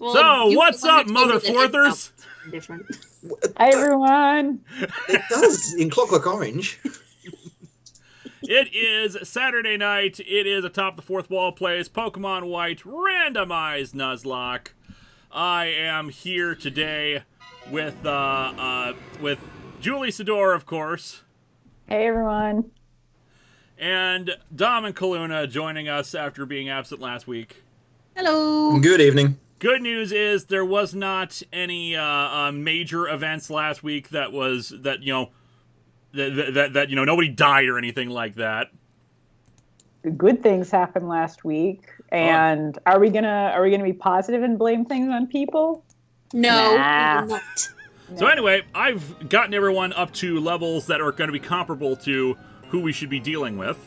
Well, So, what's up, Mother Fourthers? Different. Hi, everyone. It does in Clockwork Orange. It is Saturday night. It is Atop the Fourth Wall plays Pokémon White Randomized Nuzlocke. I am here today with Julie Sidor, of course. Hey, everyone. And Dom and Kaluna joining us after being absent last week. Hello. Good evening. Good news is there was not any major events last week that nobody died or anything like that. Good things happened last week, and are we gonna be positive and blame things on people? No, Nah. we will not. So anyway, I've gotten everyone up to levels that are going to be comparable to who we should be dealing with.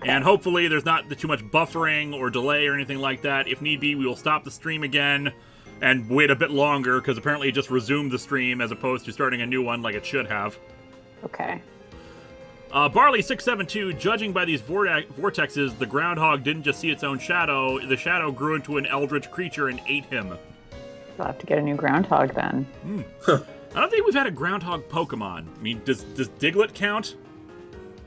And hopefully there's not too much buffering or delay or anything like that. If need be, we will stop the stream again and wait a bit longer, because apparently it just resumed the stream as opposed to starting a new one like it should have. Okay. Barley672, judging by these vortexes, the groundhog didn't just see its own shadow. The shadow grew into an eldritch creature and ate him. We'll have to get a new groundhog then. I don't think we've had a groundhog Pokemon. I mean, does Diglett count?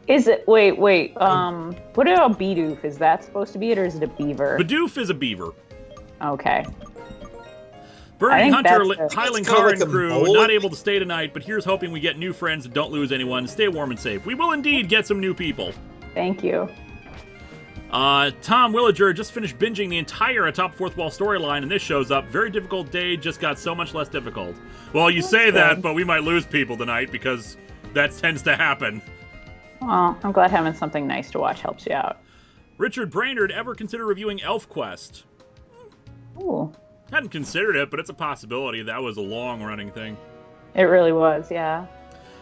Is it? Wait. What about Bidoof? Is that supposed to be it, or is it a beaver? Bidoof is a beaver. Okay. Burning Hunter, Highland It's kinda like Covering a Crew, mole. not able to stay tonight, but here's hoping we get new friends and don't lose anyone. Stay warm and safe. We will indeed get some new people. Thank you. Tom Willager just finished binging the entire Atop Fourth Wall storyline, and this shows up. Very difficult day, just got so much less difficult. Well, you say that, but we might lose people tonight, because that tends to happen. Well, I'm glad having something nice to watch helps you out. Richard Brainerd, ever consider reviewing ElfQuest? Ooh. Hadn't considered it, but it's a possibility. That was a long-running thing. It really was, yeah.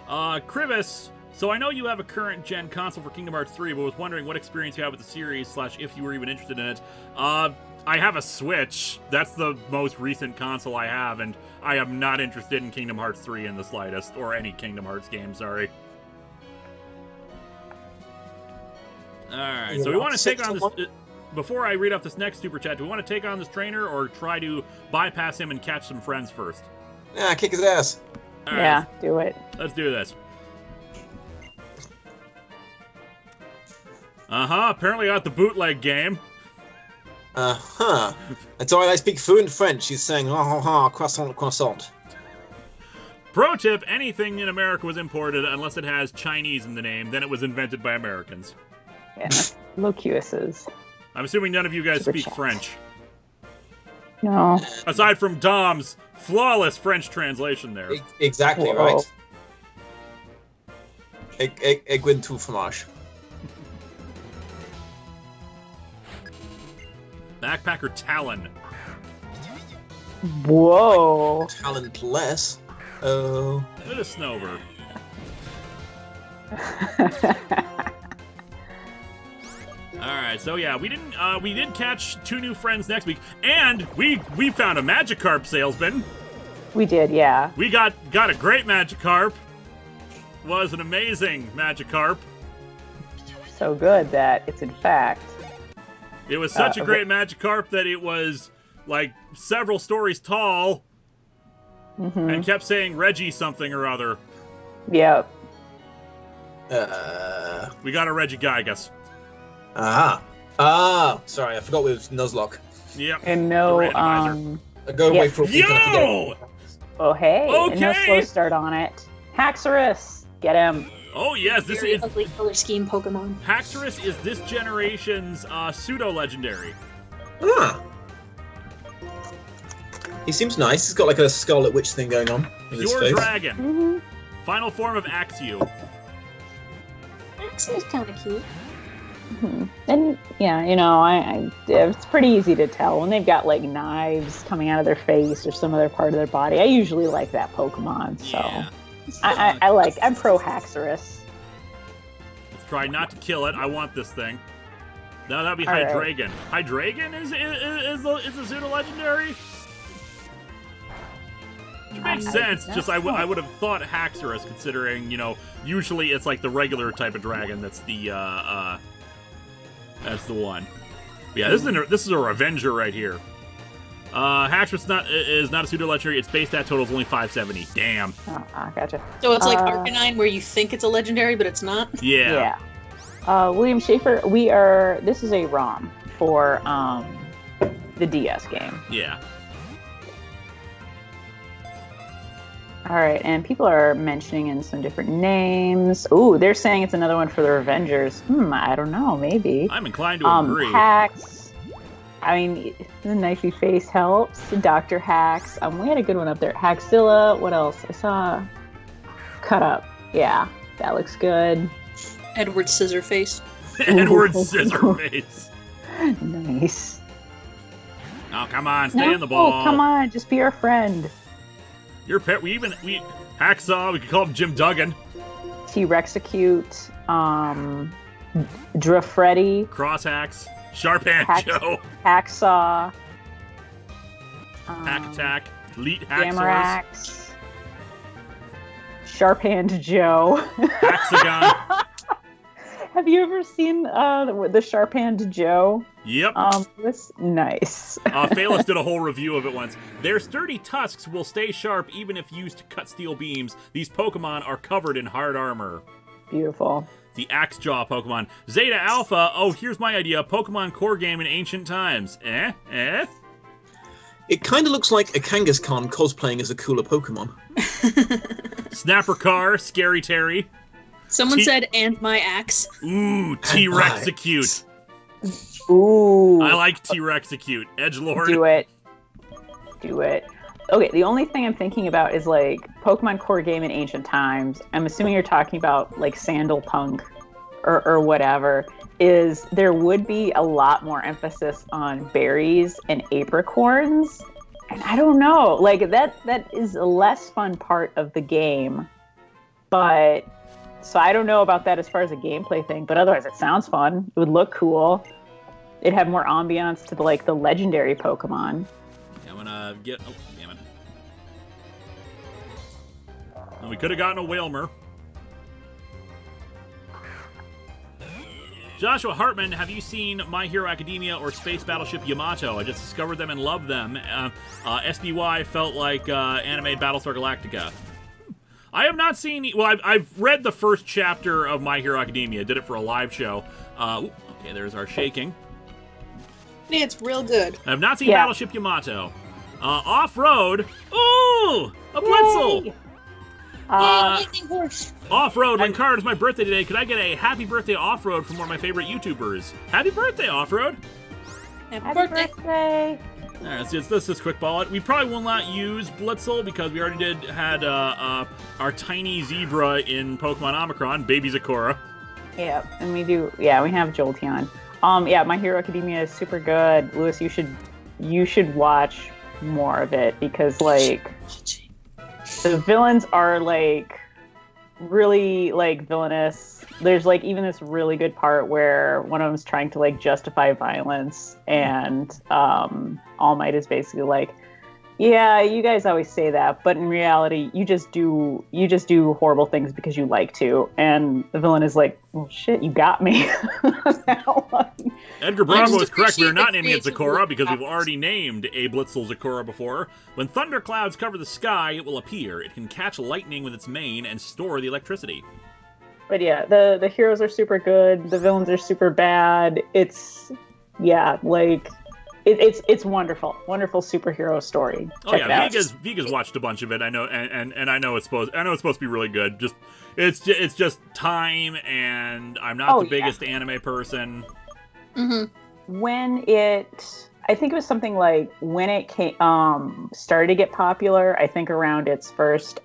Krivis, so I know you have a current-gen console for Kingdom Hearts 3, but was wondering what experience you have with the series, / if you were even interested in it. I have a Switch. That's the most recent console I have, and I am not interested in Kingdom Hearts 3 in the slightest, or any Kingdom Hearts game, sorry. Alright, so we want to take on this... Before I read off this next super chat, do we want to take on this trainer, or try to bypass him and catch some friends first? Yeah, kick his ass. All right, Yeah, do it. let's do this. Apparently I got the bootleg game. That's alright, I speak fluent French. He's saying, croissant, croissant. Pro tip, anything in America was imported unless it has Chinese in the name, then it was invented by Americans. Yeah. Locuuses. I'm assuming none of you guys Super speak chat. French. No. Aside from Dom's flawless French translation there. Exactly Whoa. right. Aiguine tout fromage. Backpacker Talon. Whoa. Talentless. Oh. Bit of Snover. Alright, so yeah, we did catch 2 new friends next week, and we found a Magikarp salesman. We did, yeah. We got a great Magikarp. Was an amazing Magikarp. So good that it's in fact. It was such a great Magikarp that it was like several stories tall and kept saying Reggie something or other. Yep. We got a Regigigas. Sorry, I forgot we was Nuzlocke. Yep. And no, the randomizer. I go away Yeah. for a week and I Yo! forget. Oh, hey. And no Okay. slow start on it. Haxorus. Get him. Oh yes, this Very is ugly color scheme Pokemon. Haxorus is this generation's pseudo-legendary. He seems nice. He's got like a Scarlet Witch thing going on with his Pure face. Dragon. Mm-hmm. Final form of Axew. That seems kind of cute. And yeah, it's pretty easy to tell when they've got like knives coming out of their face or some other part of their body. I usually like that Pokemon, so Yeah. I'm pro Haxorus. Let's try not to kill it. I want this thing. No, that'd be All right. Hydreigon. Hydreigon is a pseudo-legendary? Which makes sense. Just I would have thought Haxorus, considering, usually it's like the regular type of dragon that's the one. Yeah, this is a Revenger right here. Haxorus is not a pseudo-legendary. Its base stat total is only 570. Damn. Gotcha. So it's like Arcanine, where you think it's a legendary, but it's not? Yeah. William Schaefer, this is a ROM for the DS game. Yeah. All right, and people are mentioning in some different names. Ooh, they're saying it's another one for the Revengers. I don't know, maybe. I'm inclined to agree. Hax. I mean, the knifey face helps. Dr. Hax. We had a good one up there. Haxilla. What else? I saw Cut Up. Yeah, that looks good. Edward Scissorface. Edward Scissorface. Nice. Oh, come on, stay in the ball. Oh, come on, just be our friend. Your pet, Hacksaw, we could call him Jim Duggan. T-Rexecute, Drafreddy. Crosshacks, Sharp-Hand Joe. Hacksaw. Hack Attack, Elite Haxorus. Gamerax. Sharp-Hand Joe. Hexagon. Have you ever seen the Sharp-Hand Joe? Yep. This nice. Phalos did a whole review of it once. Their sturdy tusks will stay sharp even if used to cut steel beams. These Pokemon are covered in hard armor. Beautiful. The Axe Jaw Pokemon. Zeta Alpha. Oh, here's my idea. Pokemon core game in ancient times. It kind of looks like a Kangaskhan cosplaying as a cooler Pokemon. Snapper Car. Scary Terry. Someone said, and my axe. Ooh, T-Rexecute. Ooh. I like T-Rexecute. Edgelord. Do it. Okay, the only thing I'm thinking about is like Pokemon core game in ancient times. I'm assuming you're talking about like Sandalpunk or whatever. Is there would be a lot more emphasis on berries and apricorns. And I don't know, like that is a less fun part of the game. But so I don't know about that as far as a gameplay thing, but otherwise it sounds fun. It would look cool. It'd have more ambiance to the legendary Pokemon. Yeah, I'm gonna get. Oh, damn it! And we could have gotten a Whalmer. Joshua Hartman, have you seen My Hero Academia or Space Battleship Yamato? I just discovered them and love them. SBY felt like anime Battlestar Galactica. I have not seen. Well, I've read the first chapter of My Hero Academia. Did it for a live show. Okay, there's our shaking. Yeah, it's real good. I have not seen Battleship Yamato. Off-road. Ooh, a Blitzel. Off-road. Linkara, it's my birthday today. Could I get a happy birthday off-road from one of my favorite YouTubers? Happy birthday, off-road. Happy birthday. All right, let's just quick ball it. We probably will not use Blitzel because we already had our tiny zebra in Pokemon Omicron, Baby Zakora. Yeah, and we do. Yeah, we have Jolteon. My Hero Academia is super good. Lewis, you should watch more of it because like the villains are like really like villainous. There's like even this really good part where one of them is trying to like justify violence, and All Might is basically like, yeah, you guys always say that, but in reality, you just do horrible things because you like to. And the villain is like, well, shit, you got me. Edgar Bravo is correct. We are not naming it Zakora because we've already named a Blitzel Zakora before. When thunderclouds cover the sky, it will appear. It can catch lightning with its mane and store the electricity. But yeah, the heroes are super good. The villains are super bad. It's wonderful superhero story. Check it out. Viga's watched a bunch of it. I know, and I know it's supposed to be really good. It's just time, and I'm not the biggest anime person. Mm-hmm. I think it was something like when it came started to get popular. I think around its first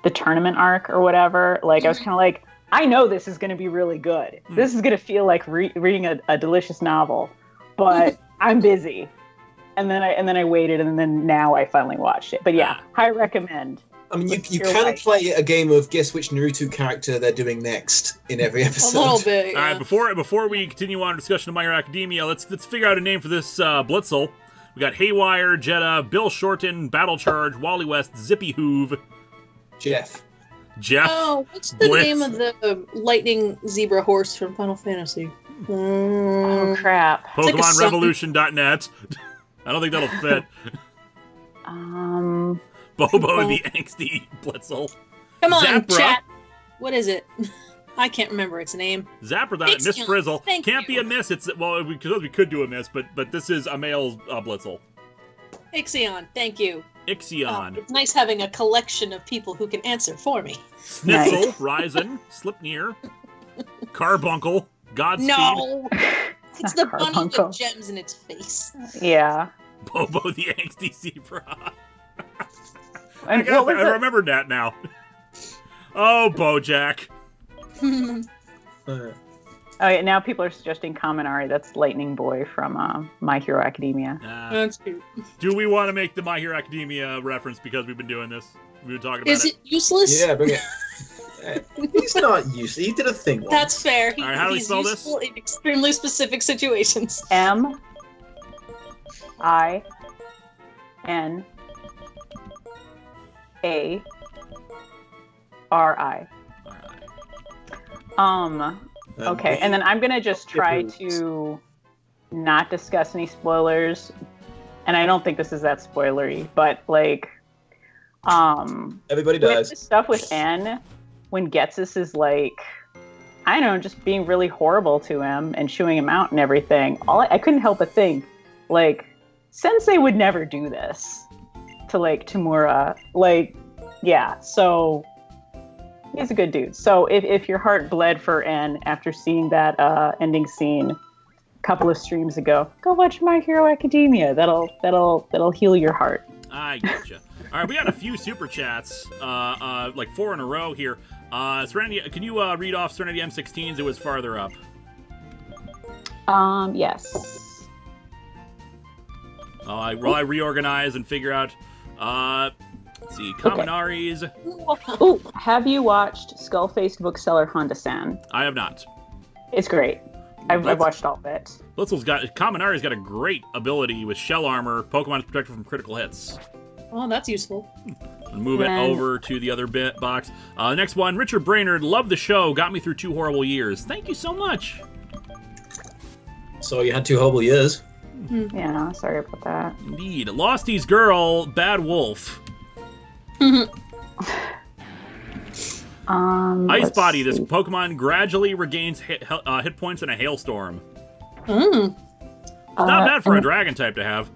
the tournament arc or whatever. Like I was kind of like, I know this is going to be really good. This is going to feel like reading a delicious novel. But I'm busy, and then I waited, and then now I finally watched it. But yeah, I recommend. I mean, you can play a game of guess which Naruto character they're doing next in every episode. A little bit. Yeah. All right, before we continue on our discussion of My Hero Academia, let's figure out a name for this Blitzel. We got Haywire, Jetta, Bill Shorten, Battle Charge, Wally West, Zippy Hoove, Jeff. Oh, what's the name of the lightning zebra horse from Final Fantasy? Oh crap! PokemonRevolution.net. I don't think that'll fit. Bobo the angsty Blitzel. Come on, Zapra. chat. What is it? I can't remember its name. Zapper, that Miss Ixion. Frizzle. Thank Can't you. be a miss. It's well, we could do a miss, but this is a male Blitzel. Ixion, thank you. Ixion. It's nice having a collection of people who can answer for me. Snitzel, Nice. Ryzen, Slipnir, Carbuncle, Godspeed, No! It's the bunny Carbuncle. with gems in its face. Yeah. Bobo the angsty zebra. And I what was it? remembered that now. Oh, Bojack. Oh, yeah, now people are suggesting Kaminari. That's Lightning Boy from My Hero Academia. That's cute. Do we want to make the My Hero Academia reference because we've been doing this? We've been talking about Is it useless? Yeah, bring it. He's not used. He did a thing once. That's fair. All right, how do we He's spell this? useful in extremely specific situations. MINARI. Okay, and then I'm gonna just try to not discuss any spoilers, and I don't think this is that spoilery, but like, Everybody with dies. the stuff with N, when Getsus is like, I don't know, just being really horrible to him and chewing him out and everything. I couldn't help but think, like, Sensei would never do this to like Tamura, like, yeah. So he's a good dude. So if your heart bled for N after seeing that ending scene a couple of streams ago, go watch My Hero Academia. That'll heal your heart. I getcha. All right, we got a few super chats, like 4 in a row here. Serenity, can you read off Serenity M16s? It was farther up. Yes. I reorganize and figure out. Let's see, Kaminari's. Ooh, have you watched Skull-Faced Bookseller Honda-san? I have not. It's great. I've watched all of it. Kaminari's got a great ability with shell armor. Pokemon is protected from critical hits. Oh, that's useful. And move it over to the other box. The next one, Richard Brainerd, love the show, got me through 2 horrible years. Thank you so much. So you had 2 horrible years. Yeah, sorry about that. Indeed. Lostie's girl, Bad Wolf. Ice Body, this Pokemon gradually regains hit points in a hailstorm. It's not bad for a dragon type to have.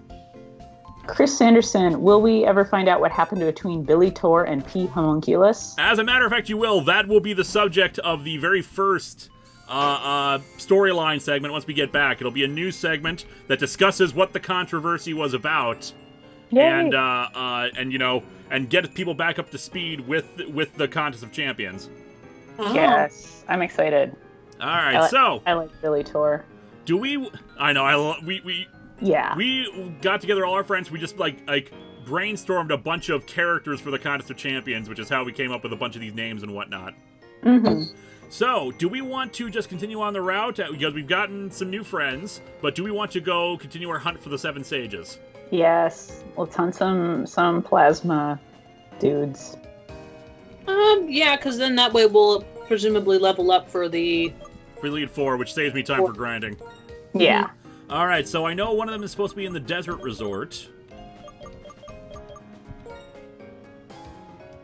Chris Sanderson, will we ever find out what happened between Billy Tor and P. Homunculus? As a matter of fact, you will. That will be the subject of the very first storyline segment once we get back. It'll be a new segment that discusses what the controversy was about. Yay. And you know, and get people back up to speed with the Contest of Champions. Oh. Yes, I'm excited. All right, so I like Billy Tor. do we? I know. Yeah. We got together all our friends. We just like brainstormed a bunch of characters for the Contest of Champions, which is how we came up with a bunch of these names and whatnot. Mm-hmm. So, do we want to just continue on the route because we've gotten some new friends? But do we want to go continue our hunt for the 7 sages? Yes. Let's hunt some plasma dudes. Yeah, because then that way we'll presumably level up for the... For Lead 4, which saves me time for grinding. Yeah. All right, so I know one of them is supposed to be in the desert resort.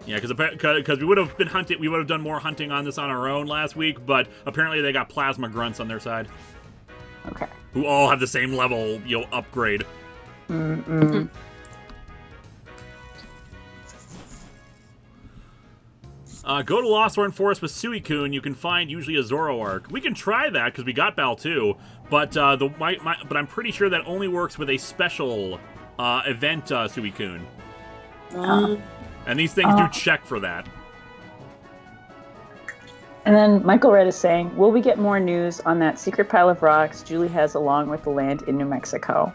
Yeah, because we would have been hunting, we would have done more hunting on this on our own last week, but apparently they got plasma grunts on their side. Okay. Who all have the same level, upgrade. Mm-mm. Go to Lost Thorn Forest with Suicune. You can find usually a Zoroark. We can try that because we got Bal too, but but I'm pretty sure that only works with a special event Suicune. And these things do check for that. And then Michael Red is saying, will we get more news on that secret pile of rocks Julie has along with the land in New Mexico?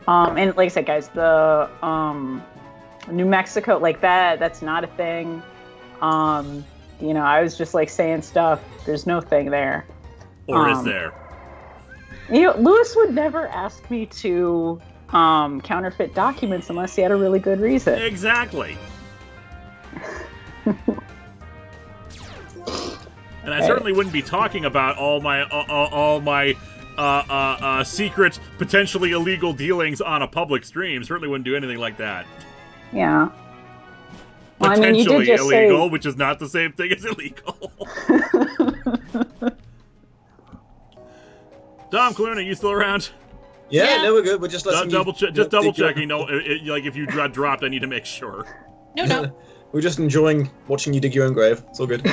And like I said, guys, the New Mexico, like that's not a thing. I was just like saying stuff. There's no thing there. Or is there? Lewis would never ask me to counterfeit documents unless he had a really good reason. Exactly. And I certainly wouldn't be talking about all my secret, potentially illegal dealings on a public stream. Certainly wouldn't do anything like that. Yeah. Well, Potentially you did just illegal, say... which is not the same thing as illegal. Dom Kaluna, you still around? Yeah, no, we're good. We're just double checking. No, like if you got dropped, I need to make sure. No. We're just enjoying watching you dig your own grave. It's all good.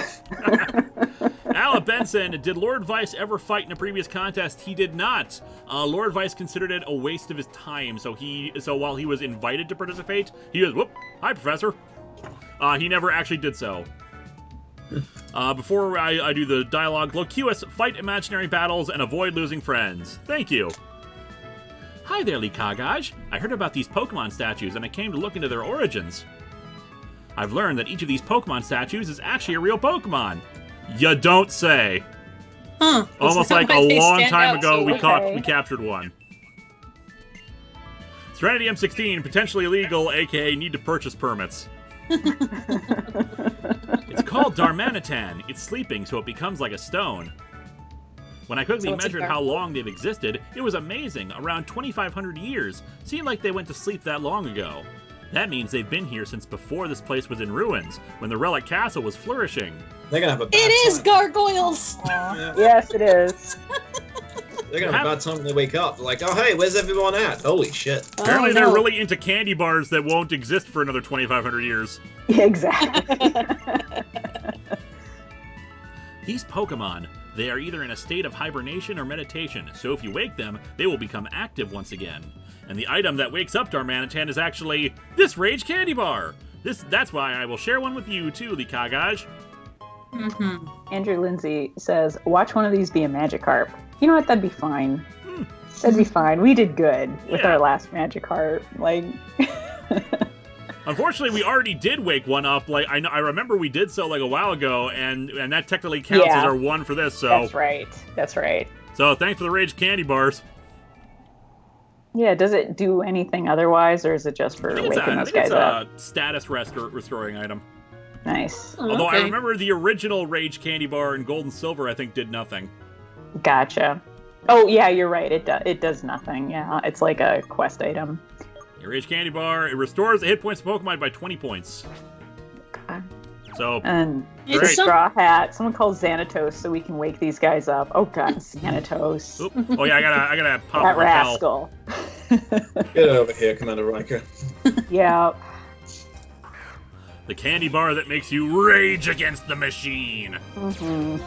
Ala Benson, did Lord Vice ever fight in a previous contest? He did not. Lord Vice considered it a waste of his time, so while he was invited to participate, he was, whoop, hi, Professor. He never actually did so. Before I do the dialogue, Locuus, fight imaginary battles and avoid losing friends. Thank you. Hi there, Linkara. I heard about these Pokemon statues, and I came to look into their origins. I've learned that each of these Pokemon statues is actually a real Pokemon. You don't say. Huh. Almost like a long time ago, we captured one. Serenity M16, potentially illegal, aka need to purchase permits. It's called Darmanitan. It's sleeping, so it becomes like a stone. When I quickly measured how long they've existed, it was amazing. Around 2,500 years. Seemed like they went to sleep that long ago. That means they've been here since before this place was in ruins, when the Relic Castle was flourishing. They're gonna have a bad It is time. gargoyles! Yeah. Yes, it is. They're gonna have a bad time when they wake up. They're like, oh hey, where's everyone at? Holy shit. Apparently they're really into candy bars that won't exist for another 2,500 years. Yeah, exactly. These Pokemon, they are either in a state of hibernation or meditation, so if you wake them, they will become active once again. And the item that wakes up Darmanitan is actually this Rage Candy Bar. That's why I will share one with you too, Linkara. Mm-hmm. Andrew Lindsay says, watch one of these be a Magikarp. You know what? That'd be fine. That'd be fine. We did good with our last Magikarp. Like... Unfortunately, we already did wake one up. Like I remember we did so like a while ago, and that technically counts as our one for this. So that's right. That's right. So thanks for the Rage Candy Bars. Yeah. Does it do anything otherwise, or is it just for waking those guys up? It's a status restoring item. Nice. Although I remember the original Rage Candy Bar in Gold and Silver, I think did nothing. Gotcha. Oh yeah, you're right. It does nothing. Yeah, it's like a quest item. Your Rage Candy Bar, it restores the hit points to Pokemon by 20 points. Okay. So, and great. Straw Hat. Someone calls Xanatos so we can wake these guys up. Oh god, Xanatos. Oop. Oh yeah, I gotta pop that the rascal. Get over here, Commander Riker. Yeah. The candy bar that makes you rage against the machine. Mm-hmm.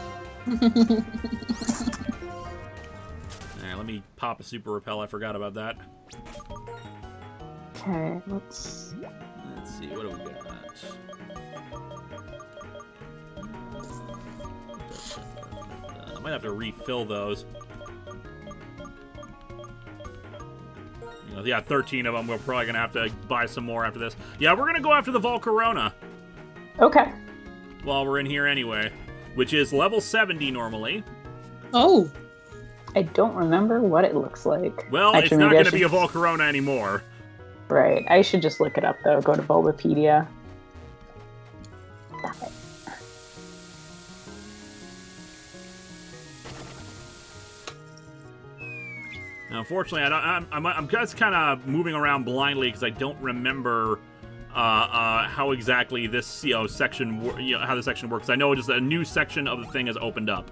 Alright, let me pop a Super Repel. I forgot about that. Okay, let's see, what do we got? I might have to refill those. You know, yeah, 13 of them. We're probably gonna have to buy some more after this. Yeah, we're gonna go after the Volcarona. Okay. While we're in here anyway, which is level 70 normally. Oh. I don't remember what it looks like. Well, actually, it's not going to be a Volcarona anymore. Right. I should just look it up, though. Go to Bulbapedia. Now, unfortunately, I'm just kind of moving around blindly because I don't remember how exactly this section how the section works. I know just a new section of the thing has opened up.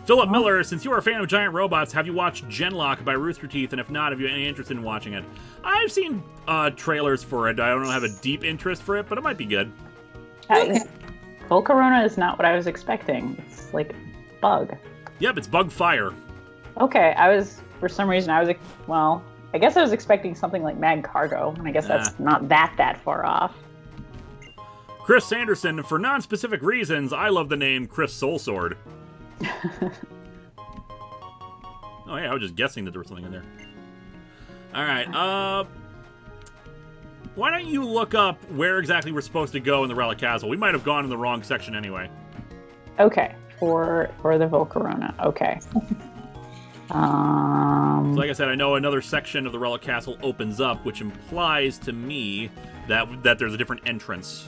Philip Miller, since you are a fan of giant robots, have you watched Genlock by Rooster Teeth? And if not, have you any interest in watching it? I've seen trailers for it. I don't have a deep interest for it, but it might be good. Okay. Volcarona is not what I was expecting. It's like bug. Yep, it's bug fire. Okay, for some reason, I guess I was expecting something like Mag Cargo, and I guess that's not that far off. Chris Sanderson, for non-specific reasons, I love the name Chris Soulsword. Oh yeah, I was just guessing that there was something in there. Alright, why don't you look up where exactly we're supposed to go in the Relic Castle? We might have gone in the wrong section anyway. Okay, for the Volcarona. Okay. So like I said, I know another section of the Relic Castle opens up, which implies to me that there's a different entrance.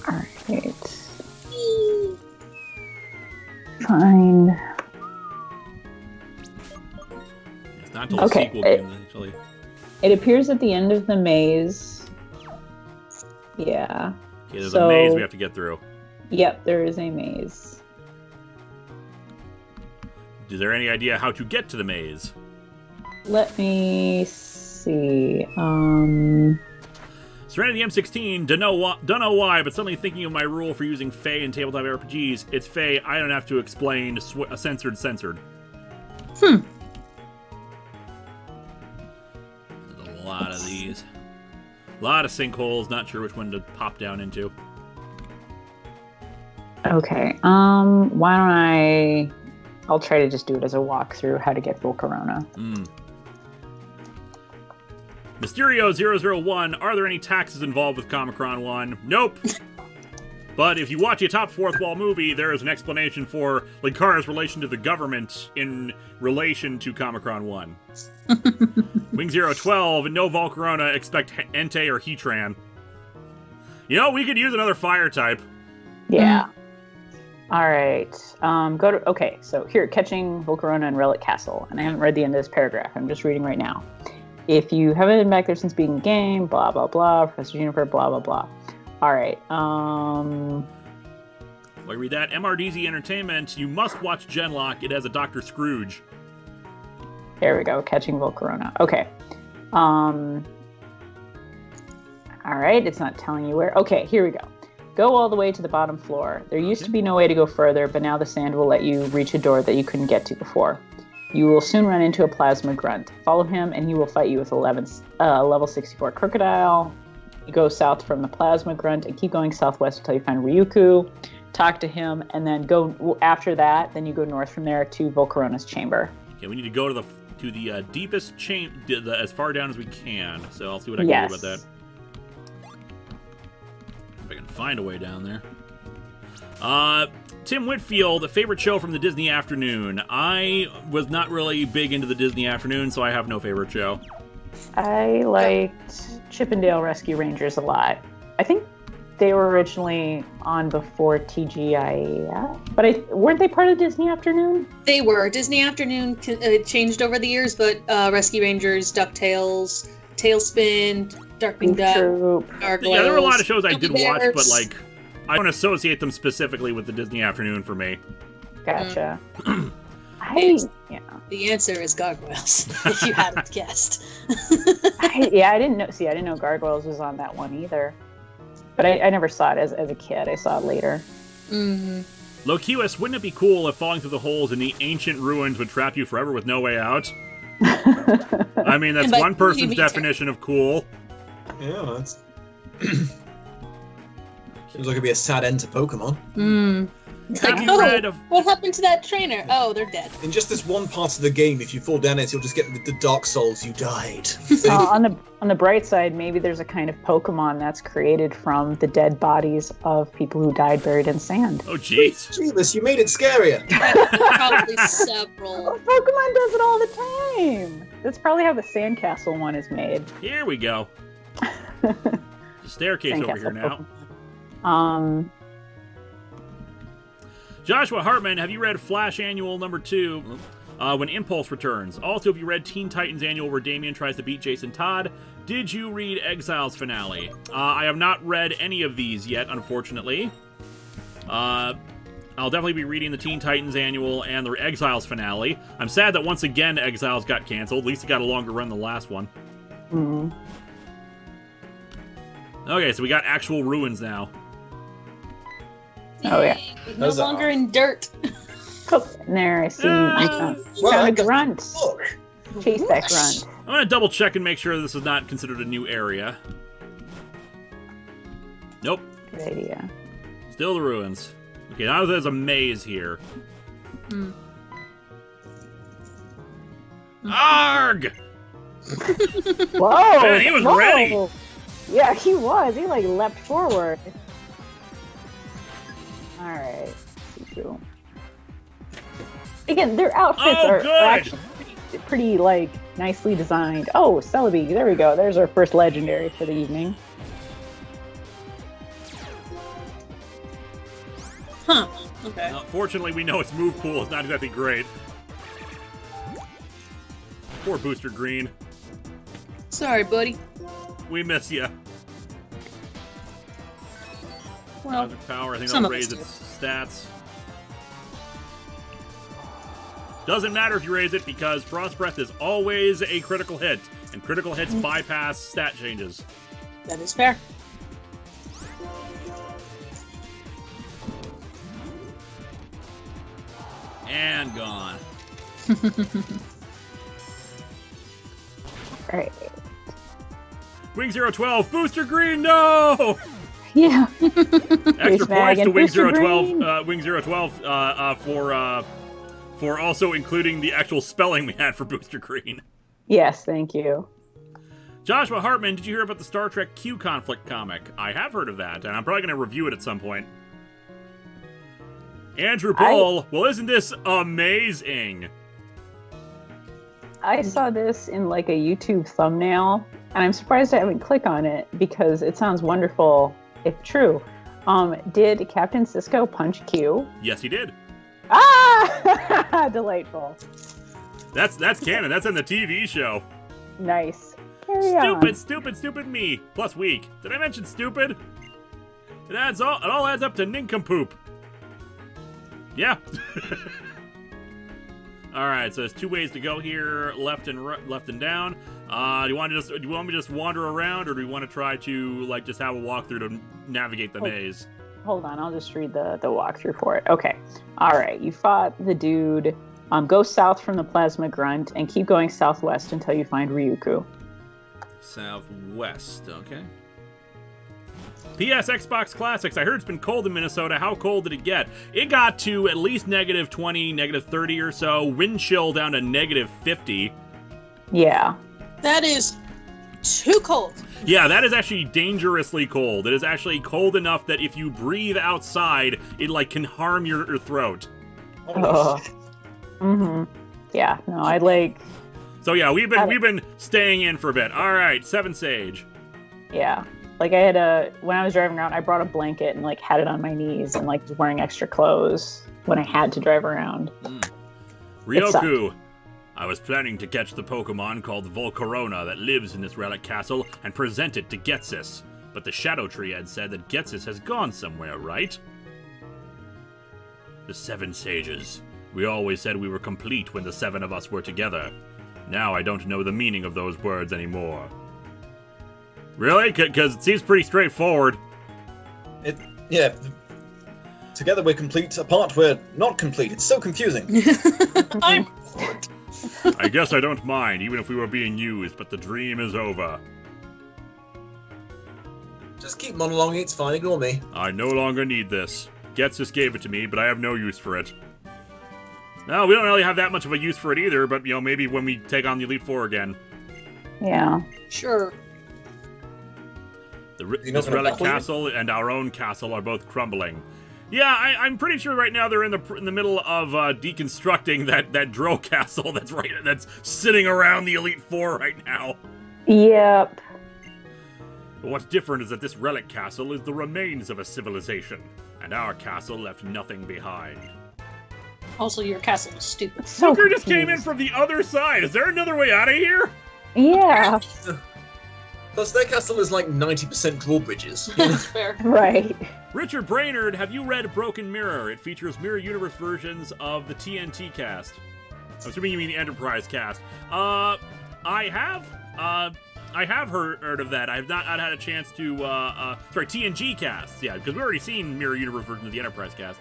Alright. Fine. It's not until the Okay, sequel game, actually. It appears at the end of the maze. Yeah. Okay, there's a maze we have to get through. Yep, there is a maze. Is there any idea how to get to the maze? Let me see. Serenity M16, don't know why, but suddenly thinking of my rule for using Fae in tabletop RPGs. It's Fae, I don't have to explain, censored. Hmm. There's a lot of these. A lot of sinkholes, not sure which one to pop down into. Okay, why don't I'll try to just do it as a walkthrough how to get Volcarona. Mysterio001, are there any taxes involved with Comicron 1? Nope. But if you watch a Top Fourth Wall movie, there is an explanation for Linkara's relation to the government in relation to Comicron 1. Wing012, no Volcarona, expect Entei or Heatran. You know, we could use another fire type. Yeah. Alright, okay, so here, catching Volcarona and Relic Castle, and I haven't read the end of this paragraph, I'm just reading right now. If you haven't been back there since being a game, blah, blah, blah, Professor Juniper, blah, blah, blah. Alright, While you read that, MRDZ Entertainment, you must watch Genlock, it has a Dr. Scrooge. There we go, catching Volcarona. Okay. Alright, it's not telling you where. Okay, here we go. Go all the way to the bottom floor. There used to be no way to go further, but now the sand will let you reach a door that you couldn't get to before. You will soon run into a plasma grunt. Follow him, and he will fight you with a level 64 crocodile. You go south from the plasma grunt and keep going southwest until you find Ryuku. Talk to him, and then go after that. Then you go north from there to Volcarona's chamber. Okay, we need to go to the deepest chamber, as far down as we can. So I'll see what I can do about that. If I can find a way down there. Tim Whitfield, a favorite show from the Disney afternoon. I was not really big into the Disney afternoon, so I have no favorite show. I liked Chippendale Rescue Rangers a lot. I think they were originally on before TGIF, but weren't they part of Disney Afternoon? They were. Disney Afternoon changed over the years, but Rescue Rangers, DuckTales, Tailspin, Darkwing Duck, Gargoyles. Yeah, there were a lot of shows I did watch, but I don't associate them specifically with the Disney Afternoon for me. Gotcha. The answer is Gargoyles, if you hadn't guessed. I didn't know. See, I didn't know Gargoyles was on that one either. But I never saw it as a kid. I saw it later. Mm-hmm. Lokius, wouldn't it be cool if falling through the holes in the ancient ruins would trap you forever with no way out? I mean, that's one person's definition of cool. Yeah, that's... Seems like it'd be a sad end to Pokemon. It's like, what happened to that trainer? Oh, they're dead. In just this one part of the game, if you fall down it, you'll just get the Dark Souls, you died. On the bright side, maybe there's a kind of Pokemon that's created from the dead bodies of people who died buried in sand. Oh, jeez. Jesus, you made it scarier. Probably several. Pokemon does it all the time. That's probably how the Sandcastle one is made. Here we go. The staircase Sandcastle over here now. Pokemon. Joshua Hartman, have you read Flash Annual number 2 when Impulse returns? Also, have you read Teen Titans Annual where Damian tries to beat Jason Todd? Did you read Exile's finale? I have not read any of these yet, unfortunately. I'll definitely be reading the Teen Titans Annual and the Exile's finale. I'm sad that once again Exiles got canceled. At least it got a longer run than the last one. Mm-hmm. Okay, so we got actual ruins now. Oh, yeah. But no longer in dirt. There, I see. Found a grunt. Chase that grunt. I'm going to double check and make sure this is not considered a new area. Nope. Good idea. Still the ruins. Okay, now there's a maze here. Arg! Whoa! Man, he was ready! Yeah, he was. He, leapt forward. Alright. Again, their outfits are actually pretty, nicely designed. Oh, Celebi. There we go. There's our first legendary for the evening. Huh. Okay. Fortunately, we know its move pool is not exactly great. Poor Booster Green. Sorry, buddy. We miss you. Well, Other power, I think some that'll of us raise its stats. Doesn't matter if you raise it because Frost Breath is always a critical hit, and critical hits bypass stat changes. that is fair. And gone. Right. Wing 012, Booster Green, no! Yeah. Extra points to Wing Booster 012, Wing 012 for also including the actual spelling we had for Booster Green. Yes, thank you. Joshua Hartman, did you hear about the Star Trek Q conflict comic? I have heard of that, and I'm probably going to review it at some point. Andrew Paul, well, isn't this amazing? I saw this in like a YouTube thumbnail, and I'm surprised I haven't clicked on it because it sounds wonderful if true. Did Captain Sisko punch Q? Yes, he did. Ah! Delightful. That's canon. That's in the TV show. Nice. Carry on. Stupid me. Plus weak. Did I mention stupid? It all adds up to nincompoop. Yeah. All right. So there's two ways to go here: left and down. Do you want me to just wander around, or do you want to try to like just have a walkthrough to navigate the maze? Hold on, I'll just read the walkthrough for it. Okay. All right. You fought the dude. Go south from the Plasma Grunt and keep going southwest until you find Ryuku. Southwest, okay. PS Xbox Classics. I heard it's been cold in Minnesota. How cold did it get? It got to at least -20, -30 or so. Wind chill down to -50. Yeah. That is too cold. Yeah, that is actually dangerously cold. It is actually cold enough that if you breathe outside, it like can harm your throat. Mm-hmm. Yeah, no, I like... So yeah, we've been staying in for a bit. All right, 7 Sage. Yeah. Like I had when I was driving around, I brought a blanket and like had it on my knees and like was wearing extra clothes when I had to drive around. Ryoku. I was planning to catch the Pokemon called Volcarona that lives in this Relic Castle and present it to Getsis. But the Shadow Tree had said that Getsis has gone somewhere, right? The 7 Sages. We always said we were complete when the 7 of us were together. Now I don't know the meaning of those words anymore. Really? Because it seems pretty straightforward. Yeah. Together we're complete, apart we're not complete. It's so confusing. I'm bored. I guess I don't mind, even if we were being used, but the dream is over. Just keep monologuing, it's fine, ignore me. I no longer need this. Getsis gave it to me, but I have no use for it. No, we don't really have that much of a use for it either, but, you know, maybe when we take on the Elite Four again. Yeah. Sure. This Relic Castle and our own castle are both crumbling. Yeah, I'm pretty sure right now they're in the middle of deconstructing that Dro Castle that's sitting around the Elite Four right now. Yep. But what's different is that this Relic Castle is the remains of a civilization, and our castle left nothing behind. Also, your castle is stupid. So Booker just came in from the other side. Is there another way out of here? Yeah. Plus, their castle is like 90% drawbridges. That's fair. Right. Richard Brainerd, have you read Broken Mirror? It features Mirror Universe versions of the TNT cast. I'm assuming you mean the Enterprise cast. I have heard of that. I have not had a chance to, TNG cast. Yeah, because we've already seen Mirror Universe versions of the Enterprise cast.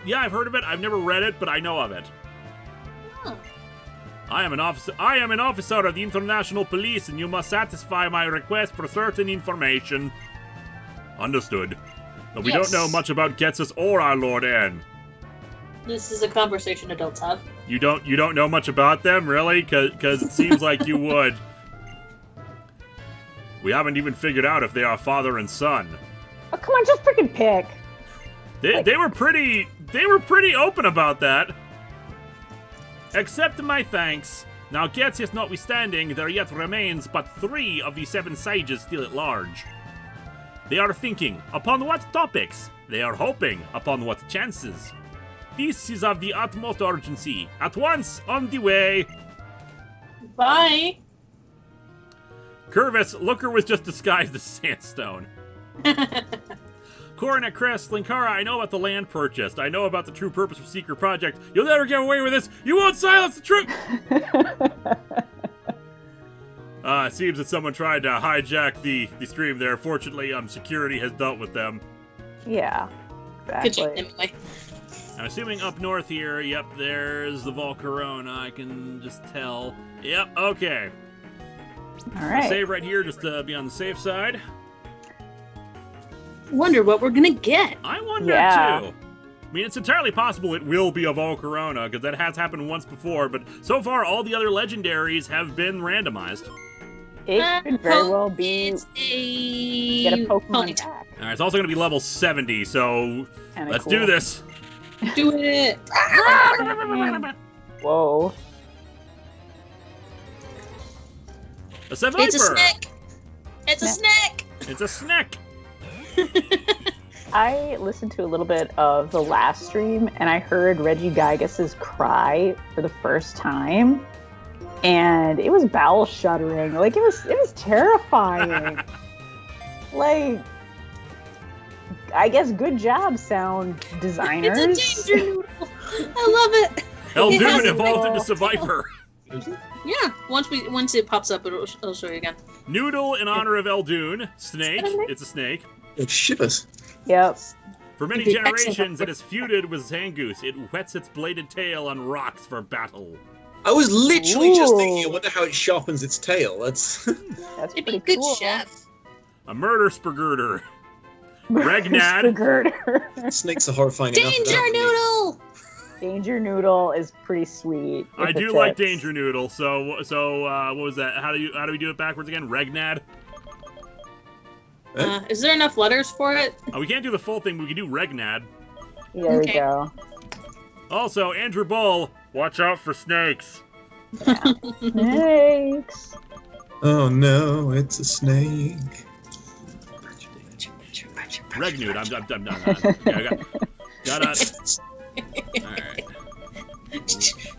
Yeah, I've heard of it. I've never read it, but I know of it. Huh. I am an officer of the International Police, and you must satisfy my request for certain information. Understood. But we don't know much about Getsis or our Lord N. This is a conversation adults have. You don't know much about them, really? Because it seems like you would. We haven't even figured out if they are father and son. Oh, come on, just freaking pick. They were pretty open about that. Accept my thanks. Now Getsis notwithstanding, there yet remains but 3 of the 7 sages still at large. They are thinking upon what topics. They are hoping upon what chances. This is of the utmost urgency. At once, on the way. Bye. Curvis, Looker was just disguised as Sandstone. Coronet Crest, Linkara, I know about the land purchased. I know about the true purpose of Secret Project. You'll never get away with this. You won't silence the truth. It seems that someone tried to hijack the stream there. Fortunately, security has dealt with them. Yeah, exactly. Anyway. I'm assuming up north here, yep, there's the Volcarona, I can just tell. Yep, okay. Alright. I'll save right here just to be on the safe side. Wonder what we're gonna get. I wonder too. I mean, it's entirely possible it will be a Volcarona, because that has happened once before, but so far all the other legendaries have been randomized. It could very well be get a Pokemon back. Alright, it's also going to be level 70, so let's do this. Do it! Whoa. It's a Viper! It's a snake! It's a snake! It's a snake! I listened to a little bit of the last stream, and I heard Reggie Gygas's cry for the first time, and it was bowel shuddering. Like, it was terrifying. Like, I guess good job, sound designers. It's a danger noodle. I love it. Eldoon evolved into Viper. Yeah, once it pops up, it'll show you again. Noodle in honor of Eldoon. Snake. It's a snake. It shivers. Yep. For many generations, it has feuded with Zangoose. It whets its bladed tail on rocks for battle. I was literally just thinking, I wonder how it sharpens its tail. That's It'd be a good cool. chef. A murder spagurter. Regnad. Spagurter. Snakes are horrifying Danger enough. Noodle! Danger Noodle is pretty sweet. I do like Danger Noodle. So what was that? How do we do it backwards again? Regnad. Is there enough letters for it? We can't do the full thing, but we can do Regnad. There we go. Also, Andrew Bull, watch out for snakes. Yeah. Snakes. Oh no, it's a snake. Regnude, I'm done. Got Alright.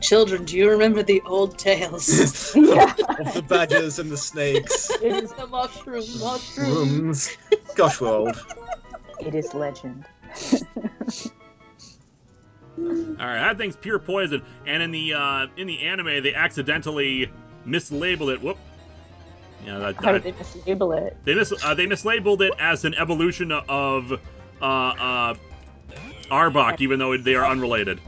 Children, do you remember the old tales? Yeah. Of the badgers and the snakes. It is The mushrooms. Rooms. Gosh, we're old. It is legend. Alright, that thing's pure poison. And in the anime, they accidentally mislabeled it. Whoop. Yeah, How did they mislabel it? They mislabeled it as an evolution of Arbok, even though they are unrelated.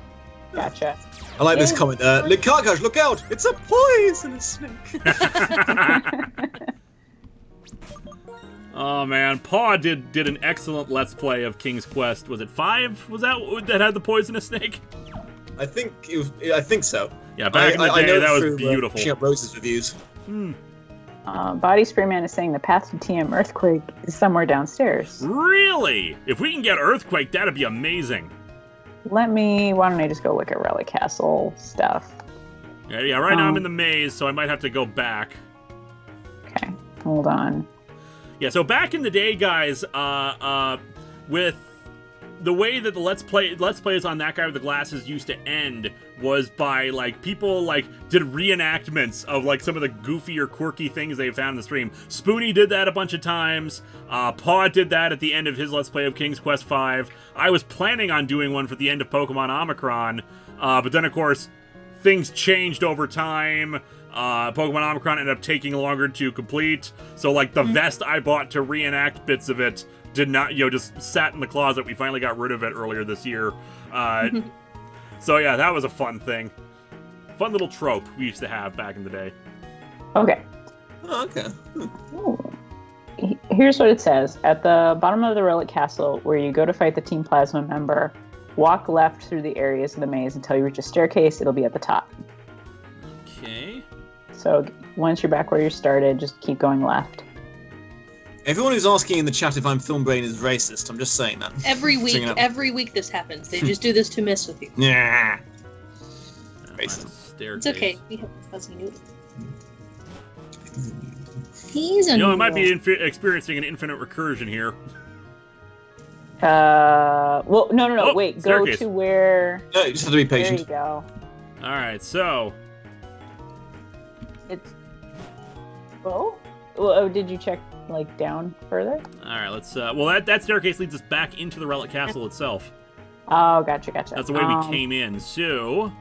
Gotcha. I like this comment. Linkara, look out! It's a poisonous snake. Oh man, Paw did an excellent Let's Play of King's Quest. Was it 5? Was that had the poisonous snake? I think so. Yeah, back in the day, that was beautiful. Pushing up Rose's reviews. Body Spray Man is saying the path to TM Earthquake is somewhere downstairs. Really? If we can get Earthquake, that'd be amazing. Why don't I just go look at Relic Castle stuff? Yeah, right now I'm in the maze, so I might have to go back. Okay, hold on. Yeah, so back in the day, guys, with the way that the Let's Plays on That Guy with the Glasses used to end was by, like, people, like, did reenactments of, like, some of the goofy or quirky things they found in the stream. Spoony did that a bunch of times. Paw did that at the end of his Let's Play of King's Quest V. I was planning on doing one for the end of Pokemon Omicron, but then, of course, things changed over time. Pokemon Omicron ended up taking longer to complete. So, like, the vest I bought to reenact bits of it did not, just sat in the closet. We finally got rid of it earlier this year. So, yeah, that was a fun thing. Fun little trope we used to have back in the day. Okay. Oh, okay. Ooh. Here's what it says. At the bottom of the Relic Castle, where you go to fight the Team Plasma member, walk left through the areas of the maze until you reach a staircase. It'll be at the top. Okay. So once you're back where you started, just keep going left. Everyone who's asking in the chat if I'm Film Brain is racist, I'm just saying that. Every week this happens. They just do this to mess with you. Yeah. Racist. It's okay. We have Fuzzy Noodle. He's a I might be experiencing an infinite recursion here. Well, no. Oh, Wait, staircase. go to where... No, you just have to be There patient. you go. All right, so It's... Oh, did you check, like, down further? all right, let's. Well, that staircase leads us back into the Relic Castle itself. Oh, gotcha. That's the way we came in. So,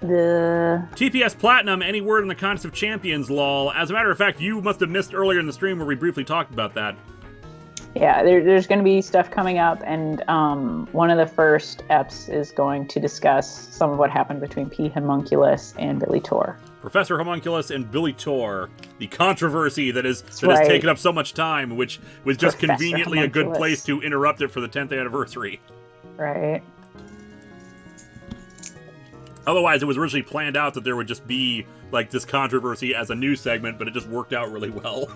The... TPS Platinum. Any word on the Contest of Champions? Lol. As a matter of fact, you must have missed earlier in the stream where we briefly talked about that. Yeah, there's going to be stuff coming up, and one of the first eps is going to discuss some of what happened between P. Homunculus and Billy Tor. Professor Homunculus and Billy Tor, the controversy that has right. taken up so much time, which was just Professor conveniently a good Homunculus. place to interrupt it for the 10th anniversary. Right. Otherwise, it was originally planned out that there would just be like this controversy as a news segment, but it just worked out really well.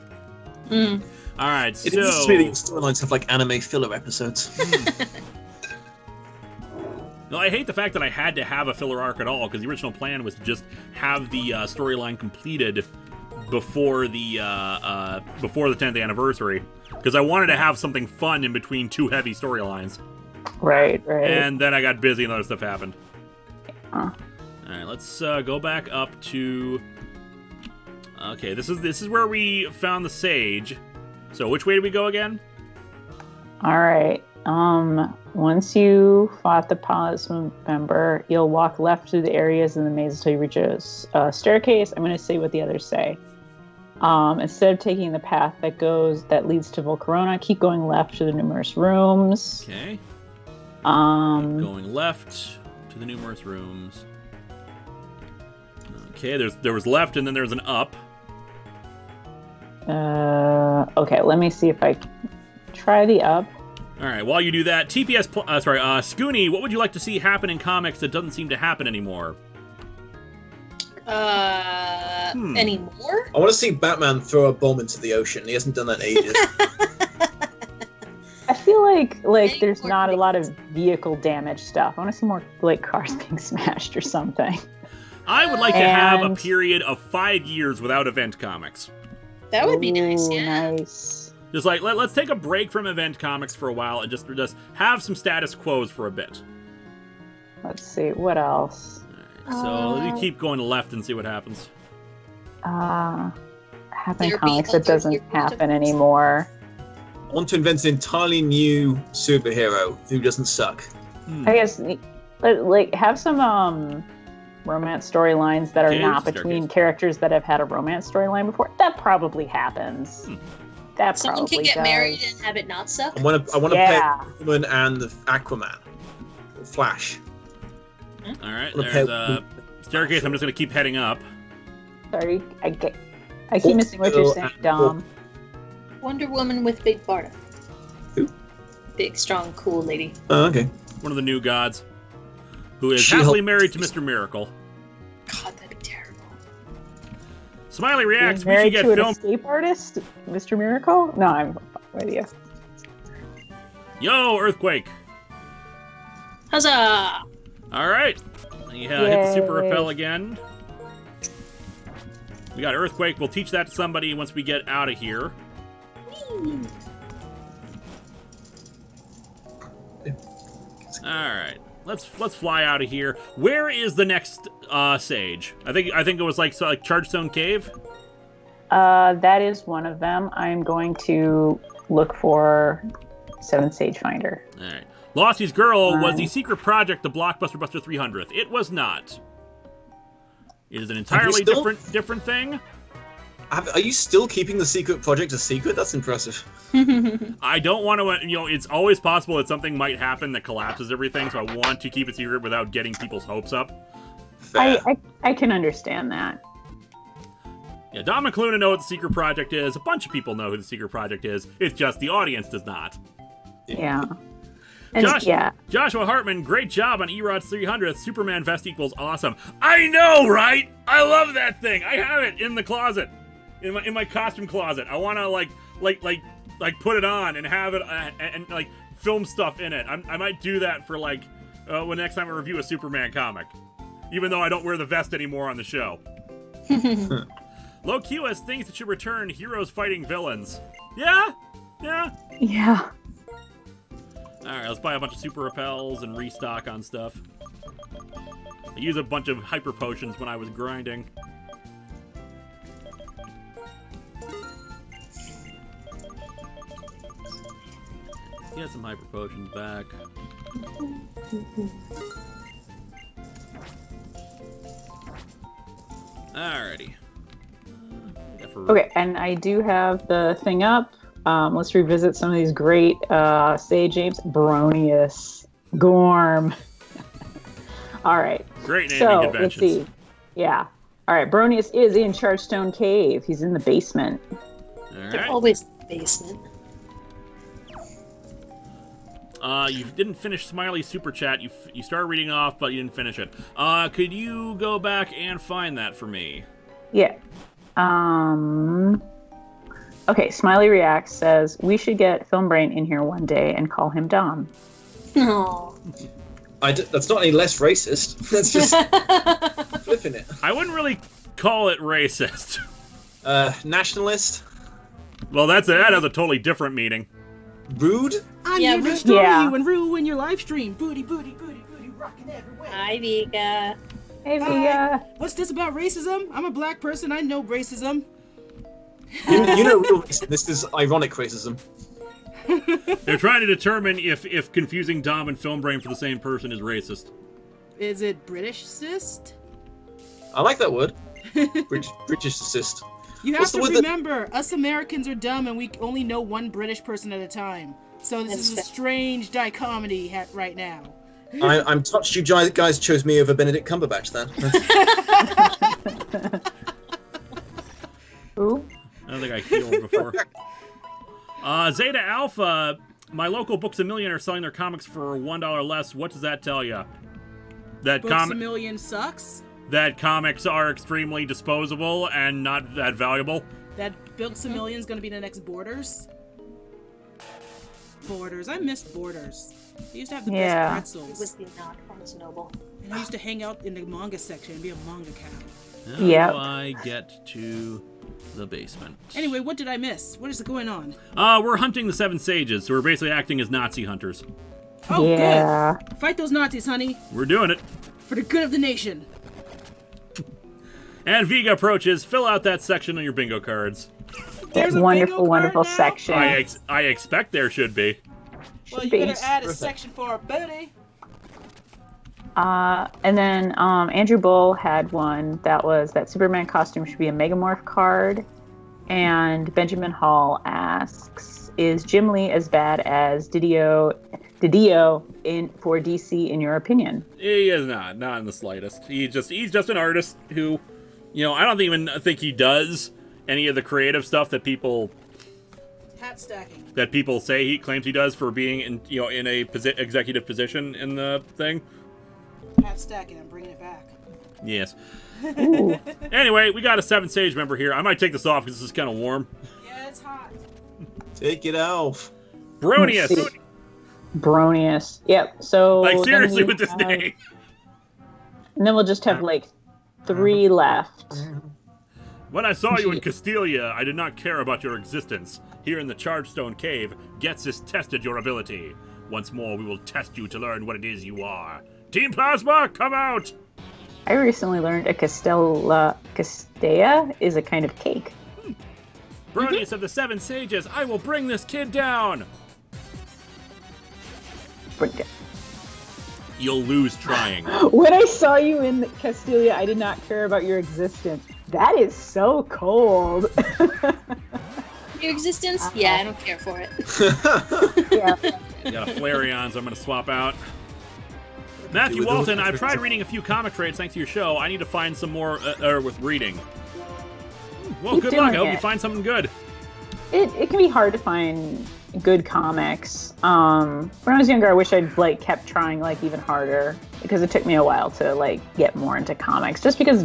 Mm. All right, It so interests me that your storylines have like anime filler episodes. no, I hate the fact that I had to have a filler arc at all because the original plan was to just have the storyline completed before the 10th anniversary because I wanted to have something fun in between two heavy storylines. Right. And then I got busy and other stuff happened. Huh. All right, let's go back up to. Okay, this is where we found the sage. So which way do we go again? All right. Once you fought the palace member, you'll walk left through the areas in the maze until you reach a staircase. I'm going to say what the others say. Instead of taking the path that leads to Volcarona, keep going left to the numerous rooms. Okay. Going left to the numerous rooms. Okay, there was left and then there's an up. Okay, let me see if I can try the up. All right, while you do that, Scooney, what would you like to see happen in comics that doesn't seem to happen anymore? Anymore? I want to see Batman throw a bomb into the ocean. He hasn't done that in ages. I feel like there's not a lot of vehicle damage stuff. I want to see more like cars being smashed or something. I would like to have a period of 5 years without event comics. That would be nice, Ooh, yeah. Nice. Just like let's take a break from event comics for a while and just have some status quos for a bit. Let's see what else. So let me keep going left and see what happens. Happen There comics be that doesn't other happen heroes? anymore. I want to invent an entirely new superhero who doesn't suck. I guess like have some romance storylines that are Okay, not staircase. between characters that have had a romance storyline before. That probably happens. That Someone probably can get does. married and have it not suck. I want to Yeah. play Woman and the Aquaman. Or Flash. All right, Wanna there's play- a staircase. I'm just going to keep heading up. Sorry, I keep missing what you're saying, Dom. Wonder Woman with big Barda. Who? Big, strong, cool lady. Oh, okay. One of the new gods, who is She-Hulk. happily married to Mr. Miracle. God, that'd be terrible. Smiley reacts. Being We should married get to an film. escape artist, Mr. Miracle? No, I'm with you. Yo, earthquake. Huzzah! All right. Yeah, hit the super Yay. repel again. We got earthquake. We'll teach that to somebody once we get out of here. Whee! All right. Let's fly out of here. Where is the next sage? I think it was like Chargestone Cave. That is one of them. I'm going to look for Seventh Sage Finder. All right. Losty's Girl was the secret project to Blockbuster Buster 300th. It was not. It is an entirely still- different thing. Are you still keeping the secret project a secret? That's impressive. I don't want to, it's always possible that something might happen that collapses everything, so I want to keep it secret without getting people's hopes up. Fair. I can understand that. Yeah, Don McLuhan know what the secret project is. A bunch of people know who the secret project is. It's just the audience does not. Yeah. And yeah. Joshua Hartman, great job on Erod's 300th. Superman vest equals awesome. I know, right? I love that thing. I have it in the closet, in my costume closet. I want to like put it on and have it and like film stuff in it. I might do that for like when next time I review a Superman comic, even though I don't wear the vest anymore on the show. Low QS thinks it should return heroes fighting villains. Yeah. Yeah. Alright, let's buy a bunch of super repels and restock on stuff. I use a bunch of hyper potions when I was grinding. Get some hyper potions back. Alrighty. Okay, and I do have the thing up. Let's revisit some of these great Sage apes. Bronius. Gorm. All right. Great naming so, conventions. Let's see. Yeah. All right, Bronius is in Chargestone Cave. He's in the basement. They're always in the basement. You didn't finish Smiley's super chat. You started reading off, but you didn't finish it. Could you go back and find that for me? Yeah. Okay, Smiley Reacts says, we should get Filmbrain in here one day and call him Dom. No. That's not any less racist. That's just flipping it. I wouldn't really call it racist. Nationalist? Well, that has a totally different meaning. Rude? I'm here to destroy you and ruin your live stream. Booty, booty, booty, booty, rocking everywhere. Hi, Vega. Hey, Vega. What's this about racism? I'm a black person. I know racism. You know real racism. This is ironic racism. They're trying to determine if confusing Dom and Filmbrain for the same person is racist. Is it Britishist? I like that word. British assist. You have to remember, us Americans are dumb and we only know one British person at a time. So this is a strange dichotomy right now. I'm touched you guys chose me over Benedict Cumberbatch then. Who? I don't think I healed before. Zeta Alpha, my local Books A Million are selling their comics for $1 less. What does that tell you? That Books A Million sucks? That comics are extremely disposable and not that valuable. That Books A Million's gonna be the next Borders? Borders. I missed Borders. They used to have the best pretzels. It was not Barnes & Noble. And I used to hang out in the manga section and be a manga cow. How do I get to the basement? Anyway, what did I miss? What is going on? We're hunting the Seven Sages, so we're basically acting as Nazi hunters. Oh, good. Fight those Nazis, honey. We're doing it. For the good of the nation. And Vega approaches. Fill out that section on your bingo cards. There's a wonderful, wonderful section. I expect there should be. Well, you better add a section for our booty. And then Andrew Bull had one that was that Superman costume should be a Megamorph card. And Benjamin Hall asks, is Jim Lee as bad as Didio for DC in your opinion? He is not in the slightest. He's just an artist who, I don't even think he does any of the creative stuff that people say he claims he does for being in a executive position in the thing. Hat stacking, I'm bringing it back. Yes. Anyway, we got a Seven Sage member here. I might take this off because this is kind of warm. Yeah, it's hot. Take it off. Bronius. Yep. So like seriously with this name. And then we'll just have like 3 left. When I saw you in Castilia, I did not care about your existence. Here in the Chargestone Cave, Getsis tested your ability. Once more, we will test you to learn what it is you are. Team Plasma, come out! I recently learned a Castella is a kind of cake. Bronius of the Seven Sages, I will bring this kid down! You'll lose trying. When I saw you in Castilia, I did not care about your existence. That is so cold. Your existence? Yeah, I don't care for it. Yeah. You got a Flareon, so I'm going to swap out. Matthew Walton, I've tried reading a few comic trades thanks to your show. I need to find some more with reading. Well, good luck. I hope you find something good. It can be hard to find good comics. When I was younger, I wish I'd kept trying even harder because it took me a while to get more into comics. Just because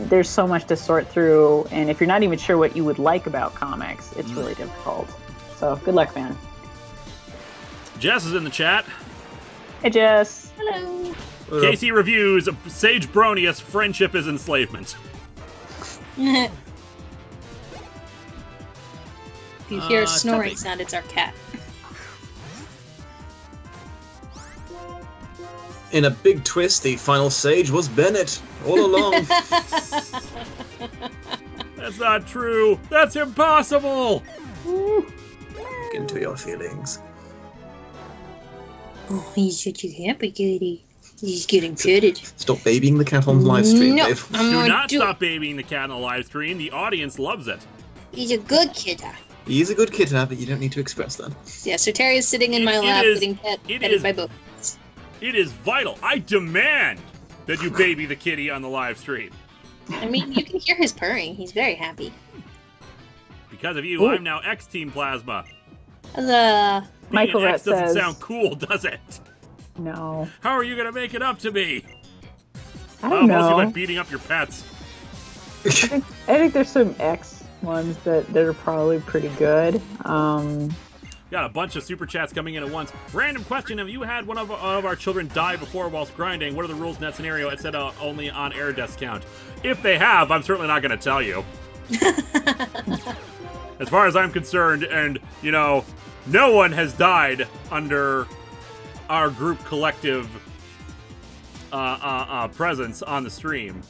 there's so much to sort through, and if you're not even sure what you would like about comics, it's really difficult. So good luck, man. Jess is in the chat. Hey, Jess. Hello. Casey reviews Sage Bronius, Friendship is Enslavement. If you hear a snoring sound, it's our cat. In a big twist, the final sage was Bennett all along. That's not true. That's impossible. Look into your feelings. Oh, he's such a happy kitty. He's getting petted. Stop babying the cat on live stream, No, Dave. Do not stop babying the cat on the live stream. The audience loves it. He's a good kiddo. He is a good kidder, but you don't need to express that. Yeah, so Terry is sitting in my lap getting petted by both. It is vital. I demand that you baby the kitty on the live stream. I mean, you can hear his purring. He's very happy. Because of you, I'm now X-Team Plasma. Michael Being an X doesn't says, sound cool, does it? No. How are you going to make it up to me? I don't know. Mostly by beating up your pets. I think there's some X ones that are probably pretty good. Got a bunch of super chats coming in at once. Random question: have you had one of our children die before whilst grinding? What are the rules in that scenario? It said only on air death count. If they have, I'm certainly not going to tell you. As far as I'm concerned, and no one has died under our group collective presence on the stream.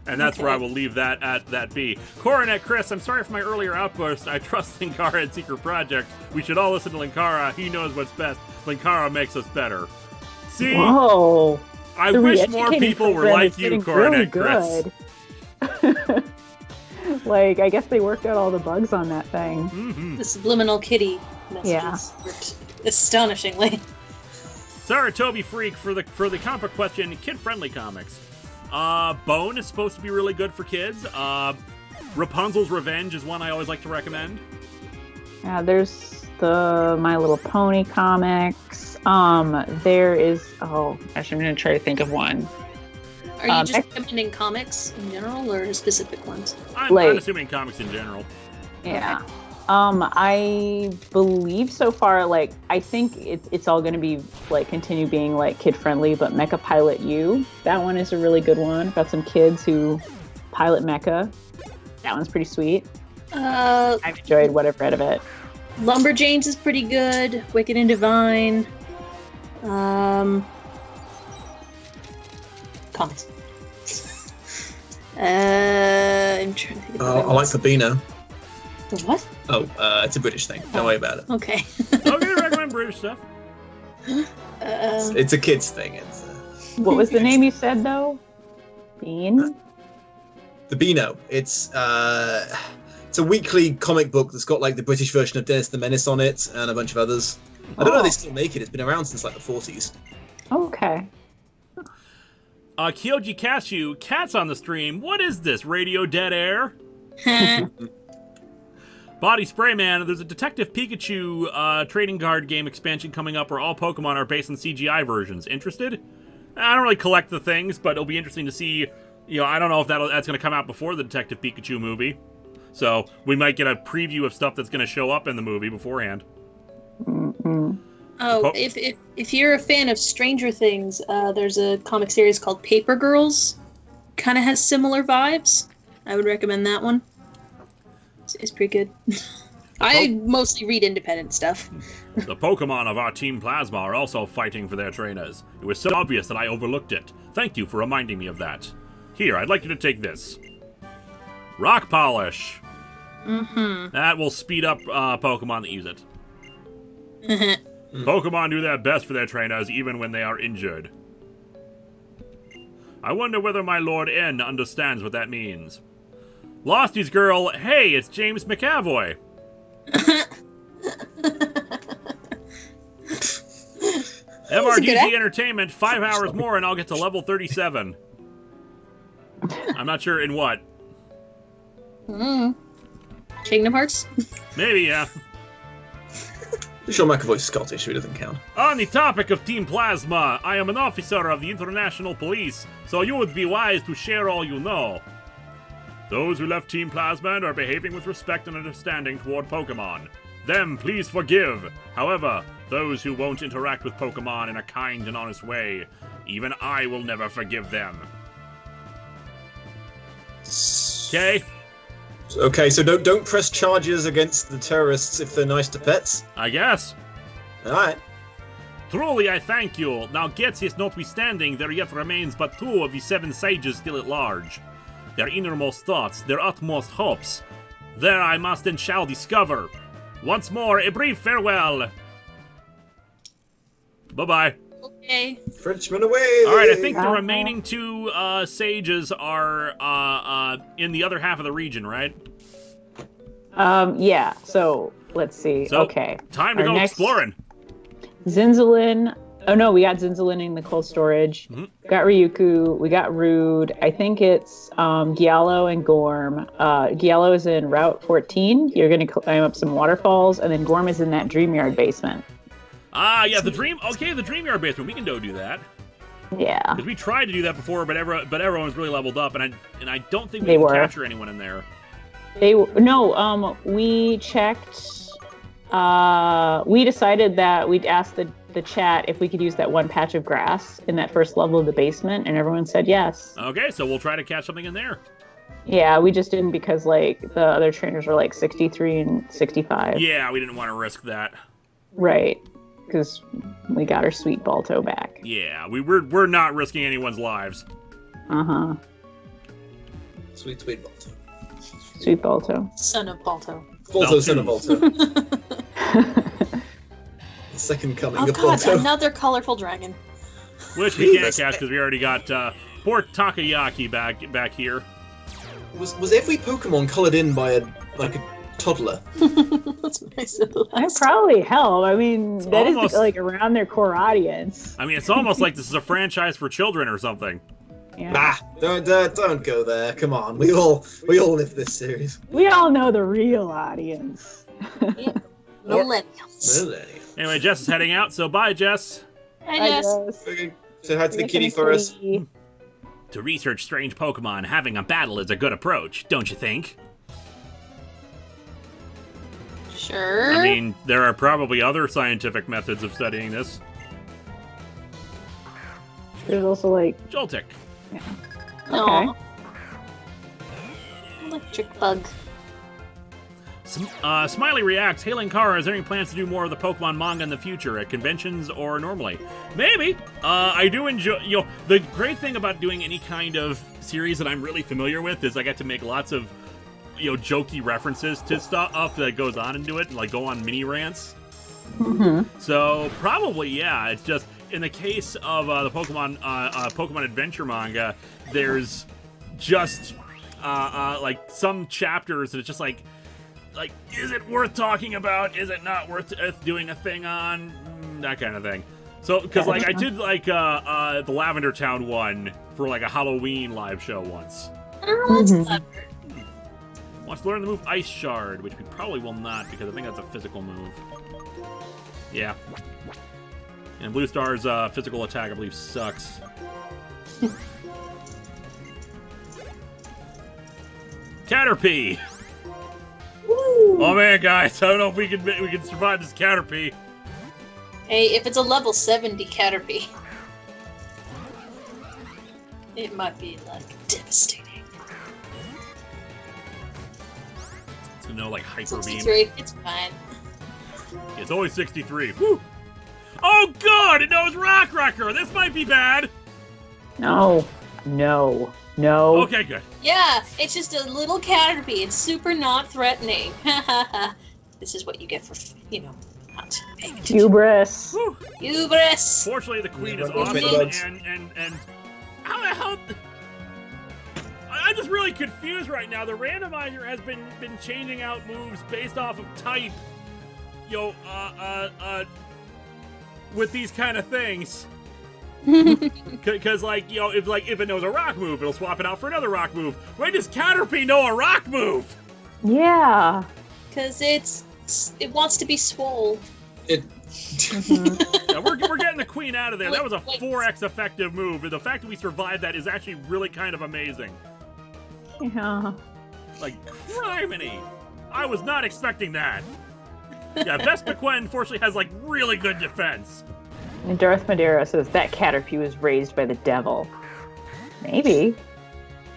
And that's where I will leave that at that be. Coronet Chris, I'm sorry for my earlier outburst. I trust Linkara and Secret Project. We should all listen to Linkara. He knows what's best. Linkara makes us better. See? Whoa. I wish more people were like you, Coronet Chris. Like, I guess they worked out all the bugs on that thing. Mm-hmm. The subliminal kitty messages worked astonishingly. Saratobi Freak for the comic book question, kid-friendly comics. Bone is supposed to be really good for kids. Rapunzel's Revenge is one I always like to recommend. Yeah, there's the My Little Pony comics. There is, actually, I'm going to try to think of one. Are you just recommending comics in general or specific ones? I'm assuming comics in general. Yeah. I believe so far, I think it's all going to be, continue being, kid-friendly, but Mecha Pilot U, that one is a really good one. About some kids who pilot mecha. That one's pretty sweet. I've enjoyed what I've read of it. Lumberjanes is pretty good. Wicked and Divine. Comics. I'm trying to think of I like Fabino. The what? Oh, it's a British thing. Don't worry about it. Okay. Okay, recommend British stuff. It's a kid's thing. It's. What was the name you said though? Bean. The Beano. It's a weekly comic book that's got the British version of Dennis the Menace on it and a bunch of others. I don't know if they still make it. It's been around since the 40s. Okay. Kyoji Cashew, cats on the stream. What is this? Radio Dead Air? Body Spray Man, there's a Detective Pikachu trading card game expansion coming up where all Pokemon are based on CGI versions. Interested? I don't really collect the things, but it'll be interesting to see. I don't know if that's going to come out before the Detective Pikachu movie. So we might get a preview of stuff that's going to show up in the movie beforehand. Mm-hmm. Oh, if you're a fan of Stranger Things, there's a comic series called Paper Girls. Kind of has similar vibes. I would recommend that one. It's pretty good. I mostly read independent stuff. The Pokemon of our Team Plasma are also fighting for their trainers. It was so obvious that I overlooked it. Thank you for reminding me of that. Here, I'd like you to take this. Rock Polish. Mm-hmm. That will speed up Pokemon that use it. Pokemon do their best for their trainers even when they are injured. I wonder whether my Lord N understands what that means. Losty's girl, hey, it's James McAvoy. MRDG Entertainment, 5 hours more and I'll get to level 37. I'm not sure in what. Kingdom Hearts? Maybe, yeah. Sure, McAvoy's Scottish, so he doesn't count. On the topic of Team Plasma, I am an officer of the International Police, so you would be wise to share all you know. Those who left Team Plasma and are behaving with respect and understanding toward Pokemon. Them, please forgive. However, those who won't interact with Pokemon in a kind and honest way, even I will never forgive them. Okay? Okay, so don't press charges against the terrorists if they're nice to pets? I guess. Alright. Truly, I thank you. Now, Getsis notwithstanding, there yet remains but 2 of the 7 sages still at large. Their innermost thoughts, their utmost hopes. There I must and shall discover. Once more, a brief farewell. Bye-bye. Okay. Frenchman away! All right, I think the remaining 2 sages are in the other half of the region, right? Yeah, so let's see. So, okay. Time to Our go next- exploring. Zinzalin. Oh no, we got Zinzalin in the cold storage. Mhm. We got Ryuku. We got Rude. I think it's Giallo and Gorm. Giallo is in Route 14. You're going to climb up some waterfalls, and then Gorm is in that Dreamyard basement. Ah, yeah, the Dreamyard basement. We can go do that. Yeah. Because we tried to do that before, but everyone's really leveled up, and I don't think we They can were. capture anyone in there. We checked. We decided that we'd ask the chat if we could use that one patch of grass in that first level of the basement, and everyone said yes. Okay, so we'll try to catch something in there. Yeah, we just didn't because like the other trainers were like 63 and 65. Yeah, we didn't want to risk that. Right, because we got our sweet Balto back. Yeah, we're not risking anyone's lives. Uh-huh. Sweet Balto. Sweet Balto. Son of Balto. Balto, No. son of Balto. The second coming Oh of god, Balto. another colorful dragon. Which we can't Jesus. catch because we already got poor Takayaki back here. Was every Pokemon coloured in by a toddler? That's nice of the That last. probably help. I mean, that is almost- like around their core audience. I mean, it's almost like this is a franchise for children or something. Yeah. Nah, don't go there. Come on, we all live this series. We all know the real audience. Millennials. Anyway, Jess is heading out, so bye, Jess. I guess. Okay, say hi to the kitty for us. To research strange Pokemon, having a battle is a good approach, don't you think? Sure. I mean, there are probably other scientific methods of studying this. There's also like, Joltik. okay. Aw. Electric bug. Smiley reacts, Hey Linkara, is there any plans to do more of the Pokemon manga in the future, at conventions or normally? Maybe. I do enjoy, the great thing about doing any kind of series that I'm really familiar with is I get to make lots of, jokey references to stuff that goes on into it, and like go on mini rants. Mm-hmm. So probably, yeah. It's just in the case of the Pokemon Adventure manga, there's just like some chapters that it's just like, is it worth talking about? Is it not worth doing a thing on? That kind of thing. So, because like I did like the Lavender Town one for like a Halloween live show once. Oh, that's Mhm. clever. Wants to learn the move Ice Shard, which we probably will not because I think that's a physical move. Yeah. And Blue Star's physical attack, I believe, sucks. Caterpie! Oh man, guys, I don't know if we can survive this Caterpie. Hey, if it's a level 70 Caterpie, it might be like devastating. It's gonna know like Hyper Beam. 63, it's fine. It's always 63. Woo! Oh god, it knows Rock Wrecker! This might be bad! No. Okay, good. Yeah, it's just a little Caterpie. It's super not threatening. This is what you get for, not paying attention. Hubris. Woo! Hubris! Fortunately, the queen is Yeah, awesome, buds. and how the hell? I'm just really confused right now. The randomizer has been changing out moves based off of type. With these kind of things. Because if it knows a rock move, it'll swap it out for another rock move. Why does Caterpie know a rock move? Yeah. Because it wants to be swole. It. Yeah, we're getting the queen out of there. That was a 4x effective move, and the fact that we survived that is actually really kind of amazing. Yeah. Like, criminy! I was not expecting that. Yeah, Vespiquen unfortunately has, like, really good defense. And Darth Madeira says that Caterpie was raised by the devil. Maybe.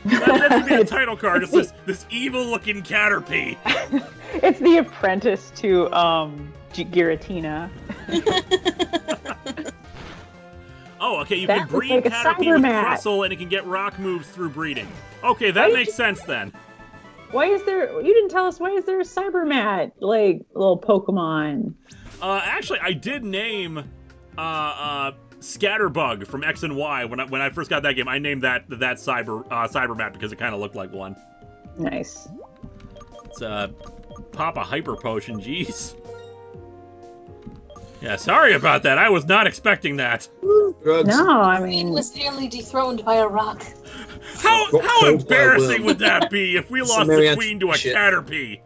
That should be a title card. It's this evil-looking Caterpie. It's the apprentice to Giratina. Oh, okay, you That can looks breed like a Caterpie cyber with mat. Crustle, and it can get rock moves through breeding. Okay, that Why makes did sense then. Why is there? You didn't tell us. Why is there a Cybermat like little Pokemon? Actually, I did name Scatterbug from X and Y when I first got that game. I named that Cybermat because it kind of looked like one. Nice. It's pop a hyper potion. Jeez. Yeah, sorry about that. I was not expecting that. Drugs. No, I It mean, was nearly dethroned by a rock. How Got killed by a embarrassing worm. would that be if we Some lost the Marianne queen to a shit. Caterpie?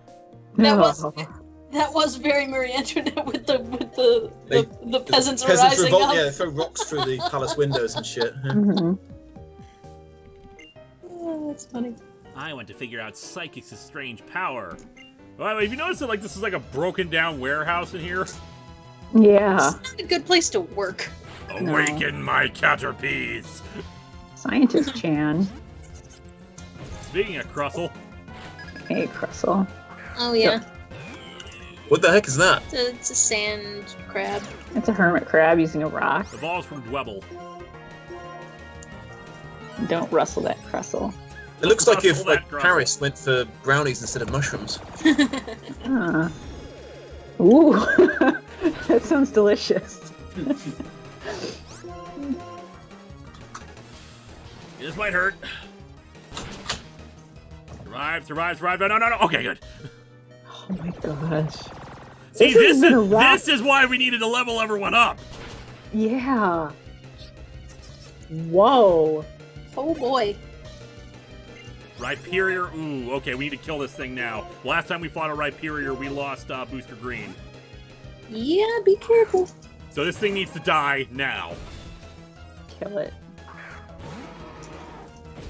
That was very Marie Antoinette with the peasants Peasants rising revolt, up. yeah, they throw rocks through the palace windows and shit. Mhm. Oh, that's funny. I want to figure out Psychic's strange power. Well, have you noticed that this is like a broken down warehouse in here? Yeah. It's not a good place to work. Awaken my Caterpies! Scientist Chan. Speaking of Crustle, Hey, Crustle. Oh yeah, What the heck is that? it's a sand crab. It's a hermit crab using a rock. evolves from Dwebble. Don't rustle that Crustle. It looks like if Russell that like Grussel. Paris went for brownies instead of mushrooms. Huh. Ooh, that sounds delicious. This might hurt. Survive. No. Okay, good. Oh my gosh. See, This has been a rough- this is why we needed to level everyone up. Yeah. Whoa. Oh boy. Rhyperior. Ooh, okay, we need to kill this thing now. Last time we fought a Rhyperior, we lost Booster Green. Yeah, be careful. So this thing needs to die now. Kill it.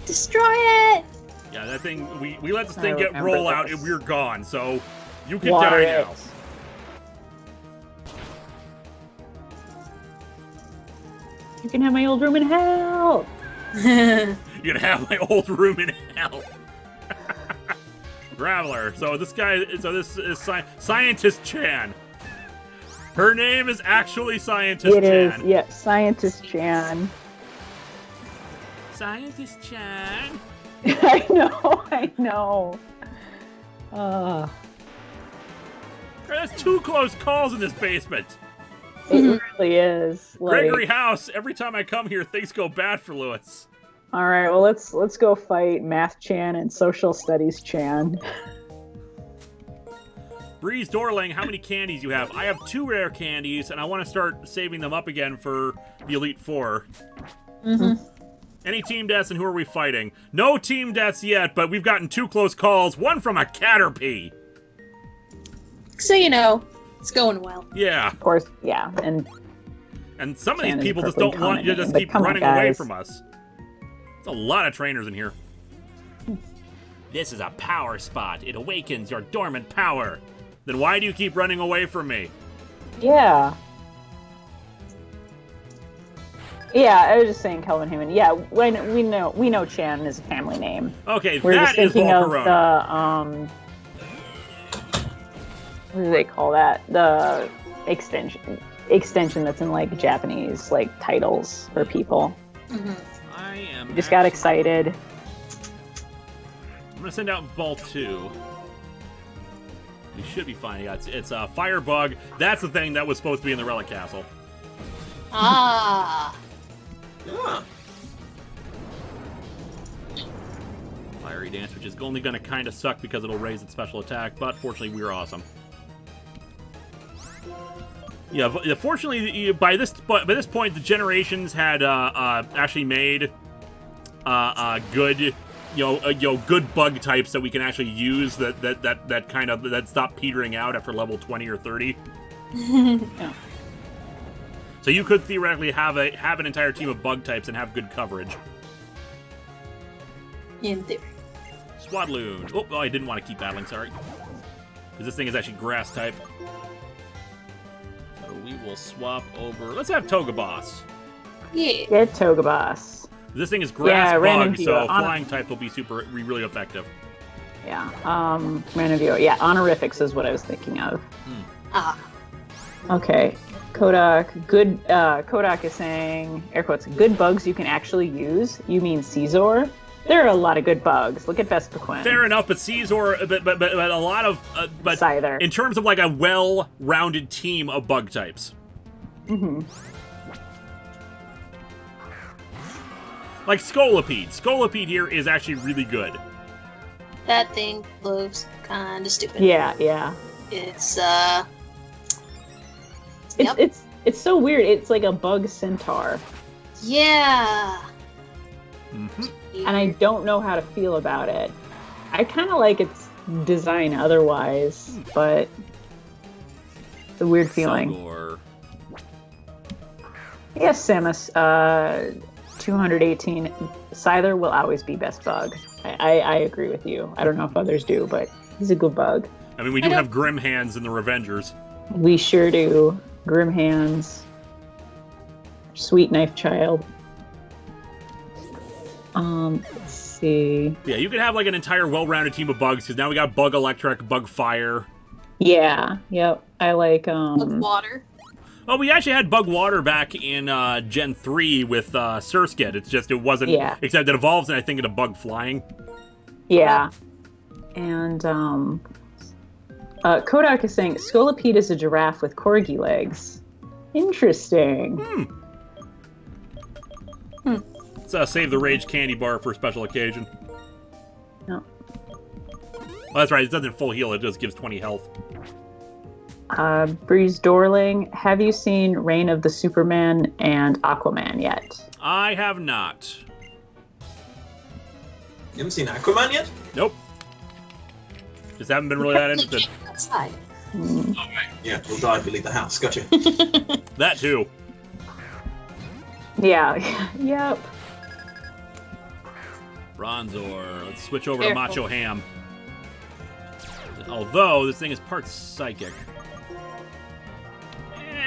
Destroy it. Yeah, that thing, we let this I thing get remember roll out this. and we're gone, so you can Water die it. now. You can have my old room in hell. You can have my old room in hell. Graveler. So this is Scientist Chan. Her name is actually Scientist It is, Chan. yeah, Scientist Chan. Scientist Chan. I know. There's 2 close calls in this basement. It really is. Like, Gregory House. Every time I come here, things go bad for Lewis. all right, well let's go fight Math Chan and Social Studies Chan. Breeze Dorling, how many candies you have? I have 2 rare candies, and I want to start saving them up again for the Elite Four. Mm-hmm. Any team deaths, and who are we fighting? No team deaths yet, but we've gotten 2 close calls. One from a Caterpie. So you know, it's going well. Yeah, Of course, yeah, and some of Chan these is people just perfectly don't want you to common just name, keep but come on, running away guys. from us. There's a lot of trainers in here. This is a power spot. It awakens your dormant power. Then why do you keep running away from me? yeah. Yeah, I was just saying Kelvin Heyman. Yeah, when we know Chan is a family name. Okay, We're just that is thinking of Volcarona. what do they call that? The extension that's in like Japanese like titles for people. Mm-hmm. I am. Just got actually- excited. I'm gonna send out Ball 2. We should be fine. Yeah, it's a Firebug. That's the thing that was supposed to be in the Relic Castle. Ah. Yeah. Fiery Dance, which is only gonna kind of suck because it'll raise its special attack, but fortunately we're awesome. Yeah, fortunately, by this point, the generations had actually made good, good bug types that we can actually use that stop petering out after level 20 or 30. Yeah. So you could theoretically have an entire team of bug types and have good coverage. In theory. Swadloon. Oh, I didn't want to keep battling. Sorry, because this thing is actually grass type. So we will swap over. Let's have Togeboss. Yeah. Get Togeboss. This thing is grass random bug, view. so flying type will be really effective. Yeah. Random view. Yeah, honorifics is what I was thinking of. Ah. Okay. Kodak. Good. Kodak is saying, air quotes, good bugs you can actually use. You mean Caesar? There are a lot of good bugs. Look at Vespiquen. Fair enough, but Caesar, but a lot of, but Scyther. in terms of like a well-rounded team of bug types. Mm-hmm. Like Scolipede. Scolipede here is actually really good. That thing looks kind of stupid. Yeah, yeah. It's It's so weird. It's like a bug centaur, yeah. Mm-hmm. and I don't know how to feel about it. I kind of like its design otherwise, but it's a weird feeling. Sugor. Yes, Samus. 218. Scyther will always be best bug. I agree with you. I don't know if others do, but he's a good bug. I mean, we do have Grim Hands in the Revengers. We sure do. Grim Hands. Sweet Knife Child. Let's see. Yeah, you could have like an entire well-rounded team of bugs, because now we got Bug Electric, Bug Fire. Yeah, yep. I like, Of water. Oh, we actually had Bug Water back in Gen 3 with Surskit. It's just, it wasn't, except it evolves, and I think, into Bug Flying. Yeah. And, Kodak is saying, Scolipede is a giraffe with corgi legs. Interesting. Let's save the Rage Candy Bar for a special occasion. No. Oh, that's right, it doesn't full heal, it just gives 20 health. Breeze Dorling, have you seen Reign of the Superman and Aquaman yet? I have not. You haven't seen Aquaman yet? Nope. Just haven't been really that interested. Outside. Alright, yeah, we'll die if we leave the house. Gotcha. That too. Yeah, yep. Bronzor. Let's switch over to Careful. Macho Ham. Although, this thing is part psychic.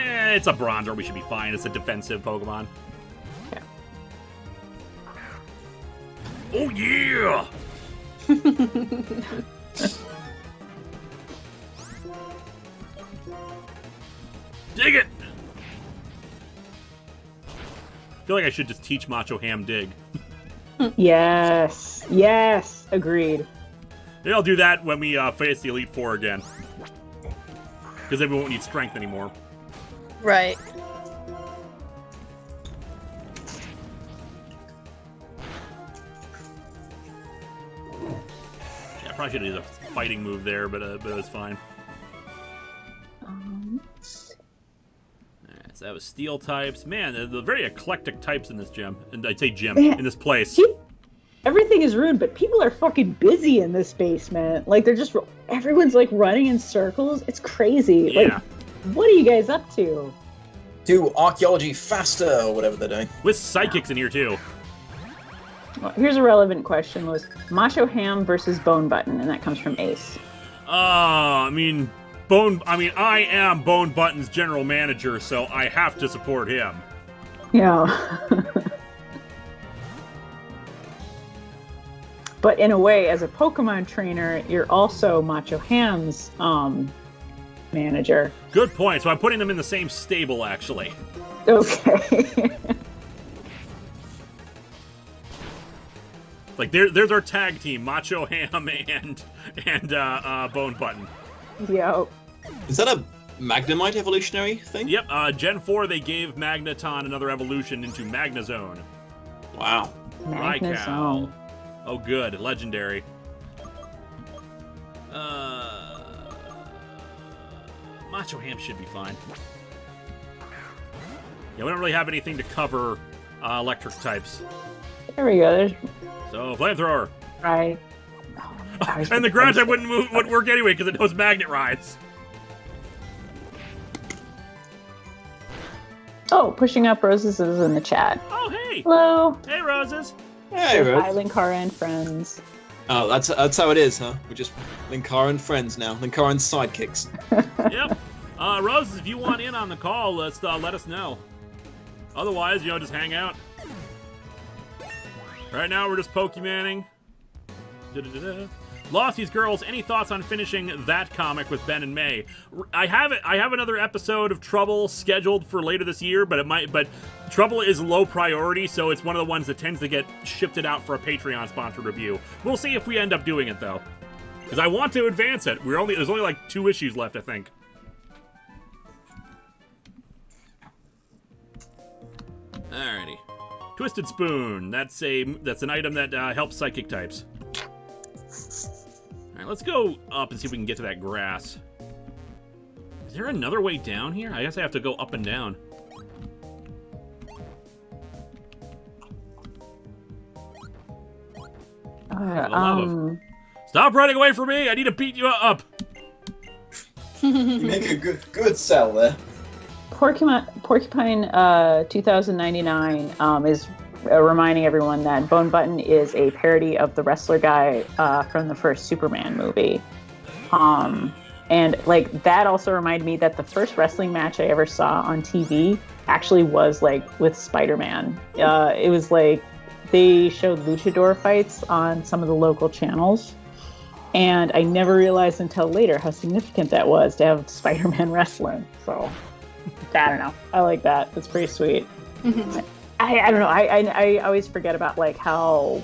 It's a Bronzor, we should be fine. It's a defensive Pokemon. Yeah. Oh yeah! Dig it! I feel like I should just teach Macho Ham Dig. Yes, yes, agreed. Maybe I'll do that when we face the Elite Four again. Because then we won't need strength anymore. Right. Yeah, I probably should have used a fighting move there, but it was fine. Alright, so that was steel types. Man, the very eclectic types in this gym. And I'd say gym, in this place. Everything is ruined, but people are fucking busy in this basement. Like, they're just, everyone's like running in circles. It's crazy. Yeah. Like, what are you guys up to? Do archaeology faster, or whatever they're doing. With psychics in here, too. Well, here's a relevant question: was Macho Ham versus Bone Button, and that comes from Ace. I am Bone Button's general manager, so I have to support him. Yeah. But in a way, as a Pokemon trainer, you're also Macho Ham's manager. Good point. So I'm putting them in the same stable, actually. Okay. Like, there's our tag team, Macho Ham and Bone Button. Yep. Is that a Magnemite evolutionary thing? Yep, Gen 4, they gave Magneton another evolution into Magnezone. Wow. Magnezone. Oh, good. Legendary. Macho Ham should be fine. Yeah, we don't really have anything to cover electric types. There we go. There's So, Flamethrower. right. And the ground type wouldn't work anyway because it knows Magnet Rise. Oh, pushing up roses is in the chat. Oh, hey. Hello. Hey, Roses. Hey, Rose. Hi, Linkara and friends. Oh, that's how it is, huh? We're just Linkara and friends now. Linkara and sidekicks. Yep. Roses, if you want in on the call, let us know. Otherwise, just hang out. Right now, we're just Pokemonning. Losty's Girls, any thoughts on finishing that comic with Ben and May? I have another episode of Trouble scheduled for later this year, but Trouble is low priority, so it's one of the ones that tends to get shifted out for a Patreon sponsored review. We'll see if we end up doing it though, because I want to advance it. There's only like 2 issues left, I think. Alrighty. Twisted Spoon. That's an item that helps psychic types. Alright, let's go up and see if we can get to that grass. Is there another way down here? I guess I have to go up and down. Stop running away from me! I need to beat you up! You make a good sell there. Porcupine 2099 is reminding everyone that Bone Button is a parody of the wrestler guy from the first Superman movie. And like that also reminded me that the first wrestling match I ever saw on TV actually was like with Spider-Man. It was like they showed luchador fights on some of the local channels. And I never realized until later how significant that was to have Spider-Man wrestling. So I don't know. I like that. It's pretty sweet. I don't know. I always forget about like how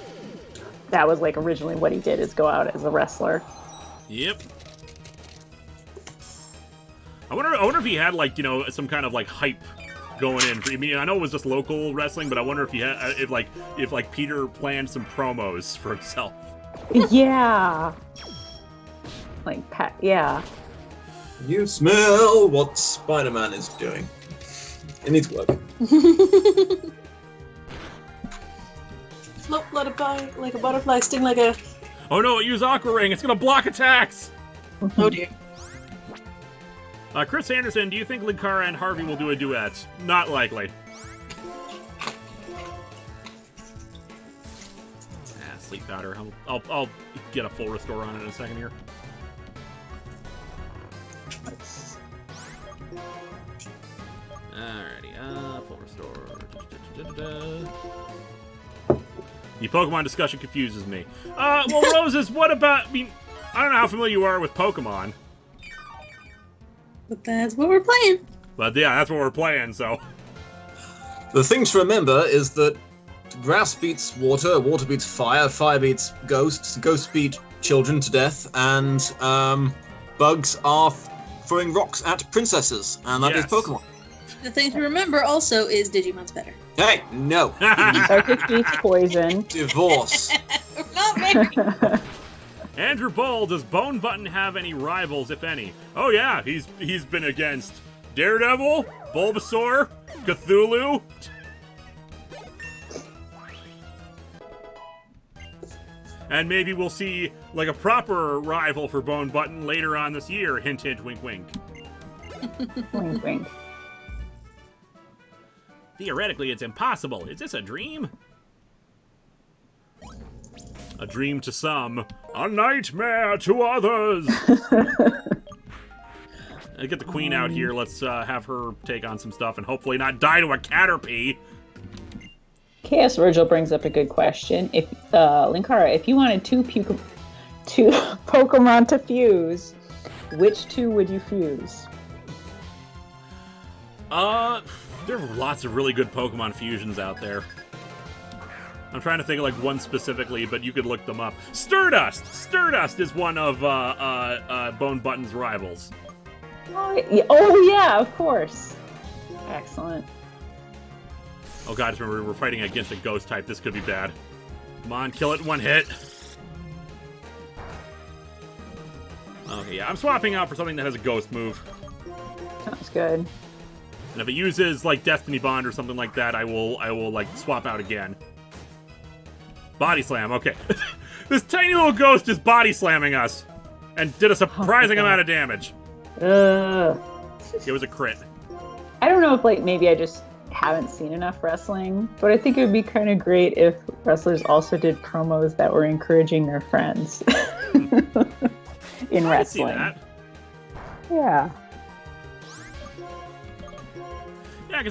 that was like originally what he did is go out as a wrestler. Yep. I wonder if he had like, you know, some kind of like hype going in. I mean, I know it was just local wrestling, but I wonder if he had if Peter planned some promos for himself. Yeah. Like Pat. Yeah. You smell what Spider-Man is doing. It needs work. Float, let it by like a butterfly, sting like a... Oh no, use Aqua Ring. It's gonna block attacks. Oh dear. Chris Anderson, do you think Linkara and Harvey will do a duet? Not likely. Sleep powder. I'll get a full restore on it in a second here. Alrighty, full restore. The Pokemon discussion confuses me. Well, Roses, what about... I mean, I don't know how familiar you are with Pokemon. But that's what we're playing. But yeah, that's what we're playing, so... The thing to remember is that grass beats water, water beats fire, fire beats ghosts, ghosts beat children to death, and bugs are throwing rocks at princesses, and that is Pokemon. The thing to remember also is Digimon's better. Hey, no. Psychic beats poison. Divorce. We're not married. Andrew Bull, does Bone Button have any rivals, if any? Oh yeah, he's been against Daredevil, Bulbasaur, Cthulhu. And maybe we'll see like a proper rival for Bone Button later on this year. Hint, hint, wink, wink. Wink, wink. Theoretically, it's impossible. Is this a dream? A dream to some, a nightmare to others. Get the queen out here. Let's have her take on some stuff and hopefully not die to a Caterpie. Chaos Virgil brings up a good question. If Linkara, if you wanted two Pokemon to fuse, which two would you fuse? There are lots of really good Pokemon fusions out there. I'm trying to think of like one specifically, but you could look them up. Stardust! Stardust is one of Bone Button's rivals. Oh yeah, of course. Excellent. Oh god, just remember we're fighting against a ghost type. This could be bad. Come on, kill it in one hit. Okay, yeah, I'm swapping out for something that has a ghost move. Sounds good. And if it uses like Destiny Bond or something like that, I will like swap out again. Body slam, okay. This tiny little ghost is body slamming us and did a surprising amount of damage. It was a crit. I don't know if like maybe I just haven't seen enough wrestling, but I think it would be kind of great if wrestlers also did promos that were encouraging their friends in wrestling. I see that. Yeah. Yeah,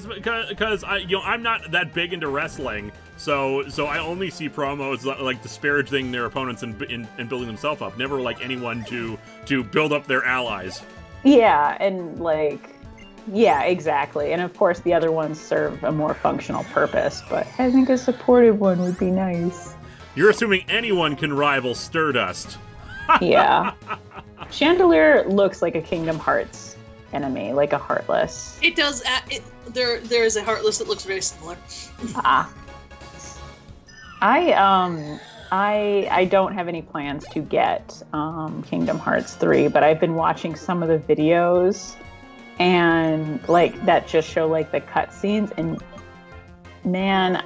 because I'm not that big into wrestling, so I only see promos like disparaging their opponents and building themselves up. Never like anyone to build up their allies. Yeah, and yeah, exactly. And of course, the other ones serve a more functional purpose. But I think a supportive one would be nice. You're assuming anyone can rival Stardust. Yeah, Chandelier looks like a Kingdom Hearts enemy, like a Heartless. It does. There is a Heartless that looks very similar. I don't have any plans to get Kingdom Hearts 3, but I've been watching some of the videos and that just show the cutscenes, and man,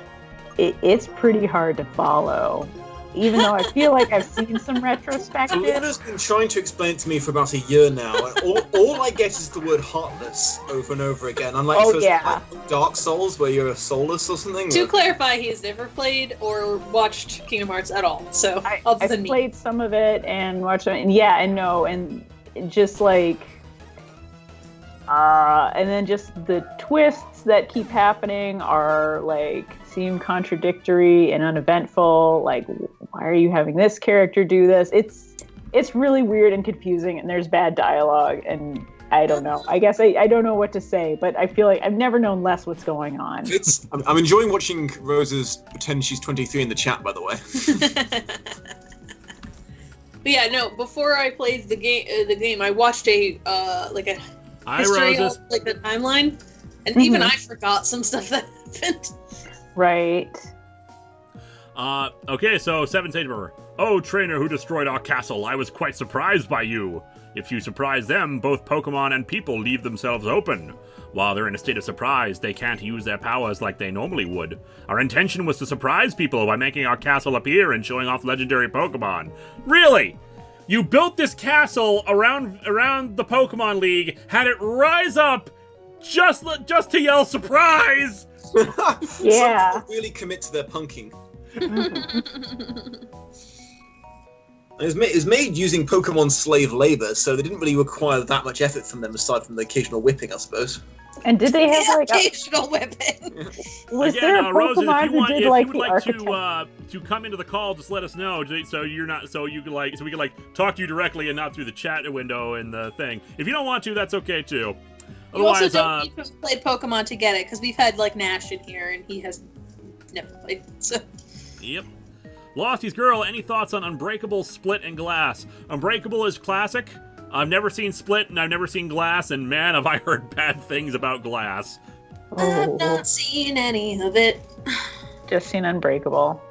it's pretty hard to follow. Even though I feel like I've seen some retrospective. Lena's been trying to explain it to me for about a year now, and all I get is the word Heartless over and over again. I'm like, like Dark Souls, where you're a soulless or something? To clarify, he has never played or watched Kingdom Hearts at all, so other than I've me. played some of it and watched it, and and just and then just the twists that keep happening are seem contradictory and uneventful. Why are you having this character do this? It's really weird and confusing, and there's bad dialogue, and I don't know. I guess I don't know what to say, but I feel like I've never known less what's going on. I'm enjoying watching Rose's pretend she's 23 in the chat, by the way. But yeah, no. Before I played the game, I watched a history of the timeline, and even I forgot some stuff that happened. Right. Okay, so 7 Sage Murmur. Oh, trainer who destroyed our castle, I was quite surprised by you. If you surprise them, both Pokemon and people leave themselves open. While they're in a state of surprise, they can't use their powers like they normally would. Our intention was to surprise people by making our castle appear and showing off legendary Pokemon. Really? You built this castle around the Pokemon League, had it rise up just to yell surprise! Yeah. Some people really commit to their punking. It's made using Pokemon slave labor, so they didn't really require that much effort from them aside from the occasional whipping, I suppose. And did they have occasional whipping? Was there a Roses, Pokemon if you would the like architect? to come into the call, just let us know so we can talk to you directly and not through the chat window and the thing. If you don't want to, that's okay too. You also don't need to have played Pokemon to get it, because we've had Nash in here and he has never played. So. Yep. Losty's Girl, any thoughts on Unbreakable, Split, and Glass? Unbreakable is classic. I've never seen Split, and I've never seen Glass, and man, have I heard bad things about Glass. I've not seen any of it. Just seen Unbreakable.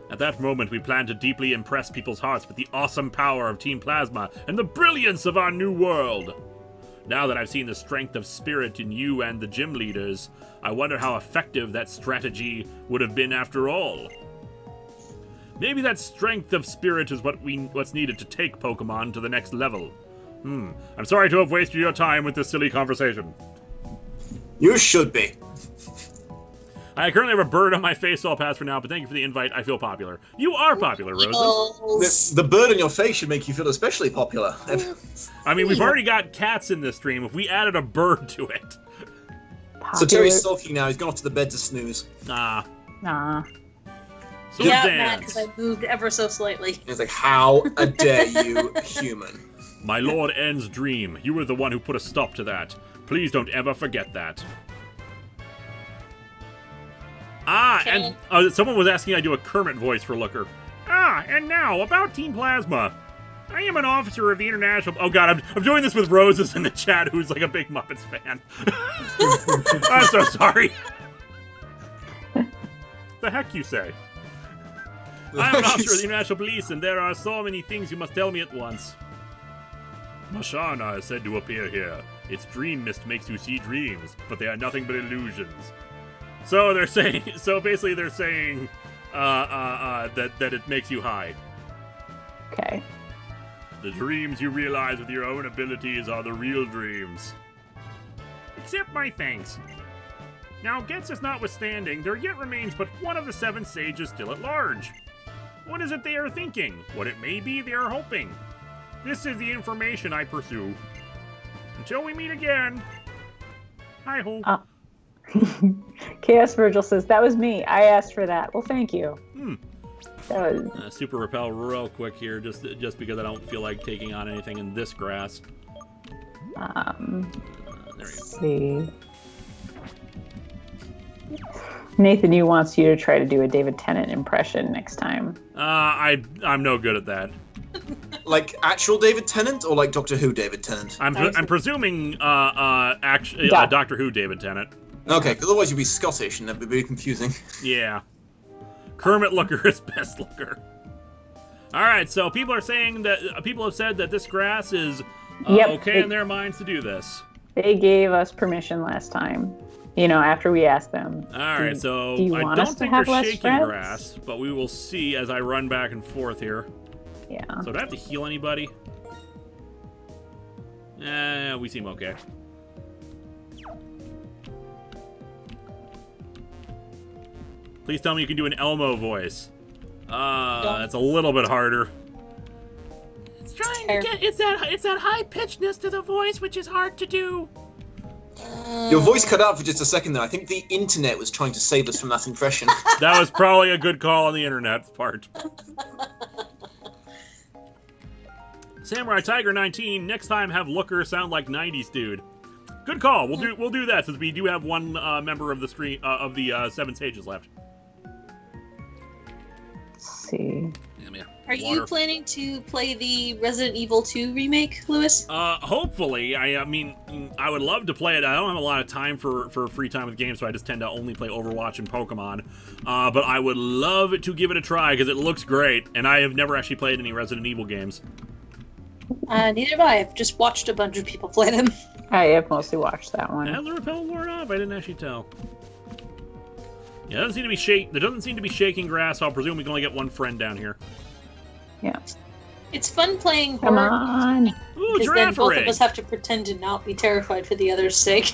At that moment, we planned to deeply impress people's hearts with the awesome power of Team Plasma and the brilliance of our new world. Now that I've seen the strength of spirit in you and the gym leaders, I wonder how effective that strategy would have been after all. Maybe that strength of spirit is what's needed to take Pokemon to the next level. I'm sorry to have wasted your time with this silly conversation. You should be. I currently have a bird on my face, so I'll pass for now, but thank you for the invite. I feel popular. You are popular, Roses. The bird on your face should make you feel especially popular. I mean, we've already got cats in this stream. If we added a bird to it. So Terry's sulking now. He's gone off to the bed to snooze. Nah. So yeah, mad because I moved ever so slightly. He's like, how dare you, human? My Lord N's dream. You were the one who put a stop to that. Please don't ever forget that. And someone was asking I do a Kermit voice for Looker. And now, about Team Plasma. I am an officer of the International... Oh god, I'm doing this with Roses in the chat, who's like a big Muppets fan. I'm so sorry. The heck you say? I'm an officer of the International Police, and there are so many things you must tell me at once. Mashana is said to appear here. Its dream mist makes you see dreams, but they are nothing but illusions. So they're saying... So basically they're saying that it makes you high. Okay. The dreams you realize with your own abilities are the real dreams. Accept my thanks. Now, Gensys notwithstanding, there yet remains but one of the 7 sages still at large. What is it they are thinking? What it may be they are hoping? This is the information I pursue. Until we meet again. Hi-ho. Chaos Virgil says, that was me. I asked for that. Well, thank you. That was... Super repel real quick here, just because I don't feel like taking on anything in this grass. There we go. See. Nathan, you wants you to try to do a David Tennant impression next time. I'm no good at that. Like actual David Tennant or like Doctor Who David Tennant? I'm presuming Doctor Who David Tennant. Okay, otherwise you'd be Scottish and that'd be very confusing. Yeah. Kermit Looker is best looker. All right, so people have said that this grass is okay in their minds to do this. They gave us permission last time. You know, after we asked them. All right, so I don't think they're shaking grass, but we will see as I run back and forth here. Yeah. So do I have to heal anybody? We seem okay. Please tell me you can do an Elmo voice. That's a little bit harder. It's trying to get it's that high pitchedness to the voice, which is hard to do. Your voice cut out for just a second there. I think the internet was trying to save us from that impression. That was probably a good call on the internet part. Samurai Tiger 19. Next time, have Looker sound like 90s dude. Good call. We'll do that since we do have one member of the stream of the 7 sages left. Let's see. Are you planning to play the Resident Evil 2 remake, Lewis? Hopefully. I mean, I would love to play it. I don't have a lot of time for free time with games, so I just tend to only play Overwatch and Pokemon. But I would love to give it a try because it looks great, and I have never actually played any Resident Evil games. Neither have I. I've just watched a bunch of people play them. I have mostly watched that one. Has the repel worn off? I didn't actually tell. Yeah, there doesn't seem to be shaking grass, so I'll presume we can only get one friend down here. Yeah. It's fun playing Come horror. on. Ooh, because then both of us have to pretend to not be terrified for the other's sake.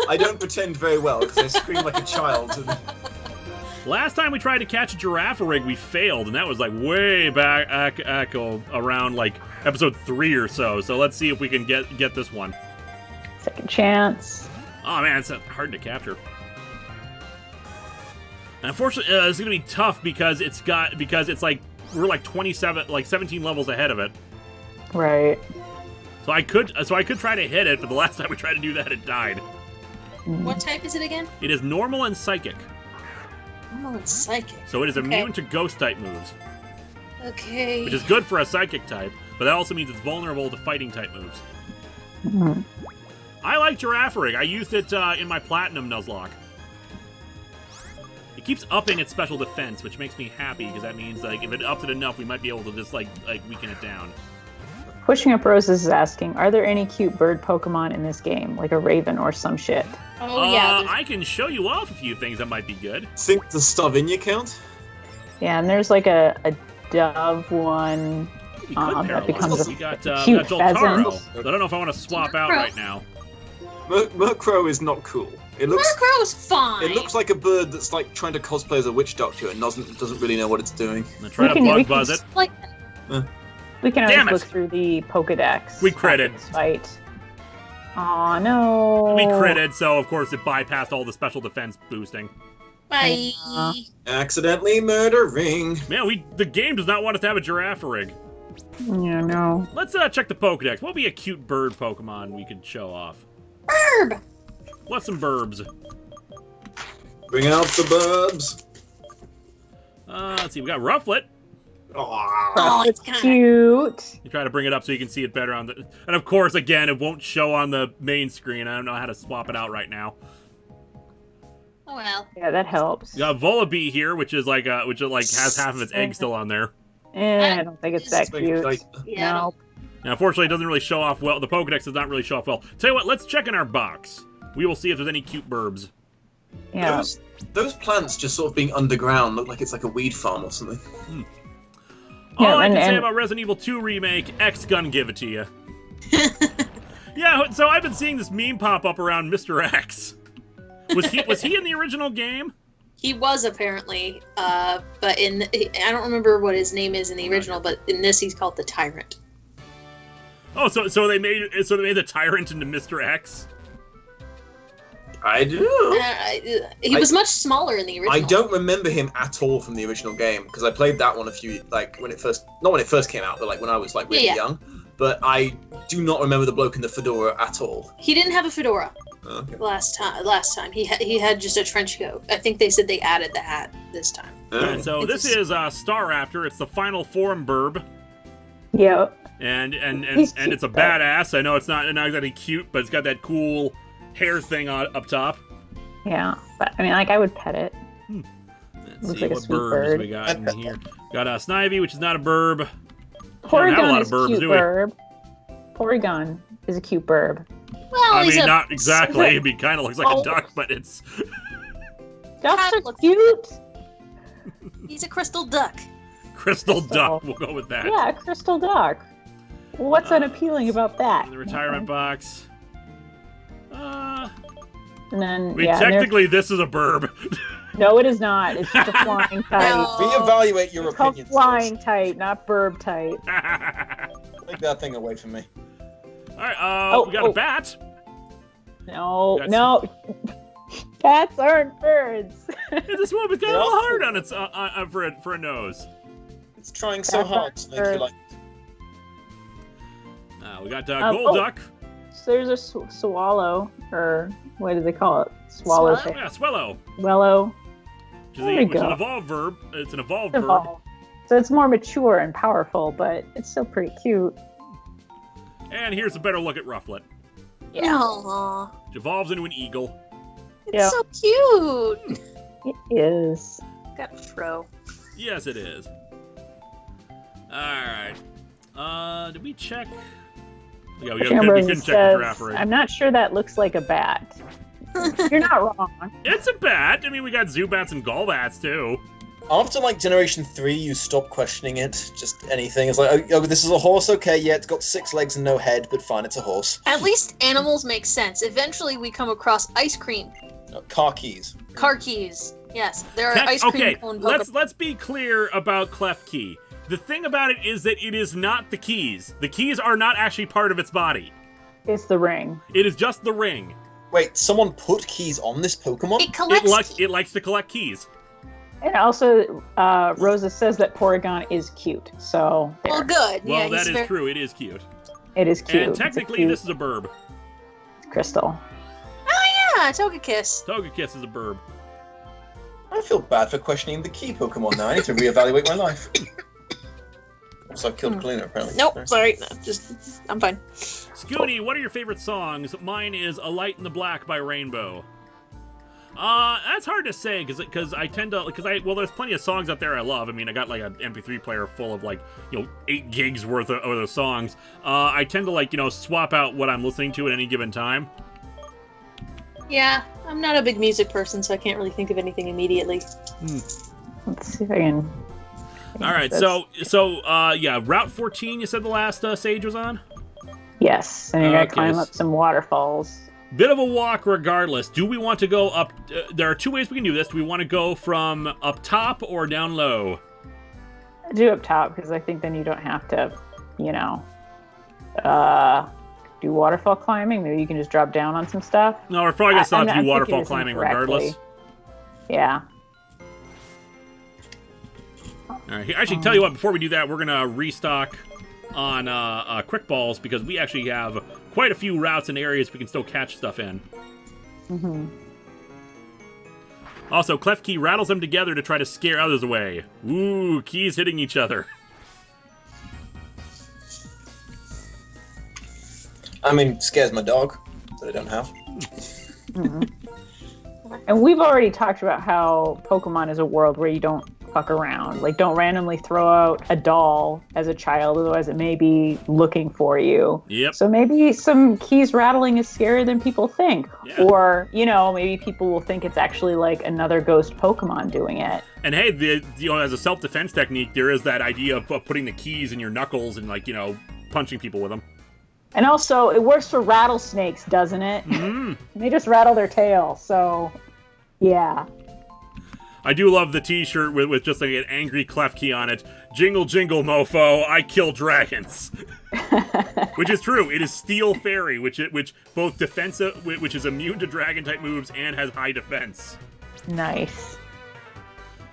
I don't pretend very well because I scream like a child. Last time we tried to catch a Giraffe-Rig, we failed, and that was like way back around like episode 3 or so. So let's see if we can get this one. Second chance. Oh man, it's hard to capture. And unfortunately, it's gonna be tough because it's like we're like 17 levels ahead of it. Right. So I could try to hit it, but the last time we tried to do that, it died. What type is it again? It is normal and psychic. Normal and psychic. So it is immune to ghost type moves. Okay. Which is good for a psychic type, but that also means it's vulnerable to fighting type moves. Mm-hmm. I like Giraffe-Rig. I used it in my Platinum Nuzlocke. It keeps upping its special defense, which makes me happy because that means like if it ups it enough, we might be able to just like weaken it down. Pushing Up Roses is asking, are there any cute bird Pokemon in this game, like a raven or some shit? Oh yeah. I can show you off a few things that might be good. Think the Starvinia count? Yeah, and there's like a dove one that becomes a cute pheasant. I don't know if I want to swap out right now. Murkrow is not cool. Murkrow's fine. It looks like a bird that's like trying to cosplay as a witch doctor and doesn't really know what it's doing. I'm gonna try to bug buzz it. We can always look through the Pokedex. We critted. Fight. Aw, no. We critted, so of course it bypassed all the special defense boosting. Bye. Accidentally murdering. Man, the game does not want us to have a Giraffe-Rig. Yeah, no. Let's check the Pokedex. What would be a cute bird Pokemon we could show off? Burb! What's some burbs? Bring out the burbs. Let's see. We got Rufflet. Oh, it's cute. You try to bring it up so you can see it better on the... And of course, again, it won't show on the main screen. I don't know how to swap it out right now. Oh well. Yeah, that helps. You got Volibee here, which is like has half of its egg still on there. I don't think it's that cute. Yeah. No. Now, unfortunately, it doesn't really show off well. The Pokedex does not really show off well. Tell you what, let's check in our box. We will see if there's any cute burbs. Yeah. Those plants just sort of being underground look like it's like a weed farm or something. All I can say about Resident Evil 2 Remake, X-Gun give it to you. Yeah, so I've been seeing this meme pop up around Mr. X. Was he in the original game? He was apparently, but I don't remember what his name is in the original, but in this he's called the Tyrant. Oh, so they made the Tyrant into Mr. X? I do. He was much smaller in the original. I don't remember him at all from the original game because I played that one a few when it first, not when it first came out, but like when I was like really young. But I do not remember the bloke in the fedora at all. He didn't have a fedora. Okay. Last time he had just a trench coat. I think they said they added the hat this time. Alright, so this is Staraptor. It's the final form burb. Yep. And it's a badass. I know it's not exactly cute, but it's got that cool hair thing up top. Yeah, but I mean, like, I would pet it. Let's Looks see like a what sweet burbs bird. we got in here. Got Snivy, which is not a burb. Porygon is a burbs, cute do we? burb. Porygon is a cute burb. Well, I mean, not exactly. He kind of looks like a duck, but it's... Ducks are cute! He's a crystal duck. Crystal duck. We'll go with that. Yeah, a crystal duck. What's unappealing about that? In the retirement box. And then, technically, this is a burb. No, it is not. It's just a flying type. No. Reevaluate your It's called opinions. flying type, not burb type. Take that thing away from me. Alright, we got a bat. No. Bats aren't birds. This one was got a little hard on its for a nose. It's trying so hard to make you like. We got Golduck. So there's a swallow, or what do they call it? Swallow. Yeah, Swellow. Wellow. Which is an evolved verb. It's an evolved verb. So it's more mature and powerful, but it's still pretty cute. And here's a better look at Rufflet. Yeah. Aww. Which evolves into an eagle. It's so cute. It is. Got fro. Yes, it is. Alright. Did we check? Yeah, we couldn't check the giraffe right. I'm not sure that looks like a bat. You're not wrong. It's a bat. I mean, we got Zubats and Golbats, too. After like Generation 3, you stop questioning it. Just anything. It's like, oh, this is a horse. Okay, yeah, it's got 6 legs and no head, but fine, it's a horse. At least animals make sense. Eventually, we come across ice cream. Car keys. Car keys. Yes, there are ice cream cone Pokemon. Let's be clear about Klefki. The thing about it is that it is not the keys. The keys are not actually part of its body. It's the ring. It is just the ring. Wait, someone put keys on this Pokemon? It collects. It likes to collect keys. And also, Rosa says that Porygon is cute. So there. Well, good. Well, yeah, that is true. It is cute. It is cute. And technically, this is a burb. Crystal. Oh yeah, Togekiss. Togekiss is a burb. I feel bad for questioning the key Pokemon now. I need to reevaluate my life. Also, I've killed Kalina, apparently. Nope, sorry. No, I'm fine. Scoony, what are your favorite songs? Mine is A Light in the Black by Rainbow. That's hard to say, because I tend to, well, there's plenty of songs out there I love. I mean, I got like an MP3 player full of 8 gigs worth of those songs. I tend to swap out what I'm listening to at any given time. Yeah, I'm not a big music person, so I can't really think of anything immediately. Let's see if I can. All right, so yeah, Route 14. You said the last sage was on. Yes, and you gotta climb up some waterfalls. Bit of a walk, regardless. Do we want to go up? There are 2 ways we can do this. Do we want to go from up top or down low? Do up top, because I think then you don't have to, do waterfall climbing. Maybe you can just drop down on some stuff. No, we're probably gonna still have to do waterfall climbing regardless. Yeah. All right. Actually, tell you what. Before we do that, we're gonna restock on quick balls because we actually have quite a few routes and areas we can still catch stuff in. Mm-hmm. Also, Klefki rattles them together to try to scare others away. Ooh, keys hitting each other. I mean, scares my dog that I don't have. Mm-hmm. And we've already talked about how Pokemon is a world where you don't fuck around. Like, don't randomly throw out a doll as a child, otherwise it may be looking for you. Yep. So maybe some keys rattling is scarier than people think. Yeah. Or, maybe people will think it's actually like another ghost Pokemon doing it. And hey, as a self-defense technique, there is that idea of putting the keys in your knuckles and punching people with them. And also, it works for rattlesnakes, doesn't it? Mm. They just rattle their tail, so yeah. I do love the t-shirt with just like an angry Klefki on it. Jingle, jingle, mofo, I kill dragons. Which is true. It is Steel Fairy, which both defensive, which is immune to dragon type moves and has high defense. Nice.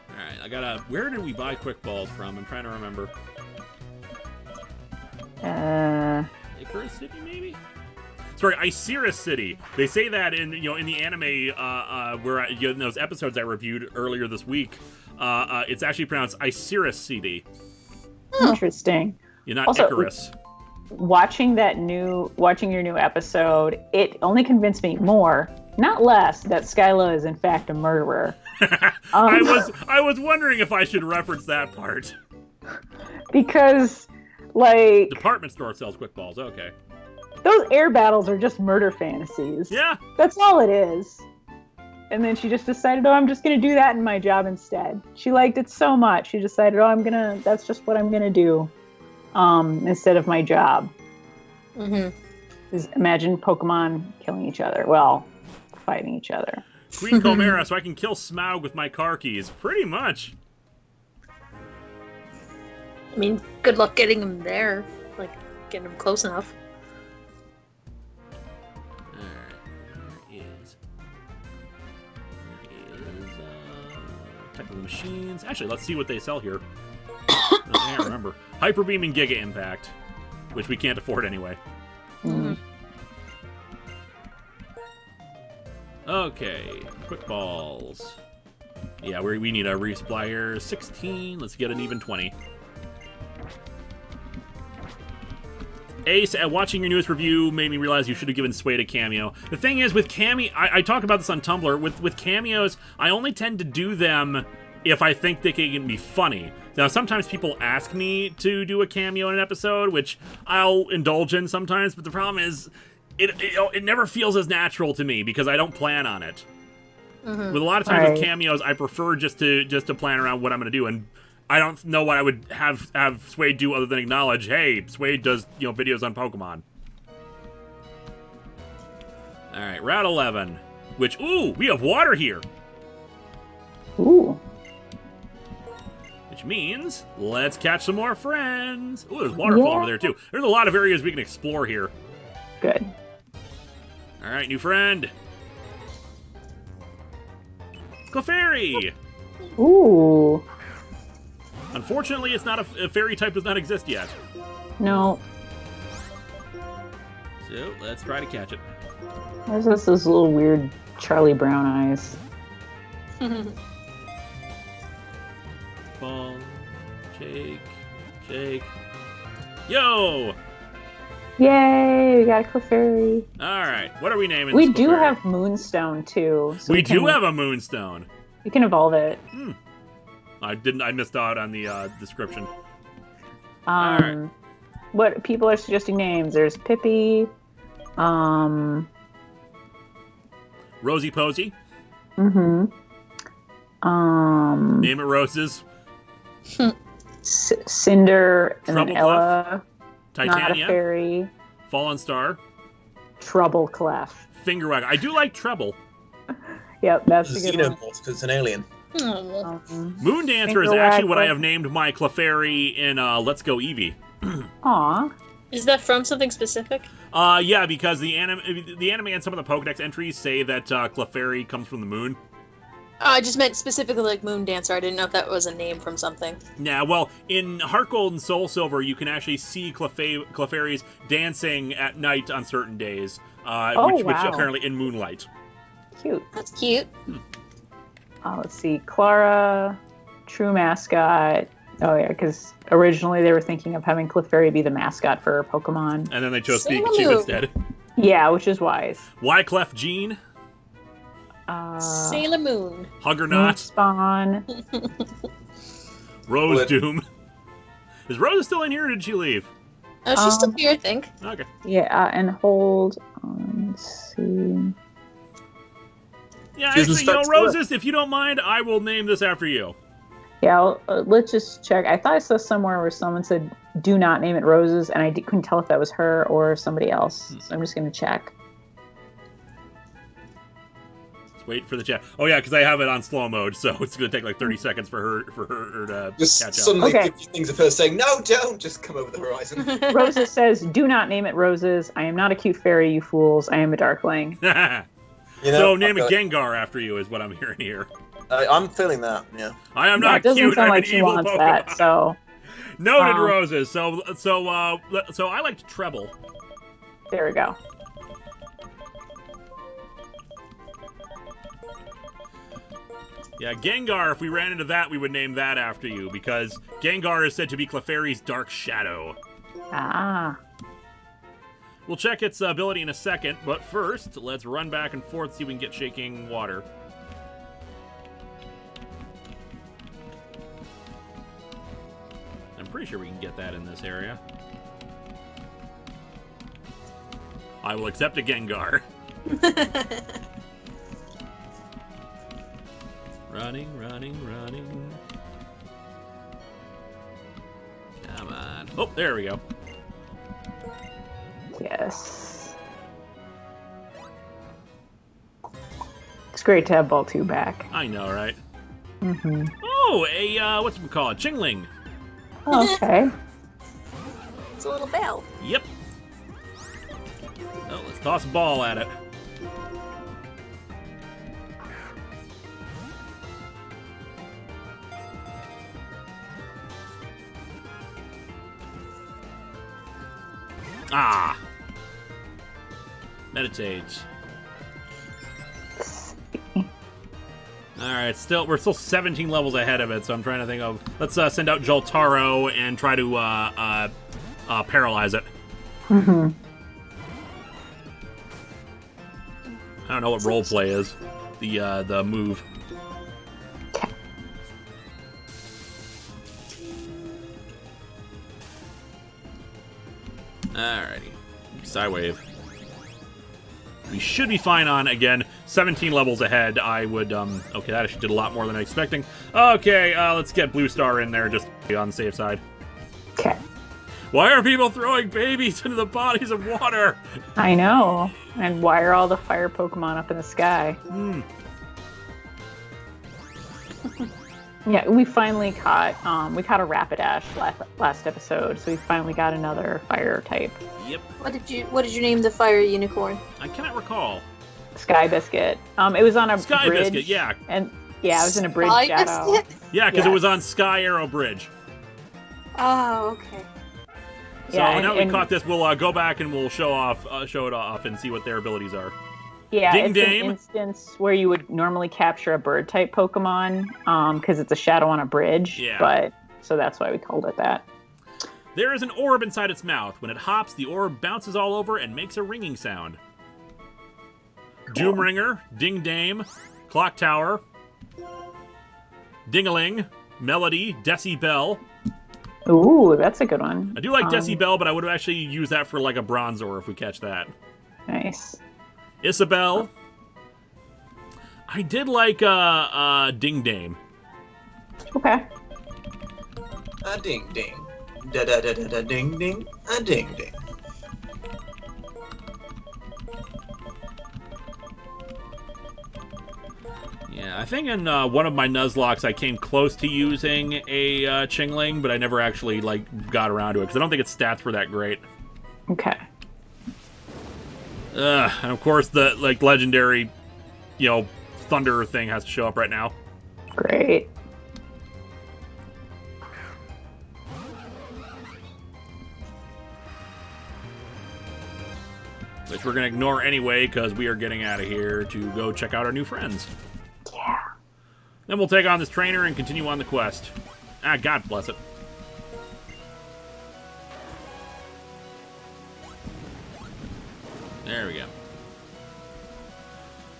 All right, I gotta. Where did we buy Quick Balls from? I'm trying to remember. Icarus City, maybe. Sorry, Haxorus City. They say that in the anime where in those episodes I reviewed earlier this week. It's actually pronounced Haxorus City. Interesting. You're not Also, Icarus. Watching your new episode, it only convinced me more, not less, that Skyla is in fact a murderer. I was wondering if I should reference that part. Because, like, Department store sells Quick Balls. Okay. those air battles are just murder fantasies. Yeah. That's all it is. And then she just decided, oh, I'm just going to do that in my job instead. She liked it so much. She decided, oh, that's just what I'm going to do instead of my job. Mm-hmm. Just imagine Pokemon killing each other. Well, fighting each other. Queen Chimera, so I can kill Smaug with my car keys. Pretty much. I mean, good luck getting him there. Like, getting him close enough. Technical machines. Actually, let's see what they sell here. I can't remember. Hyper Beam and Giga Impact, which we can't afford anyway. Mm-hmm. Okay, Quick Balls. Yeah, we need a resupply here. 16. Let's get an even 20. Ace, watching your newest review made me realize you should have given Suede a cameo. The thing is, with cameo, I talk about this on Tumblr, with cameos, I only tend to do them if I think they can be funny. Now, sometimes people ask me to do a cameo in an episode, which I'll indulge in sometimes, but the problem is, it never feels as natural to me because I don't plan on it. Mm-hmm. With a lot of times with cameos, I prefer just to plan around what I'm going to do, and I don't know what I would have Suede do other than acknowledge, hey, Suede does videos on Pokemon. All right, Route 11, which, ooh, we have water here. Ooh. Which means, let's catch some more friends. Ooh, there's waterfall over there, too. There's a lot of areas we can explore here. Good. All right, new friend. Clefairy! Ooh. Unfortunately, it's not a fairy type does not exist yet. No. So, let's try to catch it. There's just those little weird Charlie Brown eyes. Ball. Shake. Shake. Yo! Yay! We got a Clefairy. Alright, what are we naming We this do Clefairy? have Moonstone, too. So we do have a Moonstone. We can evolve it. I missed out on the description. Alright. What people are suggesting names. There's Pippi. Rosie Posey. Mm-hmm. Name it Roses. Cinder and then Trouble Ella. Not a Titania. fairy. Fallen Star. Trouble Clef. Fingerwag. I do like Treble. Yep, that's a good one. Xenomorph, because it's an alien. Moondancer is Fingerwag, actually what I but- have named my Clefairy in Let's Go Eevee. Aw. Is that from something specific? Yeah, because the anime and some of the Pokedex entries say that Clefairy comes from the moon. I just meant specifically like Moondancer. I didn't know if that was a name from something. Yeah, well, in Heart Gold and Soul Silver, you can actually see Clefairies dancing at night on certain days, which apparently in moonlight. Cute. That's cute. Let's see. Clara, true mascot. Oh, yeah, because originally they were thinking of having Clefairy be the mascot for Pokemon. And then they chose Sailor Pikachu Moon. instead. Yeah, which is wise. Wyclef Jean, Sailor Moon. Huggernaut, Spawn. Rose What? Doom. Is Rose still in here or did she leave? Oh, she's still here, I think. Okay. Yeah, and hold on. Let's see. Yeah, She's actually, stuck to Roses, if you don't mind, I will name this after you. Yeah, let's just check. I thought I saw somewhere where someone said, do not name it Roses, and I couldn't tell if that was her or somebody else. So I'm just going to check. Wait for the chat. Oh yeah, because I have it on slow mode, so it's gonna take like 30 seconds for her to Just catch up. suddenly Okay. 50 things of her saying, "No, don't!" Just come over the horizon. Roses says, "Do not name it Roses. I am not a cute fairy, you fools. I am a darkling." You know, So name it okay. Gengar after you is what I'm hearing here. I'm feeling that. Yeah. I am That not doesn't cute. sound I'm like an she evil wants Pokemon. that. So Noted, Roses. So I like to treble. there we go. Yeah, Gengar, if we ran into that, we would name that after you, because Gengar is said to be Clefairy's dark shadow. Ah. We'll check its ability in a second, but first, let's run back and forth, see if we can get shaking water. I'm pretty sure we can get that in this area. I will accept a Gengar. Running. Come on. Oh, there we go. Yes. It's great to have Ball 2 back. I know, right? Mm-hmm. Oh, what's it called? Chingling. Okay. It's a little bell. Yep. Oh, let's toss a ball at it. Ah. Meditate. Alright, we're still 17 levels ahead of it, so I'm trying to think of... Let's send out Joltaro and try to paralyze it. Mm-hmm. I don't know what roleplay is. The move. Alrighty. Psywave. We should be fine on, again, 17 levels ahead. I would, okay, that actually did a lot more than I was expecting. Okay, let's get Blue Star in there just to be on the safe side. Okay. Why are people throwing babies into the bodies of water? I know. And why are all the fire Pokemon up in the sky? Hmm. Yeah, we finally caught a Rapidash last episode, so we finally got another fire type. Yep. What did you name the fire unicorn? I cannot recall. Sky Biscuit. It was on a Sky bridge. Biscuit, yeah. And yeah, it was in a bridge Sky shadow. Biscuit? Yeah, because Yeah. it was on Sky Arrow Bridge. Oh, okay. So Yeah, now and we caught this, we'll go back and we'll show it off and see what their abilities are. Yeah, Ding it's Dame. an instance where you would normally capture a bird type Pokemon, because it's a shadow on a bridge. Yeah. But so that's why we called it that. There is an orb inside its mouth. When it hops, the orb bounces all over and makes a ringing sound. Doomringer, Ding Dame, Clock Tower, Dingaling, Melody, Decibel. Ooh, that's a good one. I do like Decibel, but I would actually use that for like a Bronzor if we catch that. Nice. Isabel. I did like Ding Dame. Okay. A ding ding. Da da da da da ding ding. A ding ding. Yeah, I think in one of my Nuzlocks I came close to using a Chingling, but I never actually got around to it because I don't think its stats were that great. Okay. And of course the legendary, Thunder thing has to show up right now. Great. Which we're gonna ignore anyway because we are getting out of here to go check out our new friends. Yeah. Then we'll take on this trainer and continue on the quest. God bless it. There we go.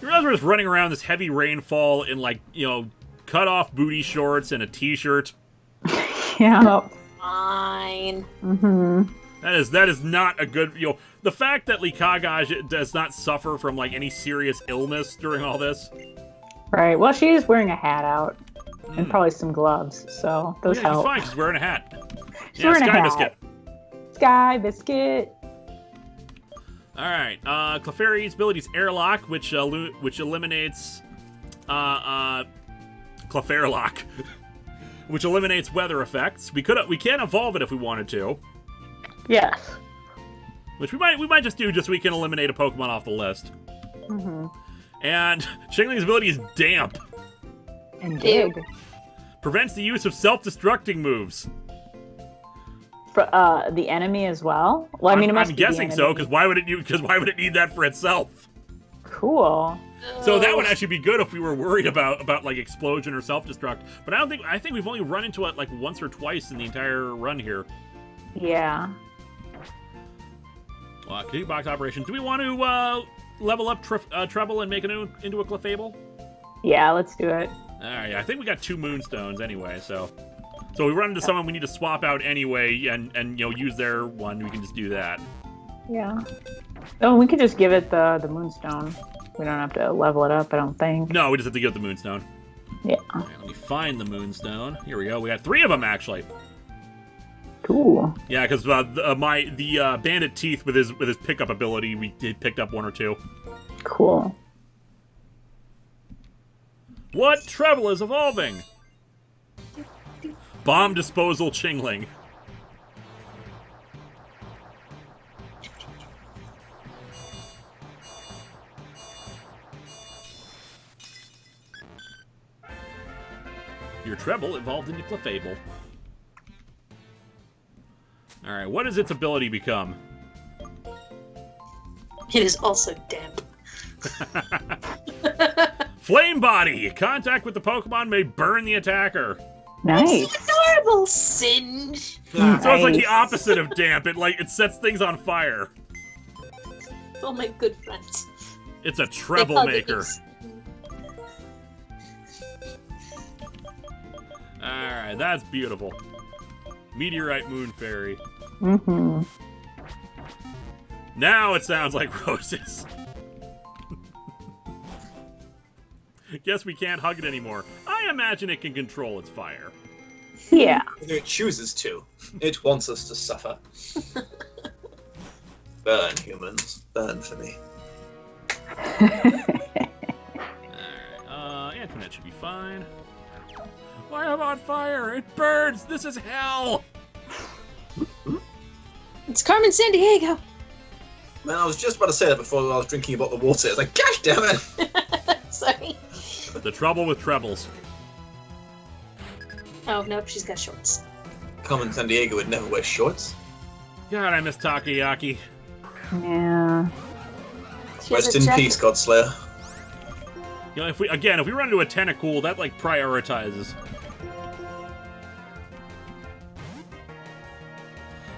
You realize we're just running around this heavy rainfall in cut off booty shorts and a t-shirt. Yeah. Fine. Mm-hmm. That is not a good, the fact that Linkara does not suffer from any serious illness during all this. Right. Well, she is wearing a hat out and probably some gloves, so those She's help. fine. She's wearing a hat. She's wearing a Sky hat. Biscuit. Sky Biscuit. All right. Clefairy's ability is Airlock, which eliminates Clefairy, which eliminates weather effects. We can evolve it if we wanted to. Yes. Which we might just do just so we can eliminate a Pokemon off the list. Mm-hmm. And Shingling's ability is Damp. And Dig. Prevents the use of self-destructing moves. For the enemy as well? Well, I mean, it must I'm be the guessing so, because why would it need that for itself? Cool. So that would actually be good if we were worried about like explosion or self-destruct. But I think we've only run into it like once or twice in the entire run here. Yeah. Kick box operation. Do we want to level up Treble and make it into a Clefable? Yeah, let's do it. Alright, I think we got 2 Moonstones anyway, so we run into someone we need to swap out anyway and use their one, we can just do that. Yeah. Oh, we could just give it the Moonstone. We don't have to level it up, I don't think. No, we just have to give it the Moonstone. Yeah. Alright, let me find the Moonstone. Here we go. We got 3 of them, actually. Cool. Yeah, because the Bandit Teeth with his pickup ability, we picked up 1 or 2. Cool. What Treble is evolving? Bomb Disposal Chingling. Your Treble evolved into Clefable. Alright, what does its ability become? It is also damp. Flame Body! Contact with the Pokemon may burn the attacker. Nice. It's adorable, Singe. So it's like the opposite of damp. It sets things on fire. Oh, my good friends. It's a treble maker. Alright, that's beautiful. Meteorite Moon Fairy. Mm-hmm. Now it sounds like roses. Guess we can't hug it anymore. I imagine it can control its fire. Yeah. Whether it chooses to. It wants us to suffer. Burn, humans. Burn for me. Alright, Antoinette should be fine. Why am I on fire? It burns! This is hell! It's Carmen Sandiego. Man, I was just about to say that before I was drinking about the water. It's like, gosh damn it! Sorry. The trouble with trebles. Oh, nope, she's got shorts. Carmen Sandiego would never wear shorts. God, I miss Takoyaki. Yeah. She has Rest a in jacket. peace, God Slayer. If we run into a Tentacool, that like prioritizes.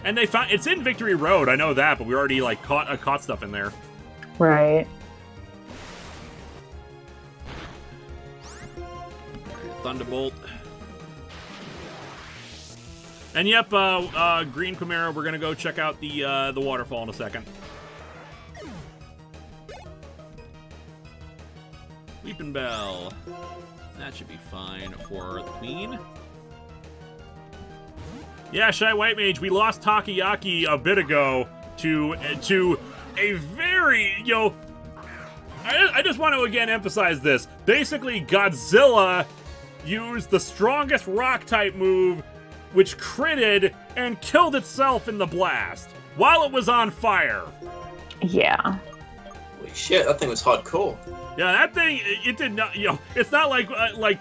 And they found it's in Victory Road. I know that, but we already like caught stuff in there. Right. Thunderbolt. And yep, Green Chimera. We're gonna go check out the waterfall in a second. Weeping Bell. That should be fine for the Queen. Yeah, Shy White Mage, we lost Takoyaki a bit ago to a very, I just want to again emphasize this. Basically, Godzilla used the strongest rock-type move, which critted and killed itself in the blast while it was on fire. Yeah. Holy shit, that thing was hardcore. Yeah, that thing, it did not, it's not like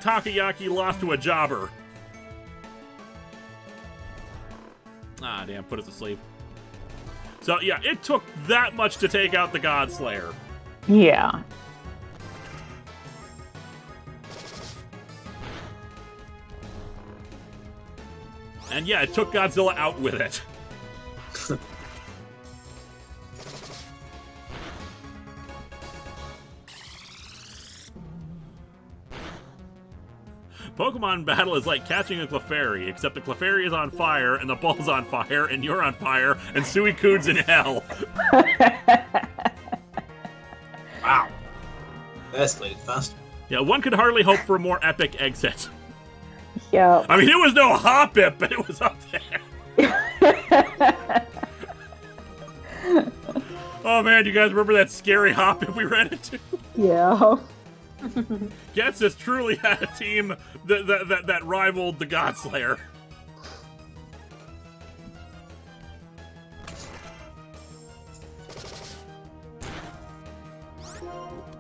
Takoyaki lost to a jobber. Ah, damn, put it to sleep. So, yeah, it took that much to take out the Godslayer. Yeah. And yeah, it took Godzilla out with it. Pokemon battle is like catching a Clefairy, except the Clefairy is on fire, and the ball's on fire, and you're on fire, and Suicune's in hell. Wow. That escalated fast. Yeah, one could hardly hope for a more epic exit. Yeah. I mean, it was no Hoppip, but it was up there. Oh man, do you guys remember that scary Hoppip we ran into? Yeah. Getsus truly had a team that rivaled the Godslayer.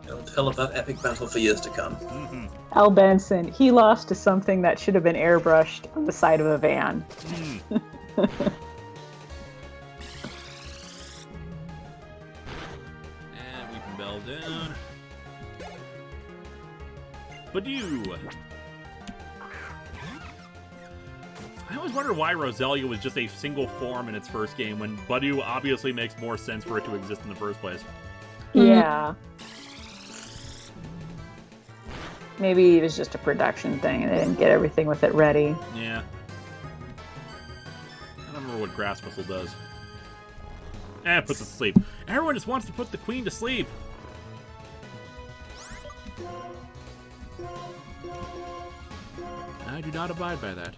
It'll tell of that epic battle for years to come. Mm-hmm. Al Benson, he lost to something that should have been airbrushed on the side of a van. Mm. And we can bell down. Badoo! I always wonder why Roselia was just a single form in its first game when Badoo obviously makes more sense for it to exist in the first place. Yeah. Maybe it was just a production thing and they didn't get everything with it ready. Yeah. I don't remember what Grass Whistle does. It puts it to sleep. Everyone just wants to put the queen to sleep. I do not abide by that.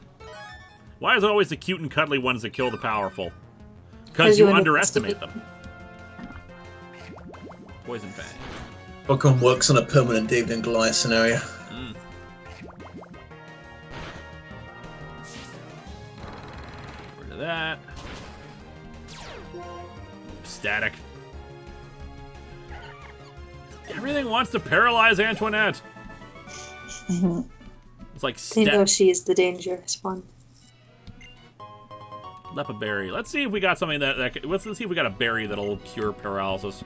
Why is it always the cute and cuddly ones that kill the powerful? Because you underestimate them. Poison Fang. Pokemon works on a permanent David and Goliath scenario. Mm. Rid of that. Static. Everything wants to paralyze Antoinette. Mm-hmm. It's like They know she is the dangerous one. Lepaberry. Let's see if we got something let's see if we got a berry that'll cure paralysis.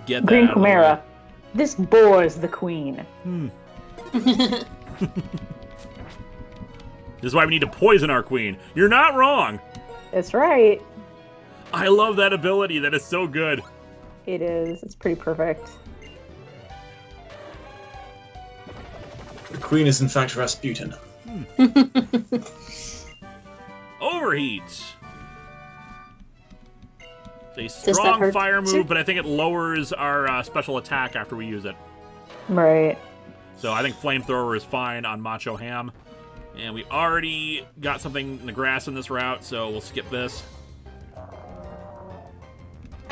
Get that Green out of the way. Chimera. This bores the queen. This is why we need to poison our queen. You're not wrong. That's right. I love that ability. That is so good. It is. It's pretty perfect. The queen is in fact Rasputin. Overheat. It's a strong fire move, but I think it lowers our special attack after we use it. Right. So I think Flamethrower is fine on Macho Ham. And we already got something in the grass in this route, so we'll skip this.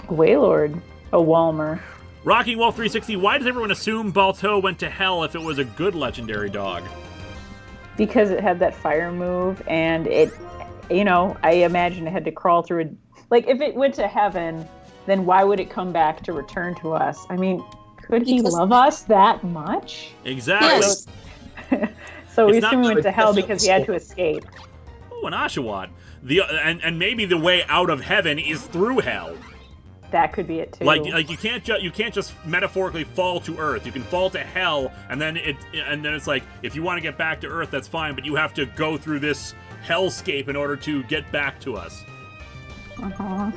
Wailord. A Walmer. Rocking Wolf 360, why does everyone assume Balto went to hell if it was a good legendary dog? Because it had that fire move, and it, I imagine it had to crawl through a... Like, if it went to heaven, then why would it come back to return to us? I mean, could he love us that much? Exactly. Yes. So we It's assume not- he went to hell because he had to escape. Oh, an Oshawott. And maybe the way out of heaven is through hell. That could be it too. Like you can't just metaphorically fall to Earth. You can fall to hell, and then it's like if you want to get back to Earth, that's fine, but you have to go through this hellscape in order to get back to us. Uh-huh.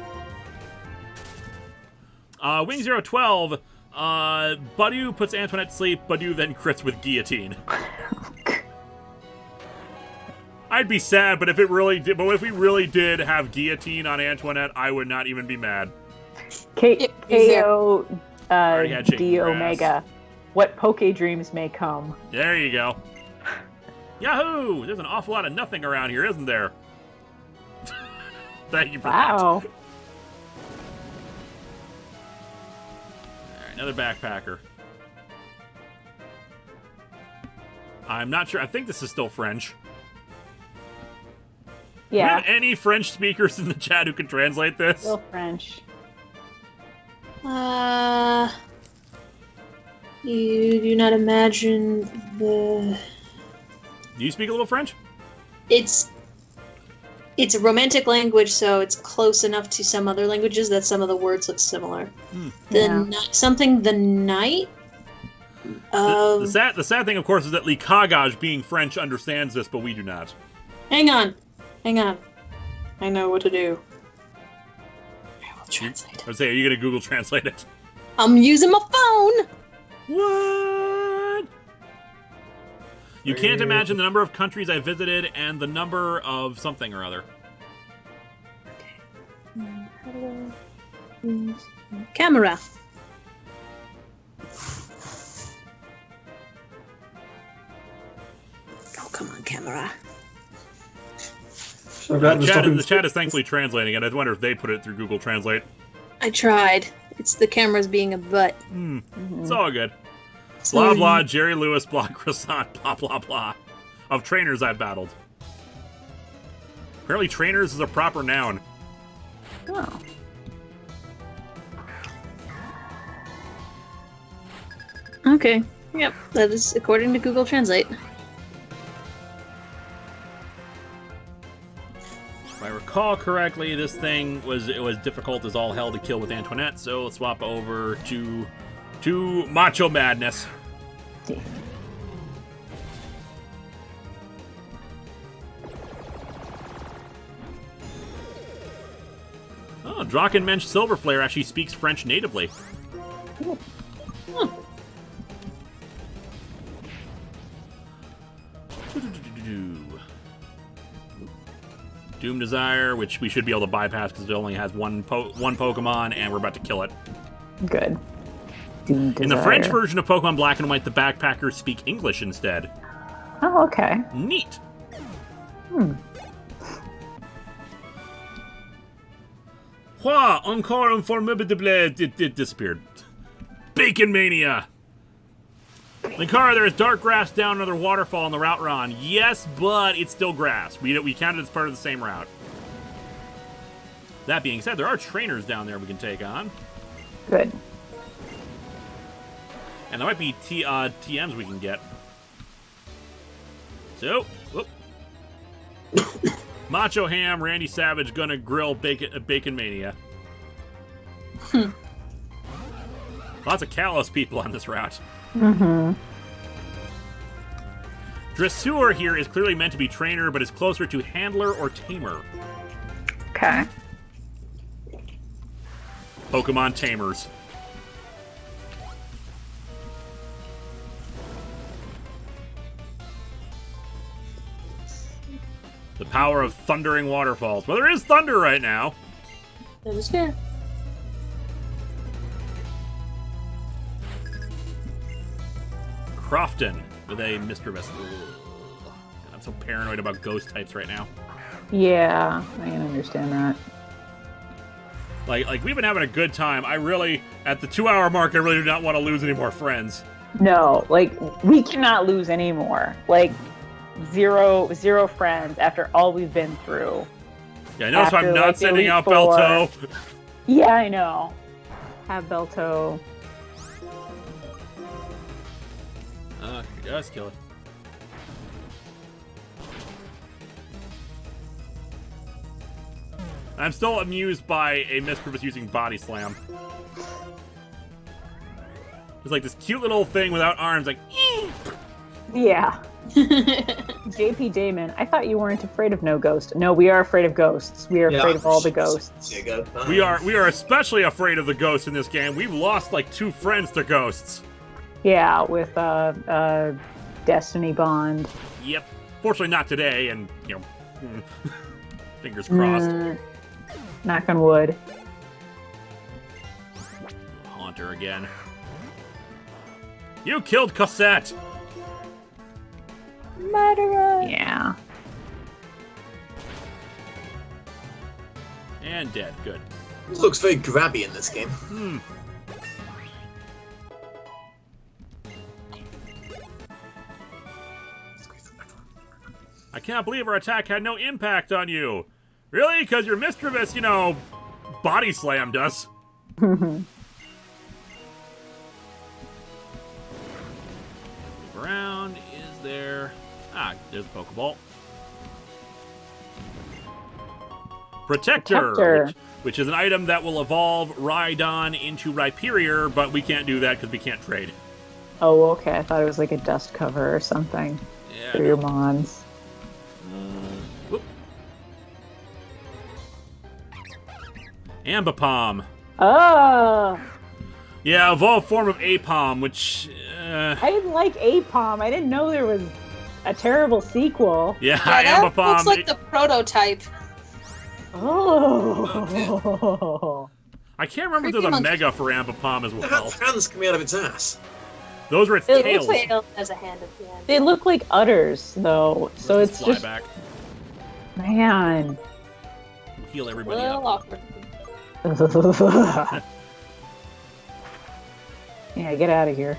Wing 012. Badoo puts Antoinette to sleep. Badoo then crits with guillotine. I'd be sad, but if we really did have guillotine on Antoinette, I would not even be mad. KO Already had Shaking D Grass. Omega. What Poke Dreams may come. There you go. Yahoo! There's an awful lot of nothing around here, isn't there? Thank you for that. Wow. Alright, another backpacker. I'm not sure. I think this is still French. Do we Yeah. have any French speakers in the chat who can translate this? Still French. You do not imagine the... Do you speak a little French? It's a romantic language, so it's close enough to some other languages that some of the words look similar. Yeah. The night of... The sad thing, of course, is that Linkara being French understands this, but we do not. Hang on. I know what to do. I will translate. I would say, are you going to Google Translate it? I'm using my phone! What? You can't imagine the number of countries I visited and the number of something or other. Camera. Oh, come on, camera. So glad The chat is thankfully translating it. I wonder if they put it through Google Translate. I tried. It's the camera's being a butt. It's all good. Blah, Sorry. blah, Jerry Lewis, blah, croissant, blah, blah, blah. Of trainers I've battled. Apparently trainers is a proper noun. Oh. Okay. Yep, that is according to Google Translate. If I recall correctly, this thing was difficult as all hell to kill with Antoinette, so let's swap over to Macho Madness. Oh, Drachenmensch Silverflare actually speaks French natively. Doom Desire, which we should be able to bypass because it only has one Pokemon, and we're about to kill it. Good. Doom Desire. In the French version of Pokemon Black and White, the backpackers speak English instead. Oh, okay. Neat. Quoi? Encore un formidable... It disappeared. Bacon Mania! Linkara, there is dark grass down another waterfall on the route we're on. Yes, but it's still grass. We counted as part of the same route. That being said, there are trainers down there we can take on. Good. And there might be TMs we can get. So, whoop. Macho Ham, Randy Savage, gonna grill Bacon Mania. Lots of callous people on this route. Dressur here is clearly meant to be trainer, but is closer to handler or tamer. Okay. Pokemon tamers. The power of thundering waterfalls. Well, there is thunder right now. That is fair. Crofton with a Mischievous. I'm so paranoid about ghost types right now. Yeah, I can understand that. Like we've been having a good time. I really, at the 2-hour mark, I really do not want to lose any more friends. No, like, we cannot lose anymore. Like, zero friends after all we've been through. Yeah, notice I'm not like, the sending Elite out Four. Belto. Yeah, I know. Have Belto. Let's kill it. I'm still amused by a Mischievous using Body Slam. It's like this cute little thing without arms, like, "Ee!" Yeah. JP Damon, I thought you weren't afraid of no ghost. No, we are afraid of ghosts. We are afraid of all the ghosts. There you go. We are especially afraid of the ghosts in this game. We've lost like 2 friends to ghosts. Yeah, with Destiny Bond. Yep. Fortunately not today, and fingers crossed. Knock on wood. Haunter again. You killed Cosette! Murderer! Yeah. And dead. Good. It looks very grabby in this game. I can't believe our attack had no impact on you. Really? Because your Mischievous, body slammed us. Move around. Is there... there's a Pokeball. Protector. Which is an item that will evolve Rhydon into Rhyperior, but we can't do that because we can't trade. Oh, okay. I thought it was like a dust cover or something Yeah. for your Mons. Whoop. Ambipom. Oh! Yeah, evolved form of Apom, which... I didn't like Apom. I didn't know there was a terrible sequel. Yeah, that Ambipom. looks like the prototype. Oh! I can't remember if there's a Mega for Ambipom as It well. had hands coming out of its ass. Those were its It tails. looks like it has a hand at the end. They look like udders, though. So Let's it's fly just... back. Man. Heal everybody Well, up. awkward. Yeah, get out of here.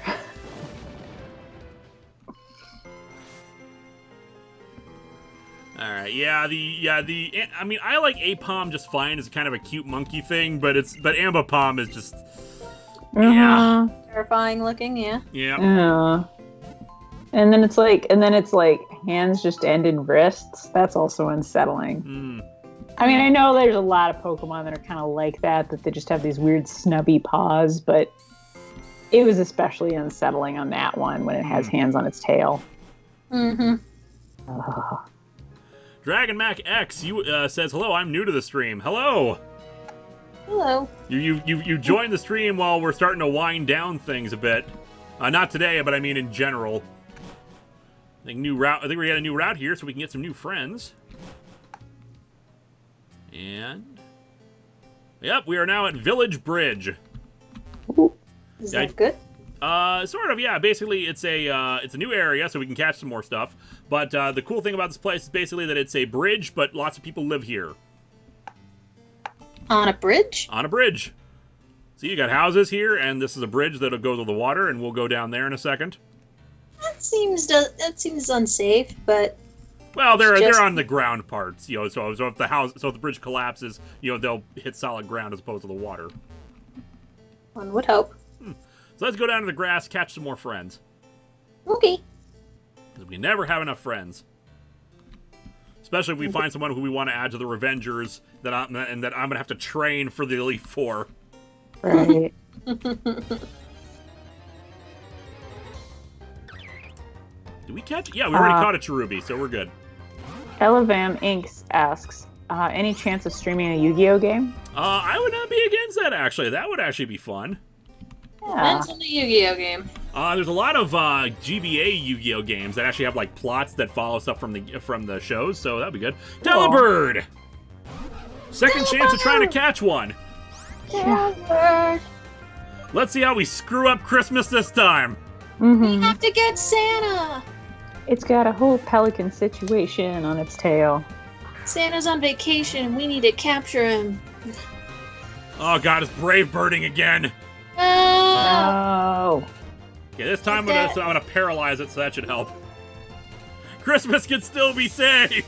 All right, I mean, I like Apom just fine as kind of a cute monkey thing, but Ambipom is just, yeah. Terrifying looking, yeah. Yeah. And then it's like hands just end in wrists. That's also unsettling. I mean, I know there's a lot of Pokemon that are kind of like that they just have these weird snubby paws, but it was especially unsettling on that one when it has hands on its tail. Mm-hmm. Dragon Mac X says, hello, I'm new to the stream. Hello. Hello. You joined the stream while we're starting to wind down things a bit. Not today, but I mean in general. I think we got a new route here, so we can get some new friends. And yep, we are now at Village Bridge. Is that good? Sort of, yeah. Basically, it's a new area, so we can catch some more stuff. But the cool thing about this place is basically that it's a bridge, but lots of people live here. On a bridge? On a bridge. So you got houses here, and this is a bridge that'll go to the water, and we'll go down there in a second. That seems unsafe, but well, they're on the ground parts, so if the bridge collapses, they'll hit solid ground as opposed to the water. One would hope. So let's go down to the grass, catch some more friends. Okay. Because we never have enough friends. Especially if we find someone who we want to add to the Revengers that I'm gonna have to train for the Elite Four. Right. Did we catch? Yeah, we already caught a Cherubi, so we're good. Elavam Inks asks, any chance of streaming a Yu-Gi-Oh game? I would not be against that, actually. That would actually be fun. Yeah. Depends on the Yu-Gi-Oh game. There's a lot of GBA Yu-Gi-Oh games that actually have like plots that follow stuff from the shows, so that'd be good. Delibird! Second chance of trying to catch one. Delibird! Let's see how we screw up Christmas this time. We have to get Santa! It's got a whole pelican situation on its tail. Santa's on vacation and we need to capture him. Oh god, it's brave birding again. Oh. Okay, this time I'm gonna paralyze it, so that should help. Christmas can still be saved!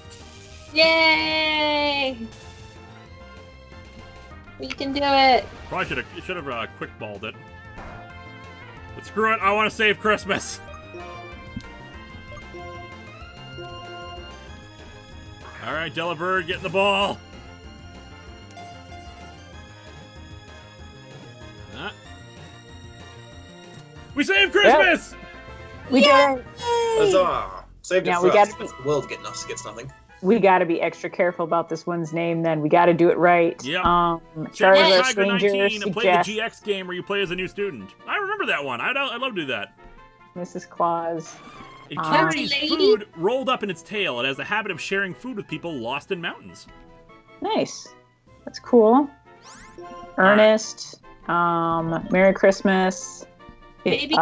Yay! We can do it. Probably should have quick balled it. But screw it, I want to save Christmas. All right, Delibird, get in the ball. We saved Christmas! Yep. We did it! Huzzah! Saved it for us. The world gets nothing. We gotta be extra careful about this one's name then. We gotta do it right. Yep. Charizard Stranger play the GX game where you play as a new student. I remember that one. I'd love to do that. Mrs. Claus. It carries food rolled up in its tail. It has the habit of sharing food with people lost in mountains. Nice. That's cool. Ernest. Merry Christmas. Maybe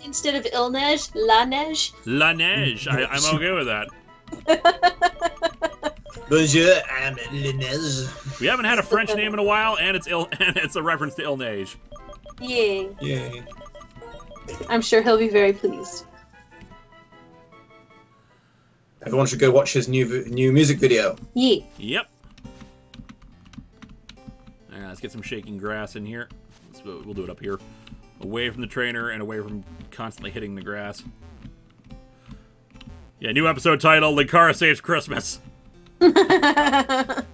instead of Il Neige, La Neige. La Neige. I'm okay with that. Bonjour, I'm La Neige. We haven't had a French name in a while, and it's a reference to Il Neige. Yay. Yay. I'm sure he'll be very pleased. Everyone should go watch his new music video. Yeah. Yep. All right, let's get some shaking grass in here. We'll do it up here. Away from the trainer and away from constantly hitting the grass. Yeah, new episode title, Linkara Saves Christmas.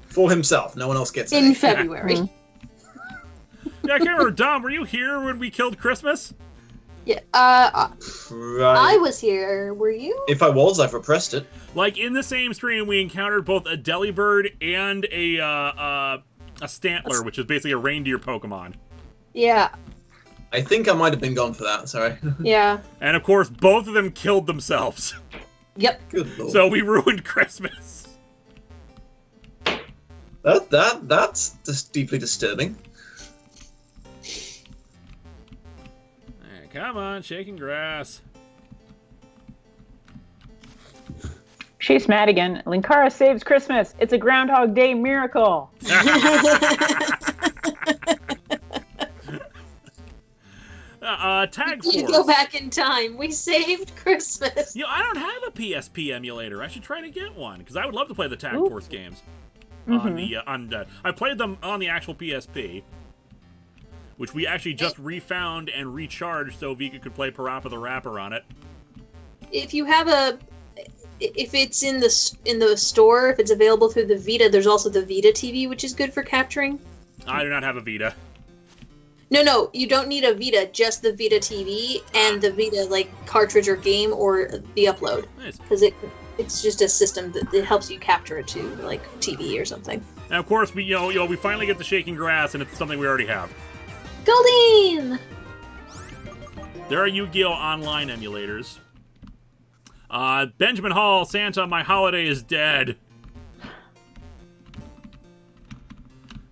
For himself. No one else gets it. In February. Yeah, I can't remember. Dom, were you here when we killed Christmas? Yeah, right. I was here. Were you? If I was, I've repressed it. Like, in the same stream, we encountered both a Delibird and a Stantler, which is basically a reindeer Pokemon. Yeah. I think I might have been gone for that, sorry. Yeah. And of course, both of them killed themselves. Yep. Good lord. So we ruined Christmas. That's just deeply disturbing. Alright, come on, shaking grass. Chase Madigan. Linkara saves Christmas. It's a Groundhog Day miracle. Tag Force. You go back in time. We saved Christmas. I don't have a PSP emulator. I should try to get one because I would love to play the Tag Force games. I played them on the actual PSP, which we actually just refound and recharged so Vika could play Parappa the Rapper on it. If it's in the store, if it's available through the Vita, there's also the Vita TV, which is good for capturing. I do not have a Vita. No, you don't need a Vita, just the Vita TV and the Vita cartridge or game or the upload. Nice. Because it's just a system that it helps you capture it to TV or something. And of course, we finally get the Shaking Grass, and it's something we already have. Goldeen! There are Yu-Gi-Oh! Online emulators. Benjamin Hall, Santa, my holiday is dead.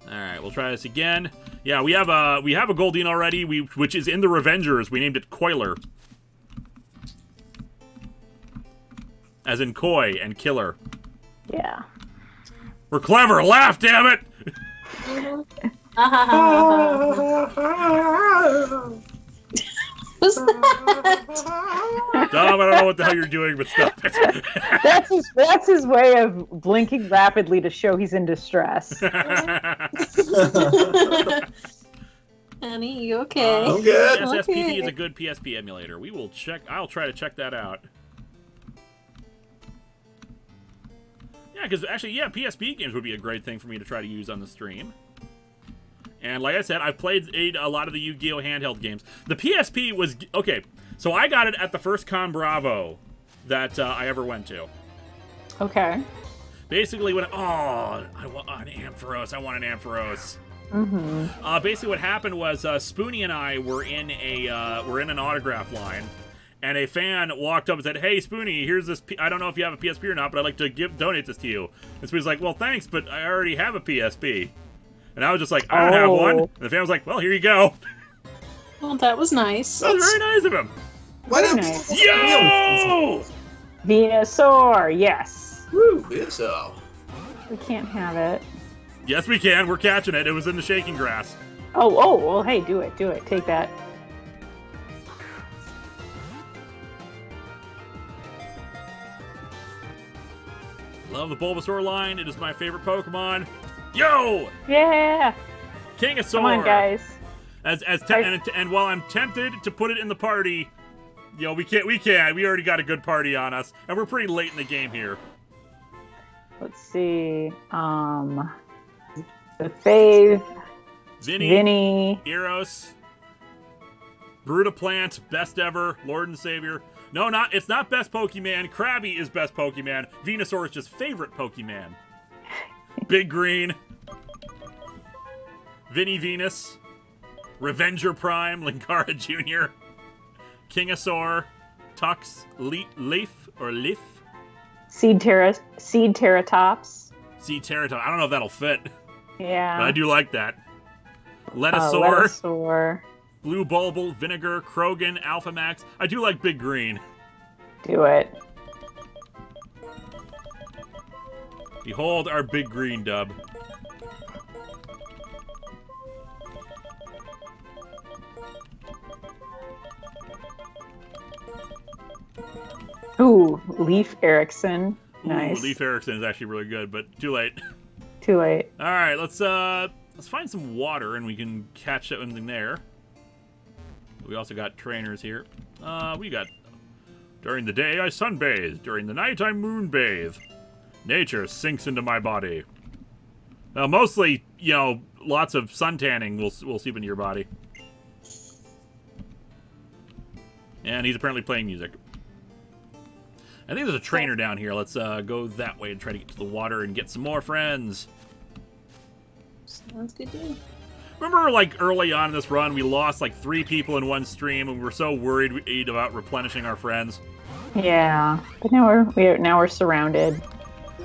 Alright, we'll try this again. Yeah, we have a Goldeen already, which is in the Revengers. We named it Coiler. As in koi and killer. Yeah. We're clever! Laugh, damn it! What's that? Dom, I don't know what the hell you're doing, but stop it. That's his way of blinking rapidly to show he's in distress. Honey, you okay? I'm good. SSPP is a good PSP emulator. We will check. I'll try to check that out. Yeah, because actually, PSP games would be a great thing for me to try to use on the stream. And like I said, I've played a lot of the Yu-Gi-Oh! Handheld games. The PSP was... Okay, so I got it at the first Con Bravo that I ever went to. Okay. Basically, I want an Ampharos. I want an Ampharos. Mm-hmm. Basically, what happened was Spoonie and I were in an autograph line, and a fan walked up and said, "Hey, Spoonie, here's this. I don't know if you have a PSP or not, but I'd like to donate this to you." And Spoonie's like, "Well, thanks, but I already have a PSP." And I was just like, "I don't have one." And the fan was like, "Well, here you go." Well, that was nice. That was very nice of him. What nice. Yo! Venusaur, yes. Woo, Venusaur. We can't have it. Yes, we can. We're catching it. It was in the Shaking Grass. Oh, well, hey, do it. Take that. Love the Bulbasaur line. It is my favorite Pokemon. Yo! Yeah! Kingasaur! Come on, guys. And while I'm tempted to put it in the party, we can't. We already got a good party on us, and we're pretty late in the game here. Let's see. The Fave. Vinny. Eros. Brutaplant, best ever, Lord and Savior. No, it's not best Pokemon. Krabby is best Pokemon. Venusaur is just favorite Pokemon. Big Green. Vinny Venus. Revenger Prime, Linkara Jr. Kingasaur. Tux, Leaf. Seed Terratops. Seed Terratops. I don't know if that'll fit. Yeah. But I do like that. Letasaur. Letasaur. Blue Bulbul, Vinegar, Krogan, Alphamax. I do like Big Green. Do it. Behold our Big Green dub. Ooh, Leaf Erickson. Nice. Ooh, Leaf Erickson is actually really good, but too late. Too late. All right, let's find some water and we can catch something there. We also got trainers here. We got during the day I sunbathe, during the night I moonbathe. Nature sinks into my body. Now, mostly, lots of suntanning will seep into your body. And he's apparently playing music. I think there's a trainer down here. Let's go that way and try to get to the water and get some more friends. Sounds good to me. Remember, early on in this run, we lost 3 people in one stream, and we were so worried about replenishing our friends. Yeah, but now we're surrounded.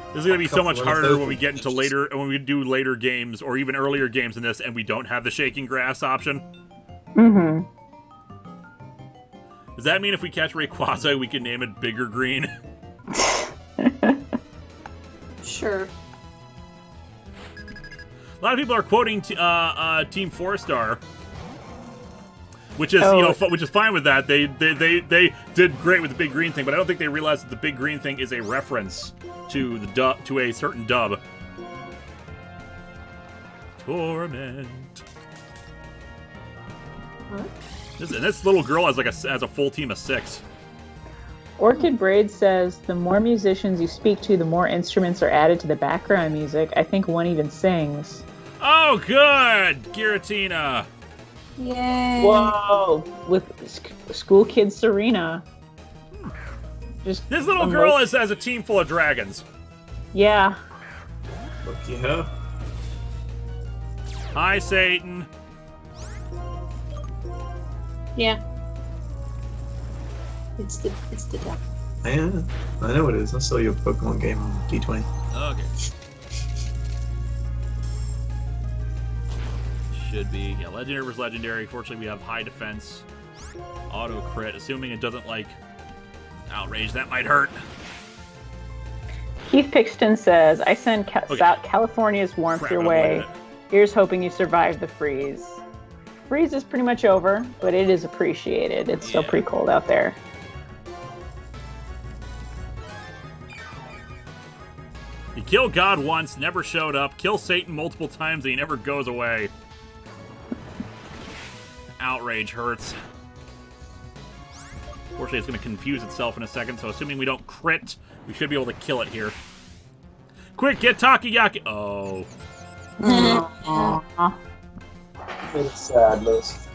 This is gonna be so much harder when we get into when we do later games or even earlier games in this, and we don't have the Shaking Grass option. Mm-hmm. Does that mean if we catch Rayquaza, we can name it Bigger Green? Sure. A lot of people are quoting Team 4-Star. which is which is fine with that. They did great with the big green thing, but I don't think they realized that the big green thing is a reference to to a certain dub. Torment. What? This little girl has has a full team of 6. Orchid Braid says, the more musicians you speak to, the more instruments are added to the background music. I think one even sings. Oh, good! Giratina. Yay! Whoa! With school kid Serena. Just This little girl has a team full of dragons. Yeah. Lucky her. Hi, Satan. Yeah. It's the duck. Yeah, I know it is. I saw your Pokemon game on D20. Okay. Should be. Yeah, legendary versus legendary. Fortunately, we have high defense. Auto crit. Assuming it doesn't, outrage, that might hurt. Keith Pixton says, I send California's warmth Crap, your I'm way. avoiding Here's hoping you survive the freeze. Freeze is pretty much over, but it is appreciated. It's still pretty cold out there. You kill God once, never showed up. Kill Satan multiple times, and he never goes away. Outrage hurts. Fortunately, it's going to confuse itself in a second, so assuming we don't crit, we should be able to kill it here. Quick, get Takayaki! Oh. It's sad, Liz.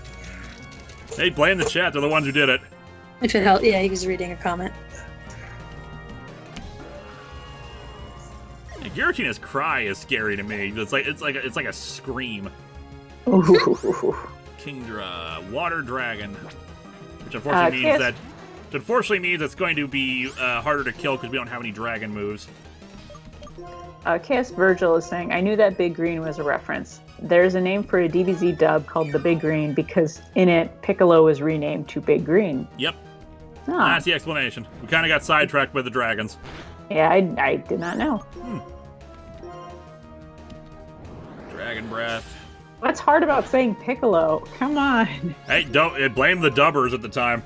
Hey, blame the chat. They're the ones who did it. If it helps, yeah, he was reading a comment. Yeah, Giratina's cry is scary to me. It's like a scream. Kingdra, Water Dragon, which unfortunately means it's going to be harder to kill because we don't have any dragon moves. KS Virgil is saying, I knew that Big Green was a reference. There's a name for a DBZ dub called the Big Green because in it, Piccolo was renamed to Big Green. Yep. Oh. That's the explanation. We kind of got sidetracked by the dragons. Yeah, I did not know. Dragon Breath. What's hard about saying Piccolo? Come on. Hey, don't blame the dubbers at the time.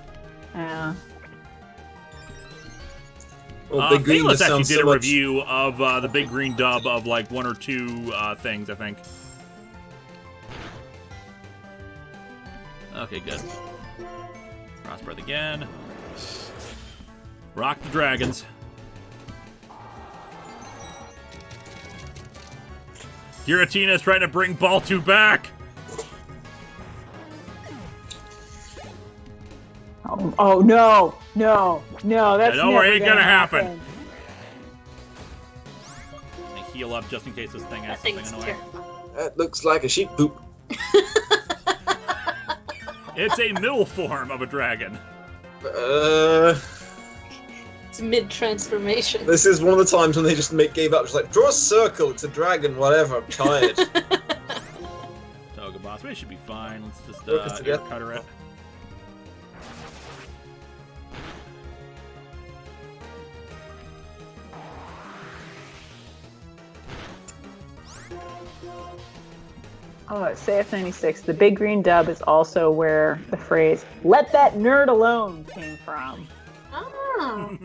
Yeah. Well, Big Green Fearless just actually sounds did so a much... review of the Big Green dub of 1 or 2 things, I think. Okay, good. Cross breath again. Rock the dragons. Giratina's trying to bring Baltu back. Oh no, that's don't never worry, ain't gonna happen. happen. Heal up just in case this thing has That something thing's annoying. terrible. That looks like a sheep poop. It's a middle form of a dragon. It's mid-transformation. This is one of the times when they just gave up. Just like, draw a circle, it's a dragon, whatever, I'm tired. Toga boss, we should be fine. Let's just Focus together. cutter it. Oh, CF96. The Big Green dub is also where the phrase "Let that nerd alone" came from. Oh.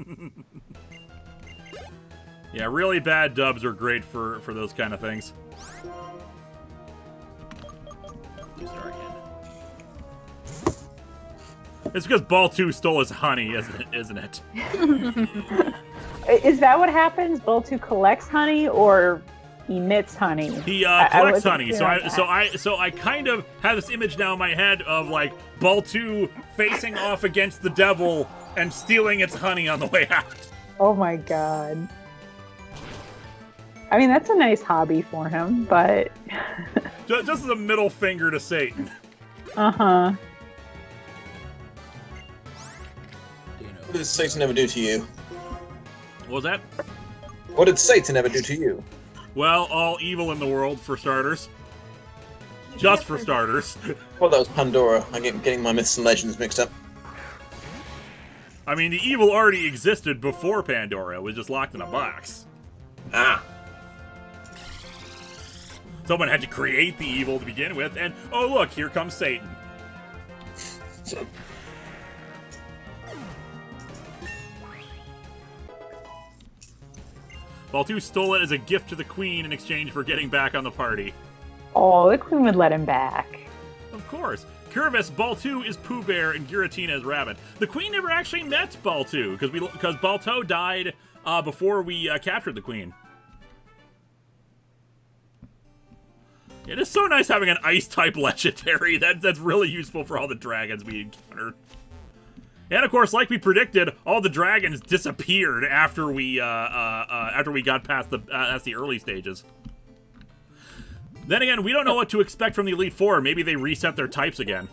Yeah, really bad dubs are great for those kind of things. Start again. It's because Baltu stole his honey, isn't it? Is that what happens? Boltu collects honey or emits honey? He collects wasn't honey, clear so I kind of have this image now in my head of Baltu facing off against the devil and stealing its honey on the way out. Oh my god. I mean, that's a nice hobby for him, but... just as a middle finger to Satan. Uh-huh. What did Satan ever do to you? What was that? What did Satan ever do to you? Well, all evil in the world, for starters. Just for starters. Well, that was Pandora. I'm getting my myths and legends mixed up. I mean, the evil already existed before Pandora. It was just locked in a box. Ah. Someone had to create the evil to begin with, and oh look, here comes Satan. So, Baltu stole it as a gift to the queen in exchange for getting back on the party. Oh, the queen would let him back. Of course. Curvis, Baltu is Pooh Bear, and Giratina is Rabbit. The queen never actually met Baltu, because Balto died before we captured the queen. It is so nice having an ice-type legendary. That's really useful for all the dragons we encountered. And of course, like we predicted, all the dragons disappeared after we got past the early stages. Then again, we don't know what to expect from the Elite Four. Maybe they reset their types again.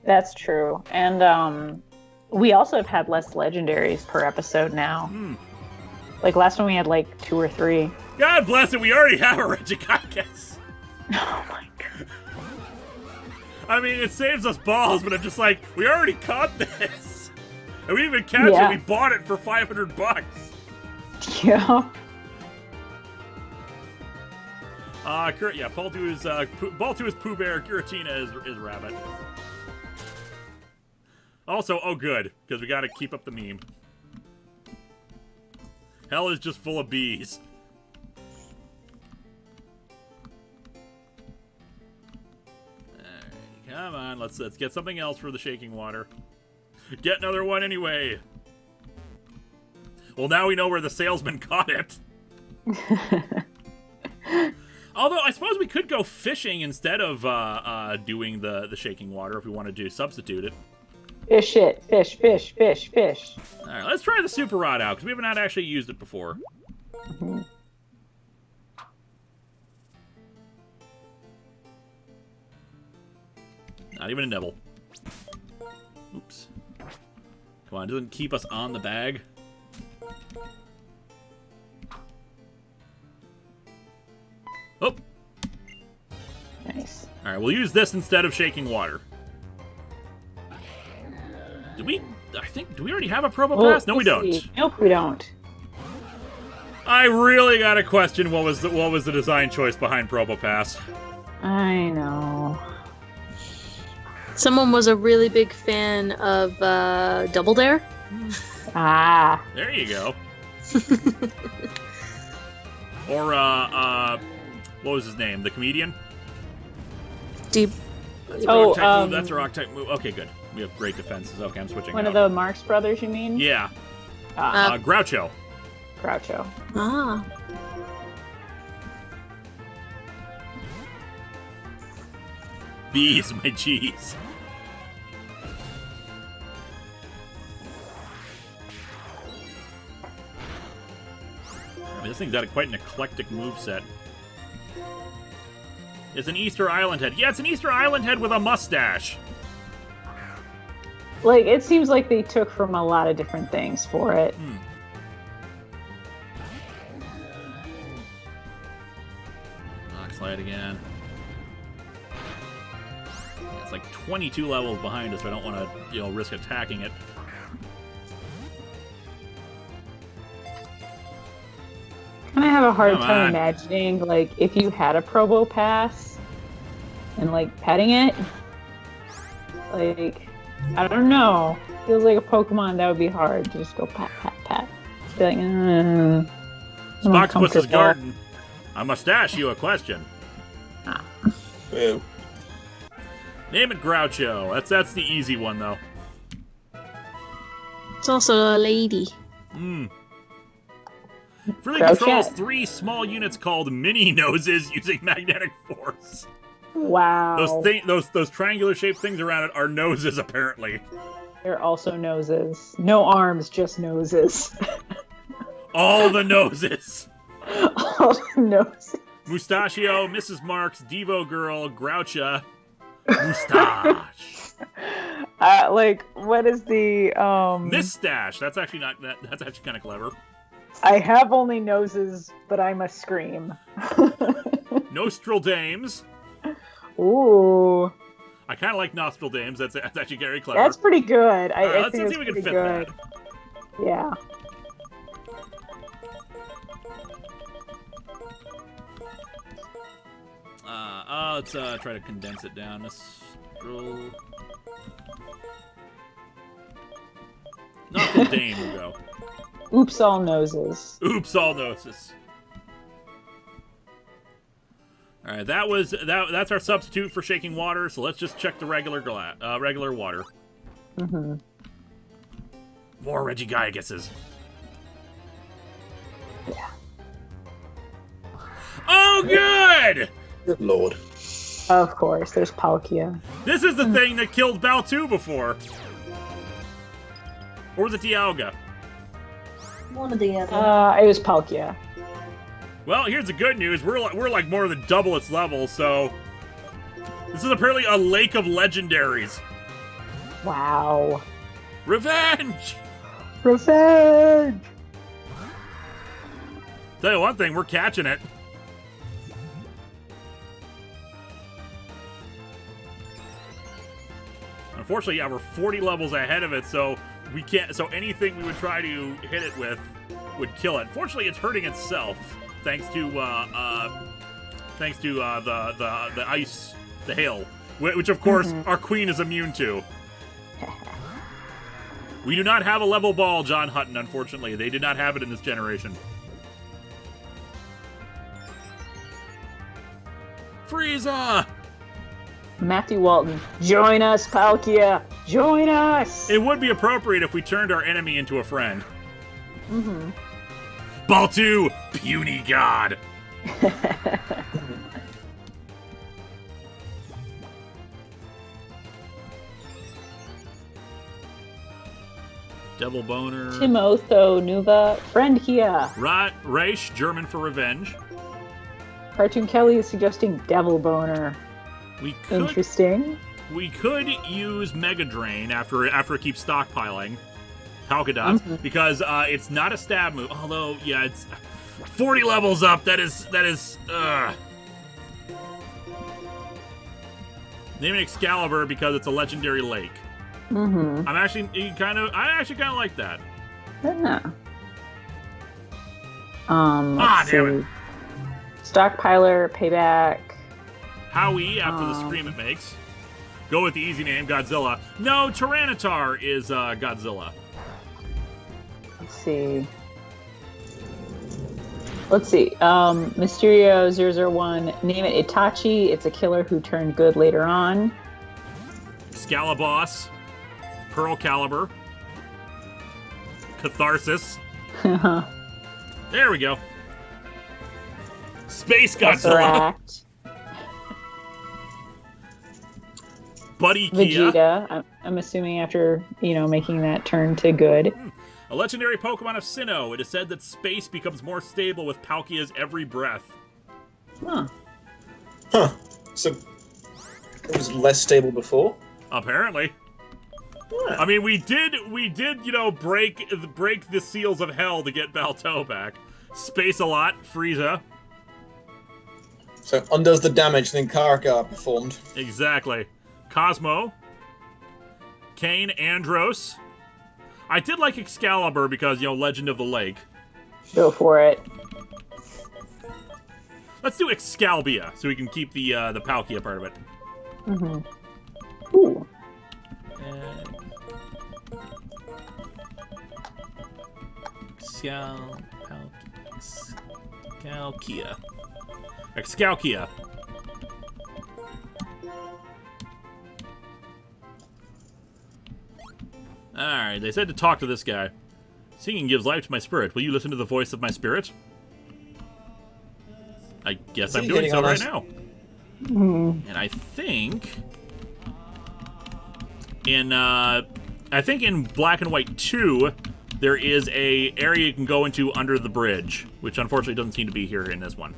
That's true. And we also have had less legendaries per episode now. Like last one we had like 2 or 3. God bless it, we already have a Regigigas. Oh my god. I mean, it saves us balls, but I'm just like, we already caught this. And we didn't even catch it, we bought it for $500. Yeah. Baltu is Pooh Bear, Giratina is Rabbit. Also, oh good, because we gotta keep up the meme. Hell is just full of bees. Alright, come on, let's get something else for the shaking water. Get another one anyway. Well, now we know where the salesman caught it. Although, I suppose we could go fishing instead of doing the shaking water if we wanted to substitute it. Fish it. Fish, fish, fish, fish. Alright, let's try the super rod out, because we haven't actually used it before. Mm-hmm. Not even a nibble. Oops. Come on, it doesn't keep us on the bag. Oh! Nice. Alright, we'll use this instead of shaking water. Do we already have a Probo Pass? No, we don't. See. Nope, we don't. I really gotta question what was the design choice behind Probo Pass. I know. Someone was a really big fan of Double Dare. Ah. There you go. Or, what was his name? The comedian? Deep. That's our archetype move. Okay, good. We have great defenses. Okay, I'm switching One out. of the Marx brothers, you mean? Yeah. Ah. Groucho. Groucho. Ah. Bees, my cheese. I mean, this thing's got quite an eclectic moveset. It's an Easter Island head. Yeah, it's an Easter Island head with a mustache. Like, it seems like they took from a lot of different things for it. Rock slide again. Yeah, it's like 22 levels behind us, so I don't want to, risk attacking it. And I have a hard Come time on. imagining, like, if you had a Probo Pass and, like, petting it. Like, I don't know. Feels like a Pokemon that would be hard to just go pat, pat, pat. Just be like, I'm Spock's uncomfortable. garden. I must ask you a question. yeah. Name it Groucho. That's the easy one, though. It's also a lady. Freely Groucho. controls 3 small units called mini noses using magnetic force. Wow. Those triangular shaped things around it are noses, apparently. They're also noses. No arms, just noses. All the noses. All the noses. Mustachio, Mrs. Marks, Devo Girl, Groucha, Mustache. Like, what is the Mistache. That's actually kind of clever. I have only noses, but I must scream. Nostradames. Ooh, I kind of like Nostradames. That's actually very clever. that's pretty good. I Let's think see it's if we can pretty fit good. that. Yeah. Let's try to condense it down. Nostral. Dane will go. Oops, all noses. Oops, all noses. All right, that's our substitute for shaking water. So let's just check the regular water. Mm-hmm. More Regigaiaguses. Yeah. Oh, good! Good lord. Of course, there's Palkia. This is the thing that killed Baltu before. Or was it Dialga? One of the other. It was Palkia. Well, here's the good news. We're like more than double its level, so... This is apparently a lake of legendaries. Wow. Revenge! Revenge! Tell you one thing, we're catching it. Unfortunately, yeah, we're 40 levels ahead of it, so we can't. So anything we would try to hit it with would kill it. Fortunately, it's hurting itself, thanks to the ice, the hail, which of course our queen is immune to. We do not have a level ball, John Hutton. Unfortunately, they did not have it in this generation. Frieza! Matthew Walton, join us, Palkia! Join us! It would be appropriate if we turned our enemy into a friend. Mm-hmm. Baltu, puny god! Devil Boner. Timotho Nuva, friend here. Reich, German for revenge. Cartoon Kelly is suggesting Devil Boner. Interesting. We could use Mega Drain after it keeps stockpiling Polka Dots, because it's not a stab move. Although, yeah, it's 40 levels up. That is. Name it Excalibur because it's a legendary lake. Mm-hmm. I actually kind of like that. Yeah. Damn it. Stockpiler, payback. Howie, after the scream it makes. Go with the easy name, Godzilla. No, Tyranitar is Godzilla. Let's see. Mysterio 001. Name it Itachi. It's a killer who turned good later on. Scalaboss. Pearl Caliber. Catharsis. There we go. Space Godzilla. Tesseract. Buddy Kia. Vegeta. I'm assuming after, making that turn to good. A legendary Pokemon of Sinnoh. It is said that space becomes more stable with Palkia's every breath. Huh. So it was less stable before? Apparently. Yeah. I mean, we did, break the seals of hell to get Balto back. Space a lot, Frieza. So undoes the damage Linkara performed. Exactly. Cosmo. Kane, Andros. I did like Excalibur because, Legend of the Lake. Go for it. Let's do Excalibia so we can keep the Palkia part of it. Mm-hmm. Ooh. Excalibia. Alright, they said to talk to this guy. Singing gives life to my spirit. Will you listen to the voice of my spirit? I guess I'm doing so right now. And I think in Black and White 2, there is a area you can go into under the bridge, which unfortunately doesn't seem to be here in this one.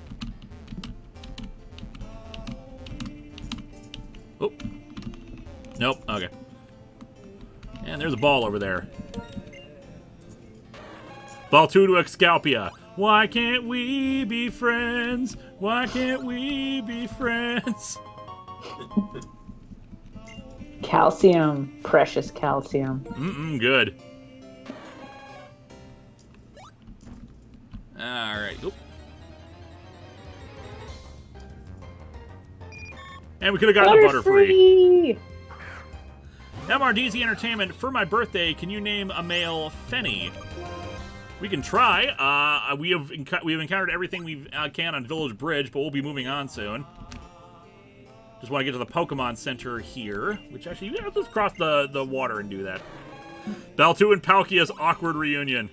Oh. Nope, okay. And there's a ball over there. Baltu to Excalibia. Why can't we be friends? Why can't we be friends? Calcium. Precious calcium. Good. Alright. Oop. And we could have gotten the Butterfree. MRDZ Entertainment, for my birthday, can you name a male Fenny? We can try. We have encountered everything we can on Village Bridge, but we'll be moving on soon. Just want to get to the Pokemon Center here, which actually, let's cross the water and do that. Baltu and Palkia's awkward reunion.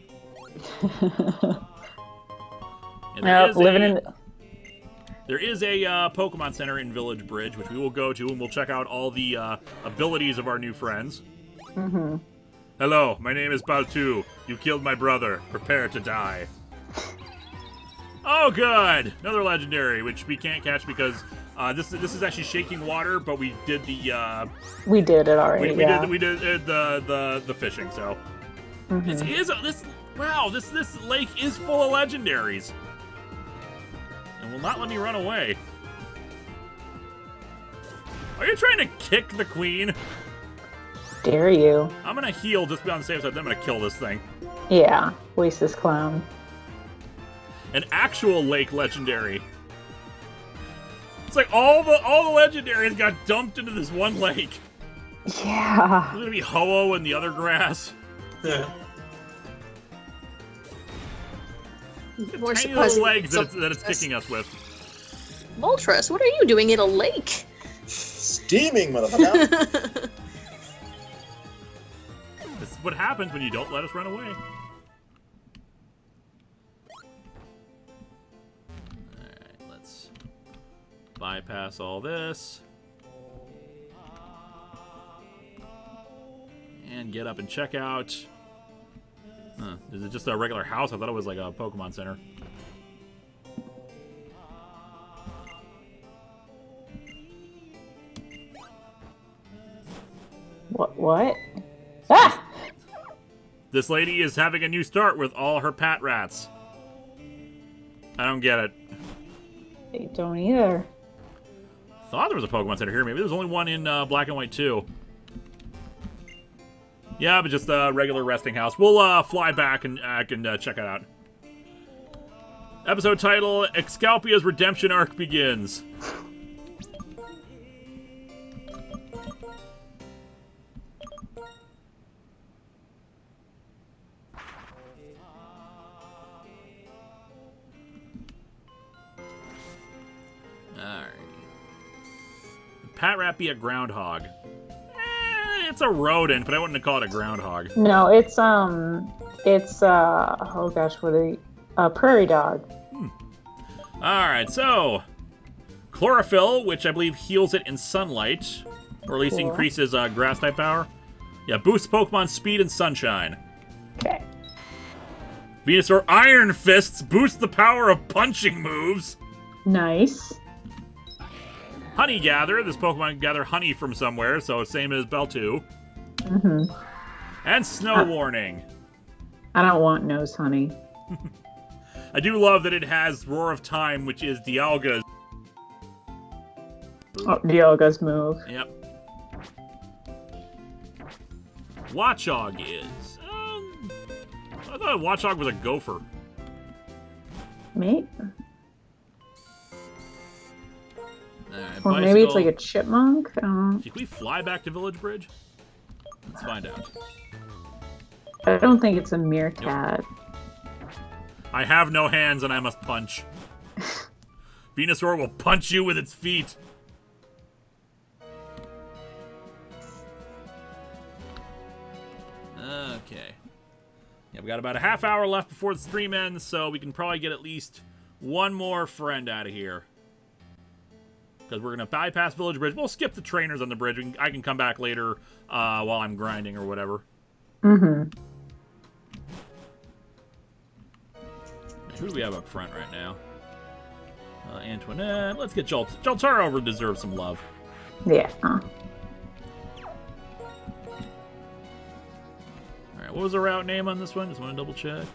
There is a Pokemon Center in Village Bridge, which we will go to, and we'll check out all the abilities of our new friends. Mm-hmm. Hello, my name is Baltu. You killed my brother. Prepare to die. Oh, good! Another legendary, which we can't catch because this is actually shaking water, but we did the we did it already. We did the fishing. So this lake is full of legendaries, and will not let me run away. Are you trying to kick the queen? Dare you? I'm gonna heal just to be on the safe side. Then I'm gonna kill this thing. Yeah, waste this clown. An actual lake legendary. It's like all the legendaries got dumped into this one lake. Yeah. There's gonna be Ho-Oh and the other grass. Yeah. Tiny little legs that it's kicking us with. Moltres, what are you doing in a lake? Steaming, motherfucker. This is what happens when you don't let us run away. Alright, let's bypass all this. And get up and check out. Is it just a regular house? I thought it was like a Pokemon Center. What? Ah! This lady is having a new start with all her pat rats. I don't get it. They don't either. Thought there was a Pokemon Center here. Maybe there's only one in Black and White too. Yeah, but just a regular resting house. We'll fly back and check it out. Episode title: Excalpia's redemption arc begins. Alright. Pat rat be a groundhog. It's a rodent, but I wouldn't call it a groundhog. No, it's oh gosh, what are they? Prairie dog. Alright, so chlorophyll, which I believe heals it in sunlight, or at least Cool. increases grass type power. Yeah, boosts Pokemon speed and sunshine. Okay. Venusaur Iron Fists boosts the power of punching moves. Nice. Honey Gather, this Pokemon can gather honey from somewhere, so same as Baltu. Mm-hmm. And Snow Warning. I don't want nose honey. I do love that it has Roar of Time, which is Dialga's. Oh, Dialga's move. Yep. Watchog is. I thought Watchog was a gopher. Mate? Alright, Or maybe it's like a chipmunk? I don't know. Can we fly back to Village Bridge? Let's find out. I don't think it's a meerkat. I have no hands and I must punch. Venusaur will punch you with its feet. Okay. Yeah, we got about a half hour left before the stream ends, so we can probably get at least one more friend out of here. Because we're going to bypass Village Bridge. We'll skip the trainers on the bridge. I can come back later while I'm grinding or whatever. Mm-hmm. Who do we have up front right now? Antoinette. Let's get Joltaro over deserves some love. Yeah. Alright, what was the route name on this one? Just want to double check.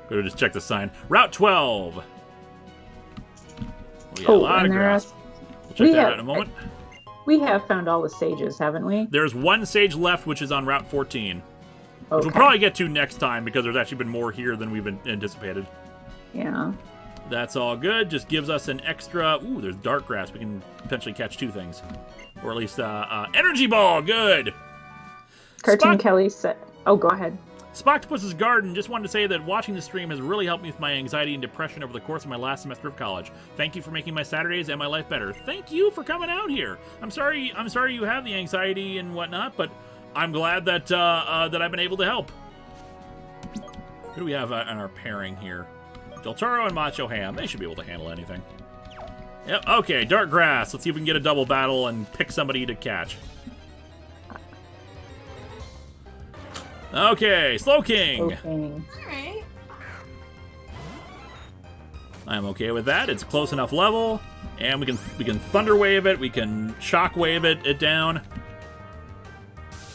Go to just check the sign. Route 12. Oh, yeah, a lot of grass. We'll check that out in a moment. We have found all the sages, haven't we? There's one sage left, which is on Route 14. Which Okay. we'll probably get to next time, because there's actually been more here than we've anticipated. Yeah. That's all good. Just gives us an extra... Ooh, there's dark grass. We can potentially catch 2 things. Or at least energy ball. Good. Cartoon Kelly said... Oh, go ahead. Spocktopus's Garden just wanted to say that watching the stream has really helped me with my anxiety and depression over the course of my last semester of college. Thank you for making my Saturdays and my life better. Thank you for coming out here. I'm sorry you have the anxiety and whatnot, but I'm glad that that I've been able to help. Who do we have on our pairing here? Joltaro and Macho Ham. They should be able to handle anything. Yep, okay, Dark Grass. Let's see if we can get a double battle and pick somebody to catch. Okay, Slowking. Alright. I'm okay with that. It's close enough level. And we can Thunder Wave it, we can Shock Wave it down.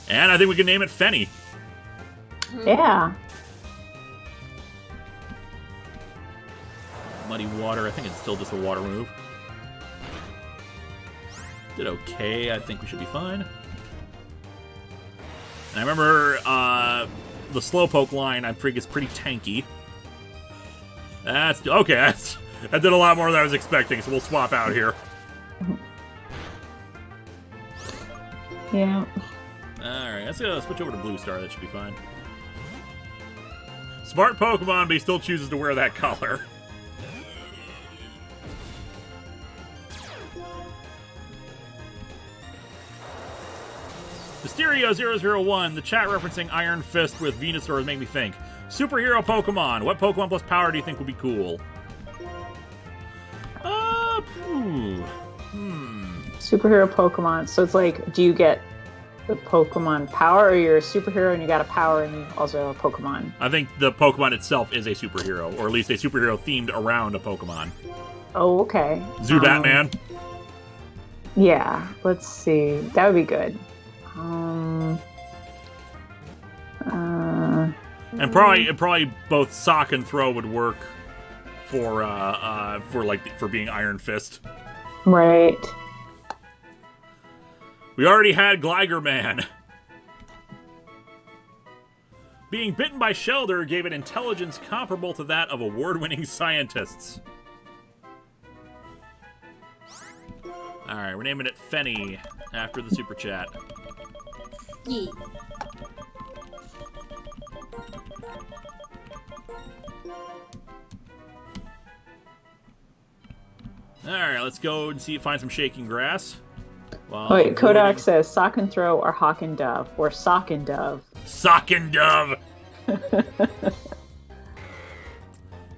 And I think we can name it Fenny. Yeah. Muddy Water, I think it's still just a water move. Did okay, I think we should be fine. And I remember the Slowpoke line, I think, is pretty tanky. That's okay. That did a lot more than I was expecting, so we'll swap out here. Yeah. Alright, let's switch over to Blue Star. That should be fine. Smart Pokemon, but he still chooses to wear that color. Mysterio001, the chat referencing Iron Fist with Venusaur make me think. Superhero Pokemon. What Pokemon plus power do you think would be cool? Superhero Pokemon. So it's like, do you get the Pokemon power, or you're a superhero and you got a power and you also have a Pokemon? I think the Pokemon itself is a superhero, or at least a superhero themed around a Pokemon. Oh, okay. Batman. Yeah, let's see. That would be good. And probably both Sock and Throw would work for being Iron Fist. Right. We already had Gligar Man. Being bitten by Shelder gave it intelligence comparable to that of award-winning scientists. Alright, we're naming it Fenny after the super chat. Yeah. Alright, let's go and find some shaking grass. Wait, Kodak says Sock and Throw or Hawk and Dove, or Sock and Dove. Sock and Dove!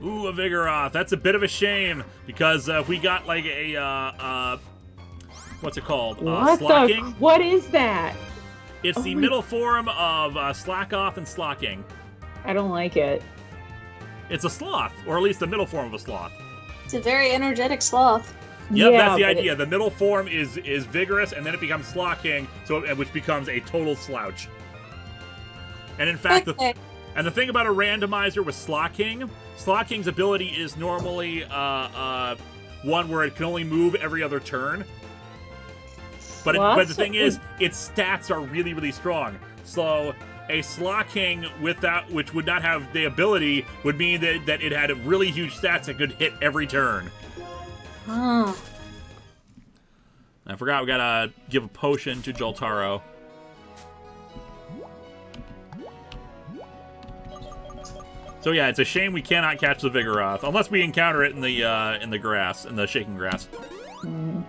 Ooh, a Vigoroth. That's a bit of a shame, because if we got like a, what's it called? Slocking? What is that? It's the middle form of Slack Off and Slocking. I don't like it. It's a sloth, or at least the middle form of a sloth. It's a very energetic sloth. Yep, Yeah, that's the but idea. The middle form is vigorous, and then it becomes Slocking, which becomes a total slouch. And in fact, Okay. the thing about a randomizer with Slocking's ability is normally one where it can only move every other turn. But the thing is, its stats are really, really strong. So a Slocking which would not have the ability would mean that it had really huge stats that could hit every turn. Oh. I forgot we gotta give a potion to Joltaro. So yeah, it's a shame we cannot catch the Vigoroth unless we encounter it in the grass, in the shaking grass. Mm.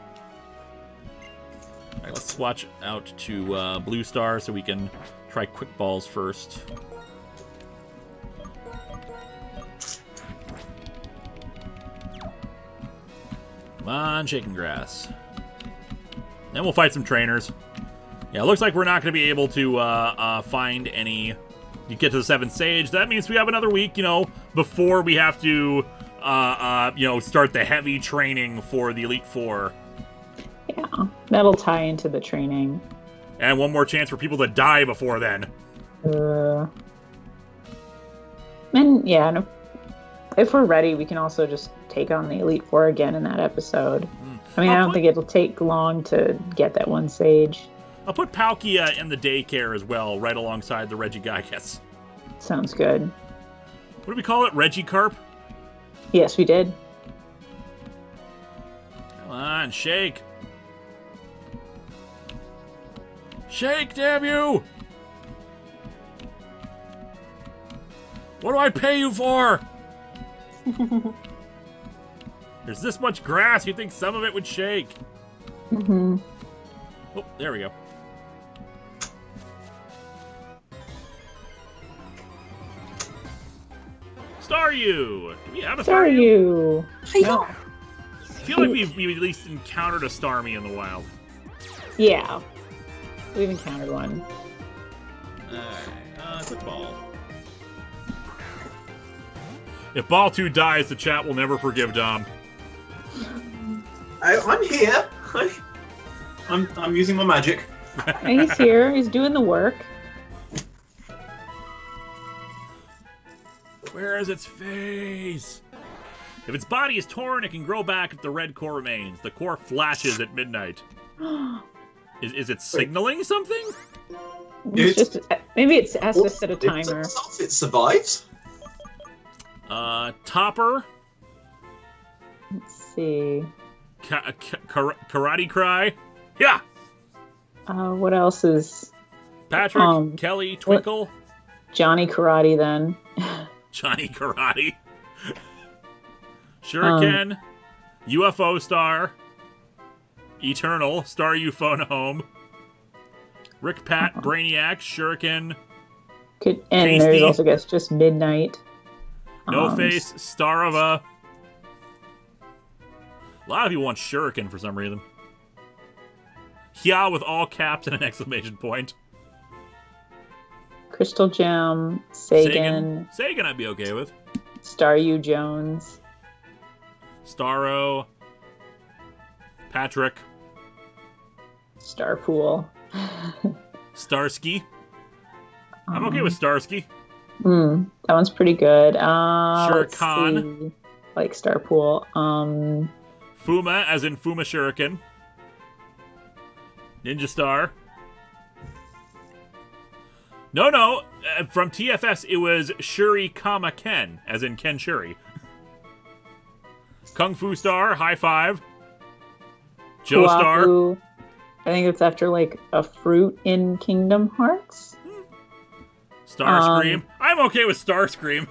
All right, let's swatch out to Blue Star so we can try Quick Balls first. Come on, shaking grass. Then we'll fight some trainers. Yeah, it looks like we're not going to be able to find any. You get to the 7th stage. That means we have another week, before we have to, start the heavy training for the Elite Four. Yeah, that'll tie into the training. And one more chance for people to die before then. And yeah, and if we're ready, we can also just take on the Elite Four again in that episode. I mean, I don't think it'll take long to get that one stage. I'll put Palkia in the daycare as well, right alongside the Regigigas. Sounds good. What do we call it? Regicarp? Yes, we did. Come on, shake. Shake, damn you! What do I pay you for? There's this much grass, you'd think some of it would shake. Mm-hmm. Oh, there we go. Staryu! Do we have a Staryu? Staryu! No. I feel like we've at least encountered a Starmie in the wild. Yeah. We've encountered one. Alright, quick ball. If Ball 2 dies, the chat will never forgive Dom. I'm here. I'm using my magic. He's here. He's doing the work. Where is its face? If its body is torn, it can grow back if the red core remains. The core flashes at midnight. Is it signaling something? Maybe it has to set a timer. It survives. Topper. Let's see. Karate Cry. Yeah. What else is... Patrick, Kelly, Twinkle. Johnny Karate, then. Johnny Karate. Shuriken. UFO Star. Eternal. Staryu Phone Home. Rick Pat, Brainiac, Shuriken. And Tasty. there's also, I guess, just Midnight. No Face, Starova. A lot of you want Shuriken for some reason. Hya with all caps and an exclamation point. Crystal Gem, Sagan. Sagan I'd be okay with. Staryu Jones. Starro. Patrick. Starpool. Starsky. I'm okay with Starsky. That one's pretty good. Shuriken. Like Starpool. Fuma, as in Fuma Shuriken. Ninja Star. No. From TFS, it was Shuri, Ken, as in Ken Shuri. Kung Fu Star, High Five. Joe Star. I think it's after, like, a fruit in Kingdom Hearts. Starscream. I'm okay with Starscream.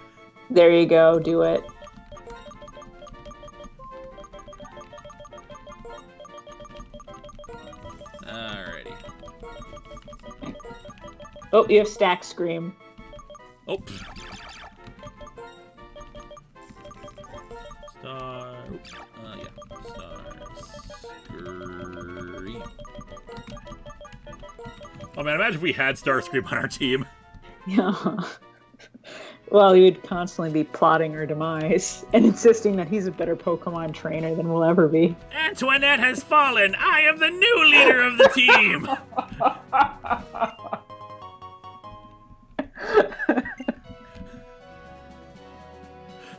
There you go. Do it. Alrighty. Oh, you have Stack Scream. Oh. Starscream. Oh man, imagine if we had Starscream on our team. Yeah. Well, he would constantly be plotting her demise and insisting that he's a better Pokemon trainer than we'll ever be. Antoinette has fallen. I am the new leader of the team.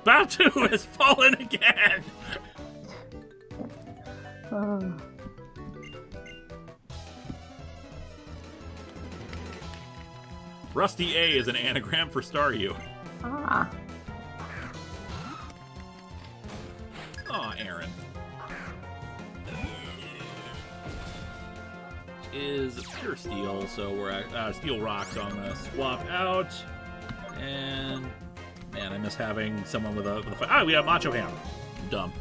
Batu has fallen again. Rusty A is an anagram for Staryu. Ah. Aw, Aaron. Is pure steel, so we're at steel rock, so I'm gonna swap out. And man, I miss having someone with a fight. Ah, we have Macho Hammer. Dumb.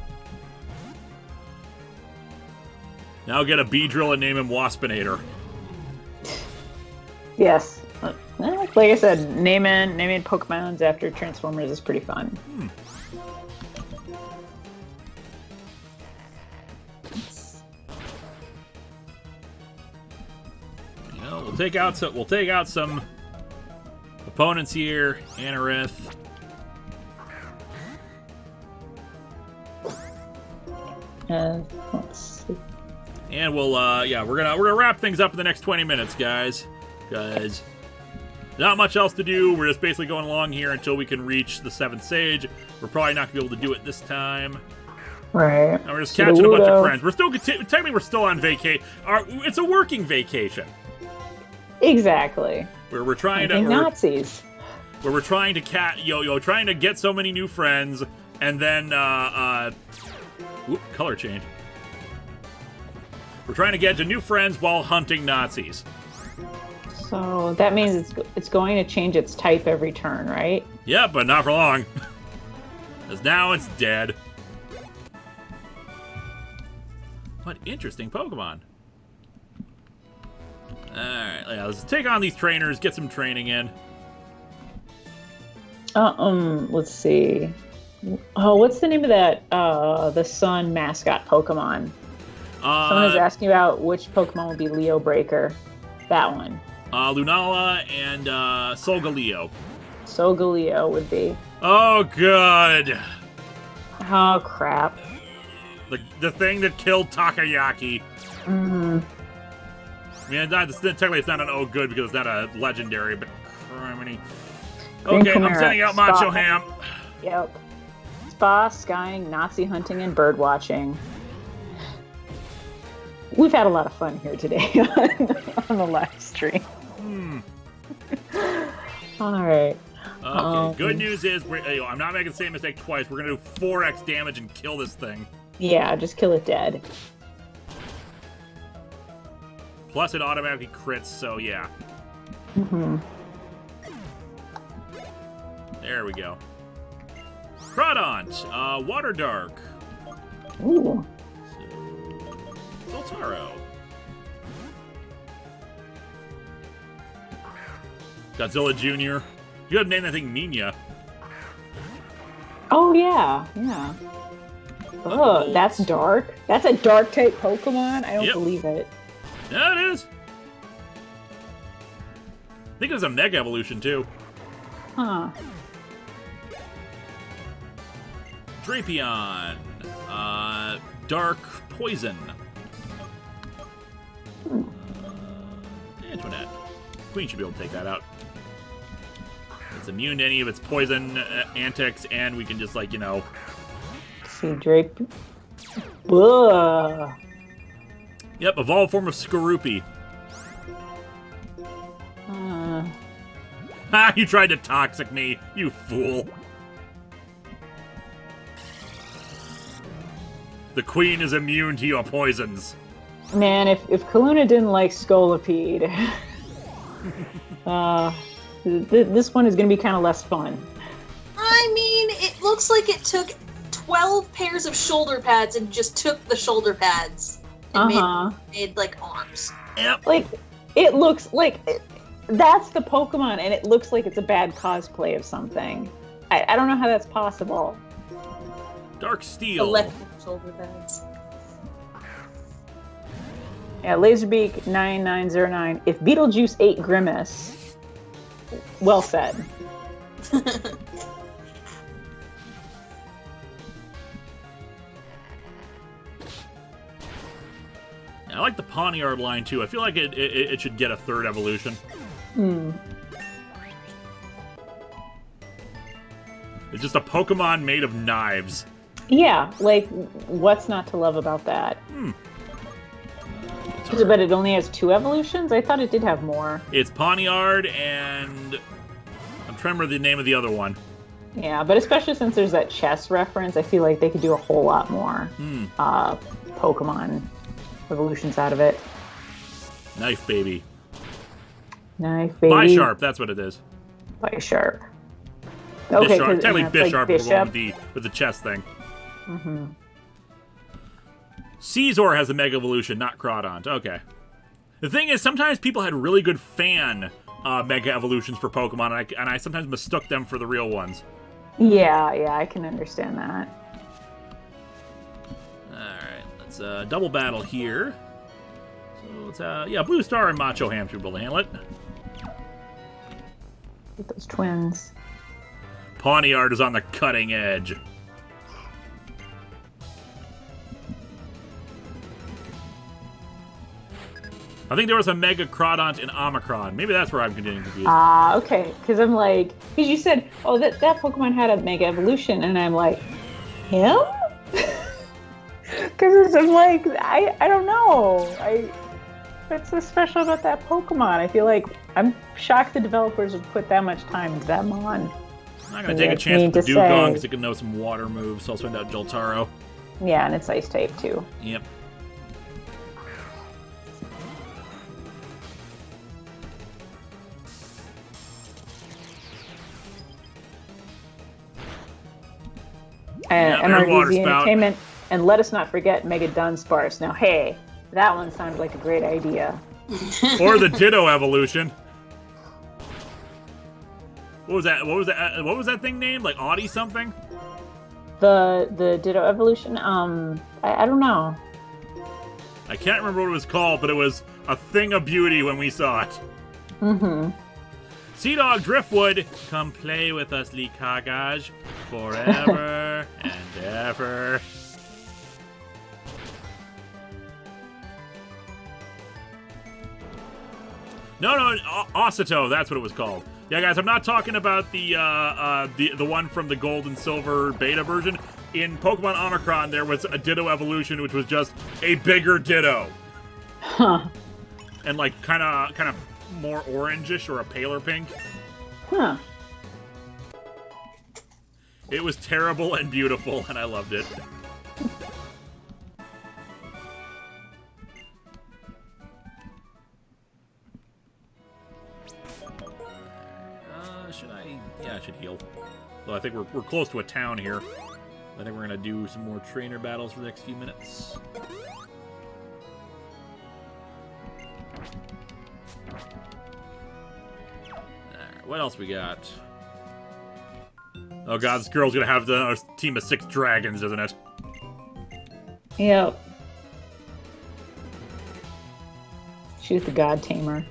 Now get a Beedrill and name him Waspinator. Yes. Like I said, naming Pokemons after Transformers is pretty fun. You know, we'll take out some opponents here. Anorith. Let's see. And we'll we're gonna wrap things up in the next 20 minutes, guys. Because not much else to do. We're just basically going along here until we can reach the 7th stage. We're probably not gonna be able to do it this time. Right. And we're just catching a bunch of friends. We're still technically we're still on vacation. It's a working vacation. Exactly. Where we're trying to Nazis. Where we're trying to trying to get so many new friends, and then color change. We're trying to get to new friends while hunting Nazis. So that means it's going to change its type every turn, right? Yeah, but not for long. Because now it's dead. What interesting Pokemon. Alright, yeah, let's take on these trainers, get some training in. Let's see. Oh, what's the name of that, the sun mascot Pokemon? Someone is asking about which Pokemon would be Leo Breaker. That one. Lunala and Solgaleo. Solgaleo would be. Oh, good. Oh, crap. The thing that killed Takayaki. Mm-hmm. I mean, technically it's not an oh good because it's not a legendary, but criminy. Okay, I'm sending out Macho Ham. Yep. Spa, skying, Nazi hunting, and bird watching. We've had a lot of fun here today on the live stream. All right. Okay, good news is I'm not making the same mistake twice. We're going to do 4x damage and kill this thing. Yeah, just kill it dead. Plus it automatically crits, so yeah. Mm-hmm. There we go. Crawdont, Water Dark. Ooh. Voltaro. Godzilla Jr. You gotta name that thing Nina. Oh, yeah. Yeah. Oh, that's dark. That's a dark type Pokemon? I don't believe it. Yeah, it is. I think it was a Mega Evolution, too. Huh. Drapion. Dark Poison. Antoinette. Queen should be able to take that out. It's immune to any of its poison antics, and we can just, like, you know... See, Drake. Ugh. Yep, evolved form of Skorupi. Ha! You tried to toxic me, you fool. The queen is immune to your poisons. Man, if Kaluna didn't like Scolipede, this one is going to be kind of less fun. I mean, it looks like it took 12 pairs of shoulder pads and just took the shoulder pads and made like arms. Yep. Like, it looks like that's the Pokemon, and it looks like it's a bad cosplay of something. I don't know how that's possible. Dark Steel. Electric shoulder pads. Yeah, Laserbeak 9909. If Beetlejuice ate Grimace, well said. I like the Pawniard line, too. I feel like it should get a third evolution. It's just a Pokemon made of knives. Yeah, like, what's not to love about that? But it only has 2 evolutions? I thought it did have more. It's Pawniard and... I'm trying to remember the name of the other one. Yeah, but especially since there's that chess reference, I feel like they could do a whole lot more Pokemon evolutions out of it. Knife Baby. Knife Baby. Bisharp, that's what it is. Bisharp. Okay, Bisharp. Technically Bisharp like with the chess thing. Caesar has a Mega Evolution, not Crawdont. Okay. The thing is, sometimes people had really good fan Mega Evolutions for Pokemon, and I sometimes mistook them for the real ones. Yeah, I can understand that. Alright, let's double battle here. So let's, Blue Star and Macho Ham should be able to handle it. Get those twins. Pawniard is on the cutting edge. I think there was a Mega Crawdont in Omicron. Maybe that's where I'm getting confused. Okay. Because I'm like... Because you said, oh, that Pokemon had a Mega Evolution, and I'm like, him? Because I'm like, I don't know. What's so special about that Pokemon? I feel like I'm shocked the developers would put that much time into that Mon. I'm not going to take a chance with the Dugong because it can know some water moves, so I'll send out Joltaro. Yeah, and it's Ice type, too. Yep. there's Water MRVZ Spout. Entertainment, and let us not forget Mega Dunsparce. Now, hey, that one sounded like a great idea. Or the Ditto evolution. What was that? What was that thing named? Like Audi something? The Ditto evolution. I don't know. I can't remember what it was called, but it was a thing of beauty when we saw it. Mm-hmm. Sea Dog Driftwood, come play with us, Linkara, forever and ever. No, Osito, that's what it was called. Yeah, guys, I'm not talking about the one from the gold and silver beta version. In Pokemon Omicron, there was a Ditto evolution, which was just a bigger Ditto. Huh. And like kind of more orangish or a paler pink. Huh. It was terrible and beautiful, and I loved it. Should I? Yeah, I should heal. Well, I think we're close to a town here. I think we're gonna do some more trainer battles for the next few minutes. Alright, what else we got? Oh god, this girl's gonna have a team of 6 dragons, isn't it? Yep. She's the God Tamer.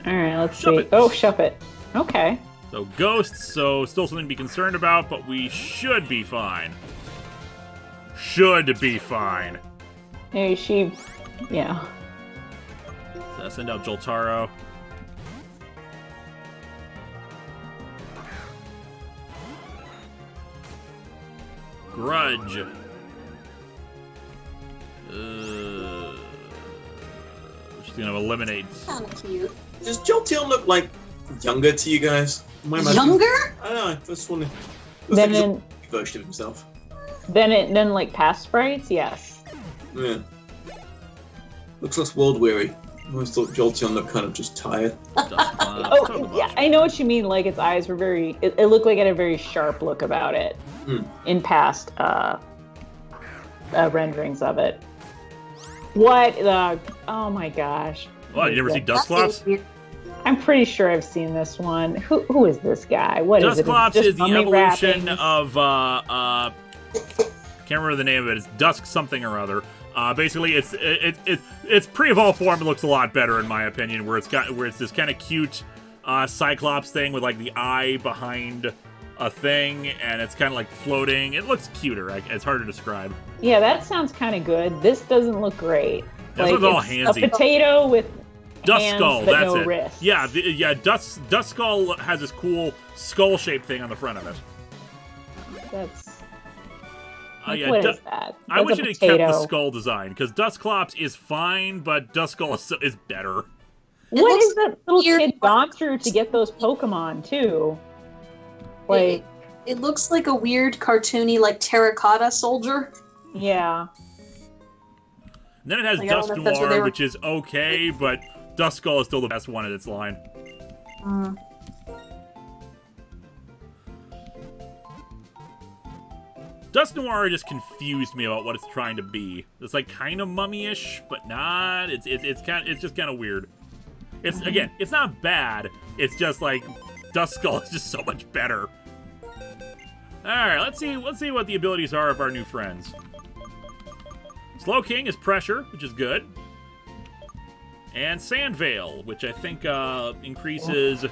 Alright, let's see. Shuppet. Oh, Shuppet. Okay. So ghosts, so still something to be concerned about, but we should be fine. Should be fine. Hey, yeah. So send out Joltaro. Grudge. She's gonna eliminate. Kind of cute. Does Jolteon look like younger to you guys? Younger? I don't know. Just want to. Then in version of himself. then like past sprites, yes. Yeah. Looks less world weary. I always thought Jolteon looked kind of just tired. Oh yeah, I know what you mean. Like its eyes were very. It looked like it had a very sharp look about it in past renderings of it. What the? Oh my gosh. Oh, you never see Dusclops? I'm pretty sure I've seen this one. Who is this guy? What is it? Dusclops is the evolution wrappings? of can't remember the name of it. It's Dusk something or other. Basically, it's pre-evolved form. It looks a lot better in my opinion, where it's this kind of cute Cyclops thing with like the eye behind a thing, and it's kind of like floating. It looks cuter. It's hard to describe. Yeah, that sounds kind of good. This doesn't look great. This like, one's all it's handsy. a potato with Duskull, that's no it. wrists. Yeah, Duskull has this cool skull-shaped thing on the front of it. That's. Yeah, what is that? I wish That's it a had kept the potato. skull design, because Dusclops is fine, but Duskull is better. What is that little weird. kid gone through to get those Pokemon too? Like, It looks like a weird cartoony like terracotta soldier. yeah. And then it has Like, I don't know if that's what they Dusknoir, were- which is okay, but Duskull is still the best one in its line. Dusknoir just confused me about what it's trying to be. It's like kind of mummy-ish, but not. It's just kind of weird. It's again, it's not bad. It's just like Duskull is just so much better. All right, let's see what the abilities are of our new friends. Slowking is pressure, which is good. And Sand Veil, which I think increases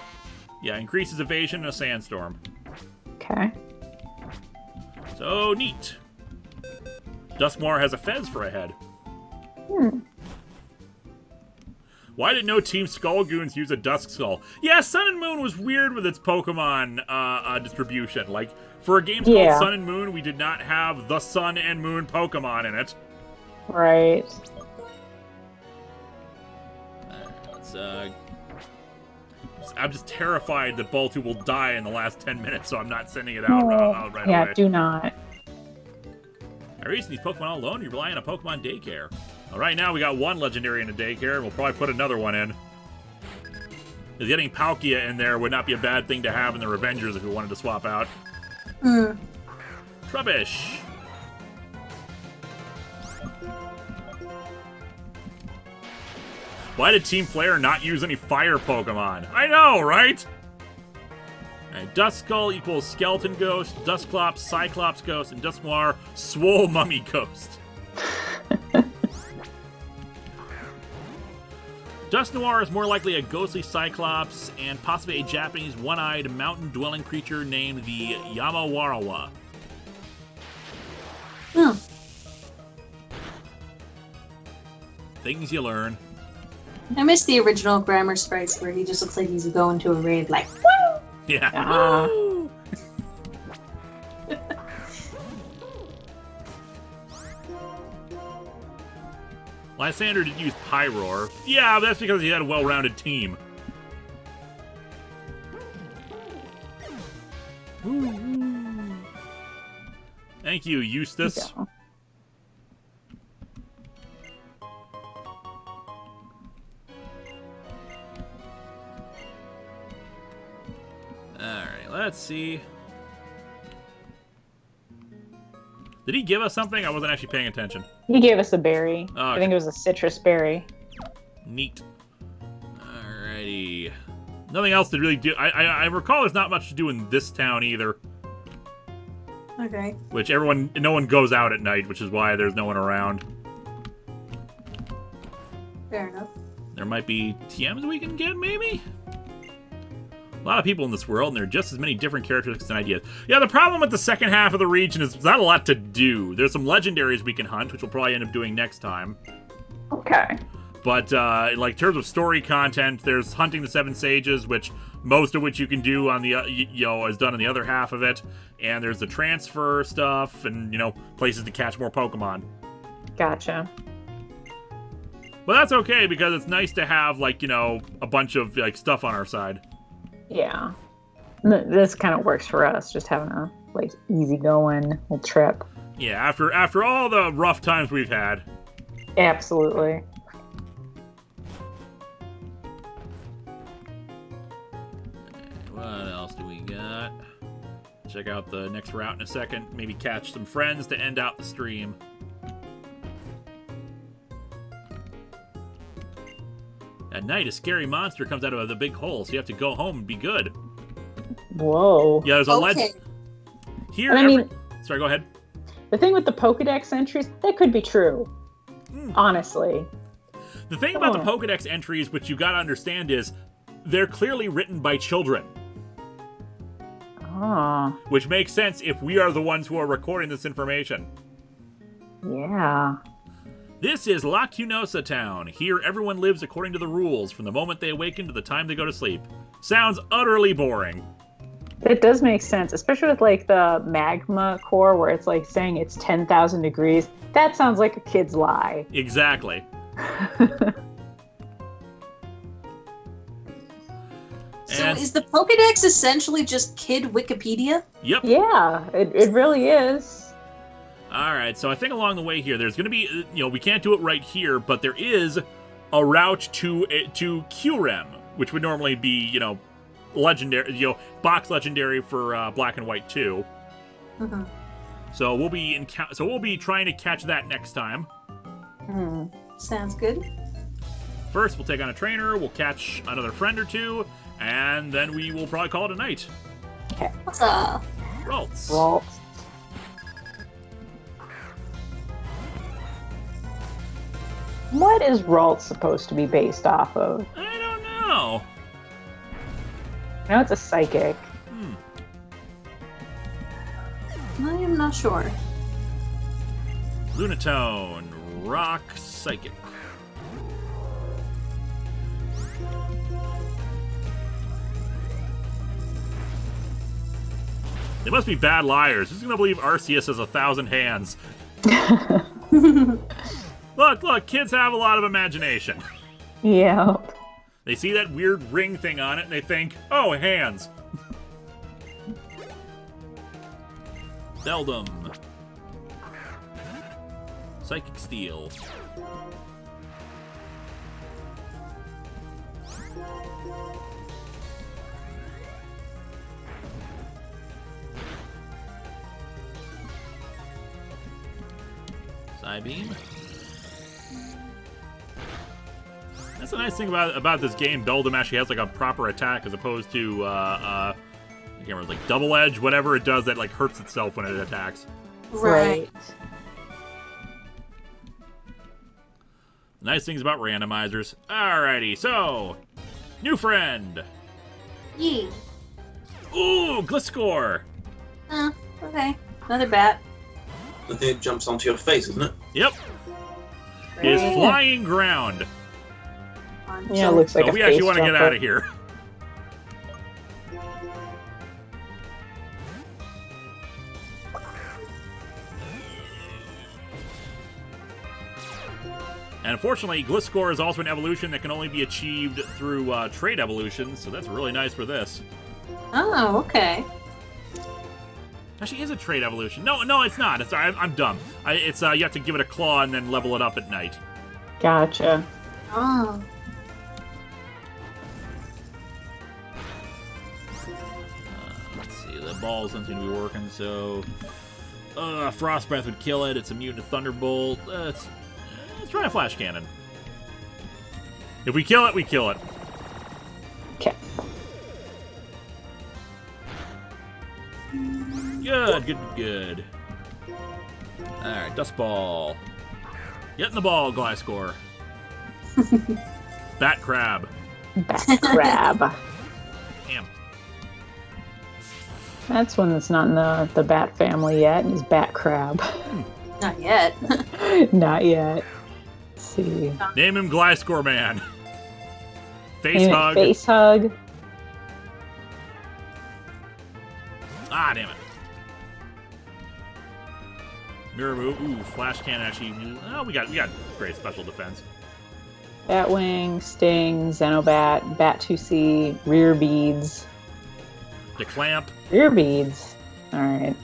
evasion in a sandstorm. Okay. So neat. Dusknoir has a Fez for a head. Why did no Team Skullgoons use a Duskull? Yeah, Sun and Moon was weird with its Pokemon distribution. Like, for a game called Sun and Moon, we did not have the Sun and Moon Pokemon in it. Right. I'm just terrified that Baltu will die in the last 10 minutes, so I'm not sending it out right yeah, away. do not. Are you raising these Pokemon all alone? You're relying on a Pokemon daycare. Well, right now, we got one legendary in a daycare, and we'll probably put another one in. Because getting Palkia in there would not be a bad thing to have in the Revengers if we wanted to swap out. Trubbish. Why did Team Flare not use any fire Pokemon? I know, right? Alright, Duskull equals Skeleton Ghost, Dusclops, Cyclops Ghost, and Dusknoir, Swole Mummy Ghost. Dusknoir is more likely a ghostly Cyclops and possibly a Japanese one-eyed mountain-dwelling creature named the Yamawarawa. Oh. Things you learn. I miss the original Grammar sprites where he just looks like he's going to a rave like, woo! Yeah. Woo! Lysander did use Pyroar. Yeah, but that's because he had a well-rounded team. Thank you, Eustace. Yeah. Alright, let's see. Did he give us something? I wasn't actually paying attention. He gave us a berry. Oh, I okay. think it was a citrus berry. Neat. Alrighty. Nothing else to really do. I recall there's not much to do in this town either. Okay. Which no one goes out at night, which is why there's no one around. Fair enough. There might be TMs we can get, maybe? A lot of people in this world, and there are just as many different characteristics and ideas. Yeah, the problem with the second half of the region is there's not a lot to do. There's some legendaries we can hunt, which we'll probably end up doing next time. Okay. But, like, in terms of story content, there's Hunting the Seven Sages, which most of which you can do on the, is done in the other half of it. And there's the transfer stuff and, places to catch more Pokemon. Gotcha. But that's okay, because it's nice to have, like, a bunch of, like, stuff on our side. Yeah. This kind of works for us, just having a, like, easygoing little trip. Yeah, after all the rough times we've had. Absolutely. What else do we got? Check out the next route in a second. Maybe catch some friends to end out the stream. At night, a scary monster comes out of the big hole, so you have to go home and be good. Whoa. Yeah, there's a Okay. legend. Here, And I mean, sorry, go ahead. the thing with the Pokedex entries, that could be true. Honestly. The thing about the Oh. Pokedex entries, which you gotta understand, is they're clearly written by children. Oh, Which makes sense if we are the ones who are recording this information. yeah. This is La Cunosa Town. Here, everyone lives according to the rules from the moment they awaken to the time they go to sleep. Sounds utterly boring. It does make sense, especially with, like, the magma core where it's, like, saying it's 10,000 degrees. That sounds like a kid's lie. Exactly. So And- is the Pokedex essentially just kid Wikipedia? Yep. Yeah, it really is. Alright, so I think along the way here, there's going to be, we can't do it right here, but there is a route to Qrem, which would normally be, legendary, box legendary for Black and White 2. Mm-hmm. So we'll be trying to catch that next time. Sounds good. First, we'll take on a trainer, we'll catch another friend or two, and then we will probably call it a night. What's up? Ralts. Well, what is Ralt supposed to be based off of? I don't know. I know it's a psychic. I am not sure. Lunatone, Rock Psychic. They must be bad liars. Who's gonna believe Arceus has 1,000 hands? Look, kids have a lot of imagination. Yeah. They see that weird ring thing on it and they think, oh, hands. Beldum. Psychic Steel. Psybeam. That's the nice thing about this game. Beldum actually has like a proper attack as opposed to I can't remember, like double edge, whatever it does that like hurts itself when it attacks. Right. Nice things about randomizers. Alrighty, so new friend. Yee. Ooh, Gliscor. Okay. Another bat. The thing that jumps onto your face, isn't it? Yep. It is flying ground. Yeah, it looks like So a we actually want to jumper. get out of here. And unfortunately, Gliscor is also an evolution that can only be achieved through trait evolutions, so that's really nice for this. Oh, okay. Actually, is a trait evolution. No, it's not. I'm dumb. It's you have to give it a claw and then level it up at night. Gotcha. Oh. Let's see. The ball doesn't seem to be working, so Frost Breath would kill it. It's immune to Thunderbolt. Let's try a Flash Cannon. If we kill it, we kill it. Okay. Good. Alright, Dust Ball. Get in the ball, Gliscor. Bat Crab. Bat crab. Damn. That's one that's not in the bat family yet, and is bat crab. Not yet. Not yet. Let's see. Name him Gliscor Man. Face Name it Hug. Face hug. Ah, damn it. Mirror move. Ooh, Flash Cannon actually. Oh, we got great special defense. Batwing, Sting, Xenobat, Bat 2C, Rear Beads. Declamp. Rear Beads. Alright.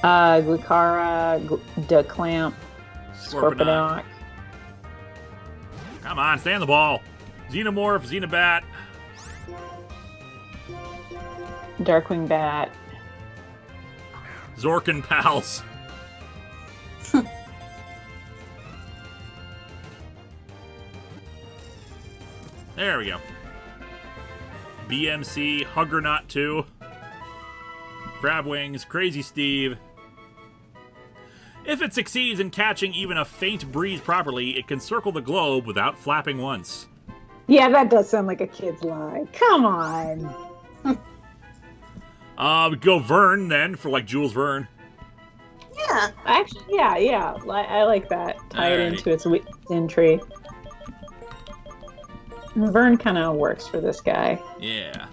Linkara, Declamp, Scorponok. Come on, stay on the ball. Xenomorph, Xenobat. Darkwing Bat. Zorkin Pals. There we go. BMC, Huggernaut 2. Crab Wings, Crazy Steve. If it succeeds in catching even a faint breeze properly, it can circle the globe without flapping once. Yeah, that does sound like a kid's lie. Come on. We go Vern then, for like Jules Verne. Yeah. Actually, yeah. I like that. Tie it Alrighty. into its entry. Vern kind of works for this guy. Yeah.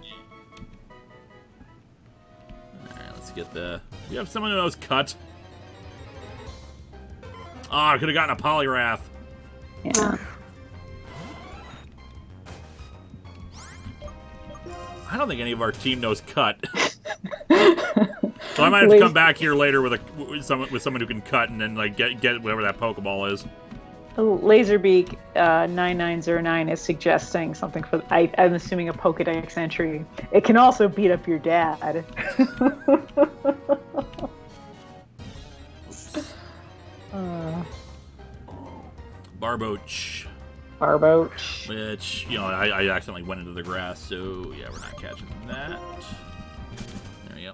Alright, let's get the... We have someone who knows cut. Oh, I could have gotten a Polyrath. Yeah. I don't think any of our team knows cut. So I might have to come back here later with someone who can cut and then like get whatever that Pokeball is. Laserbeak 9909 is suggesting something for. I'm assuming a Pokedex entry. It can also beat up your dad. Barboach. Barboach. Which, I accidentally went into the grass, so yeah, we're not catching that. There we go.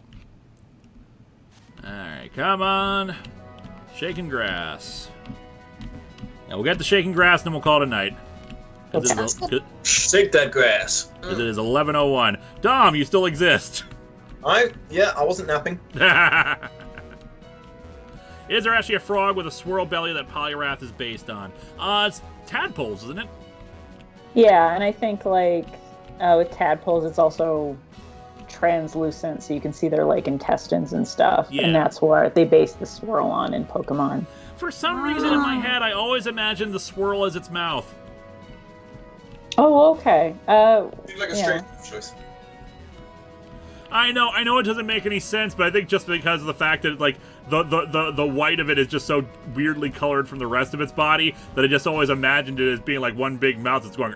Alright, come on. Shaking grass. Now we'll get the shaking grass, then we'll call it a night. Shake that grass. Because it is 11:01. Dom, you still exist. I wasn't napping. Is there actually a frog with a swirl belly that Polyrath is based on? It's tadpoles, isn't it? Yeah, and I think like with tadpoles, it's also translucent, so you can see their like intestines and stuff, Yeah. and that's what they base the swirl on in Pokemon. For some reason in my head, I always imagined the swirl as its mouth. Oh, okay. Seems like a Yeah. strange choice. I know it doesn't make any sense, but I think just because of the fact that like the white of it is just so weirdly colored from the rest of its body that I just always imagined it as being like one big mouth that's going.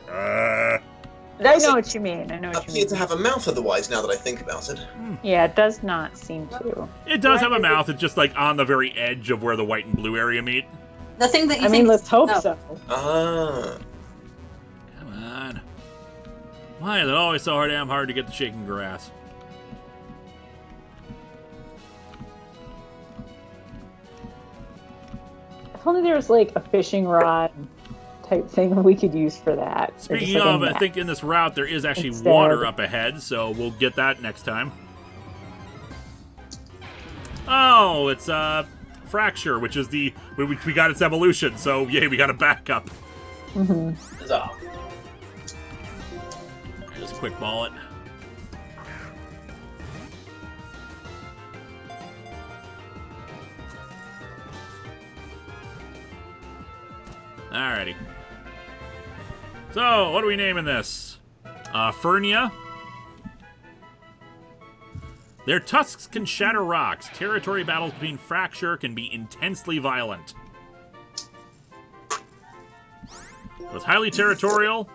I know what you mean. Appear to have a mouth otherwise, now that I think about it. Yeah, it does not seem to. It does have a mouth. It's just like on the very edge of where the white and blue area meet. The thing that you I think. mean, let's hope oh. so. Ah. Come on. Why is it always so damn hard to get the shaking grass? If only there was like a fishing rod type thing we could use for that. Or just, Speaking like, a of, I net. think in this route there is actually Instead. water up ahead, so we'll get that next time. Oh, it's Fracture, which is we got its evolution, so yay, we got a backup. Mhm. Huzzah. Just quick ball it. Alrighty. So, what are we naming this? Fernia. Their tusks can shatter rocks. Territory battles between Fracture can be intensely violent. It was highly territorial.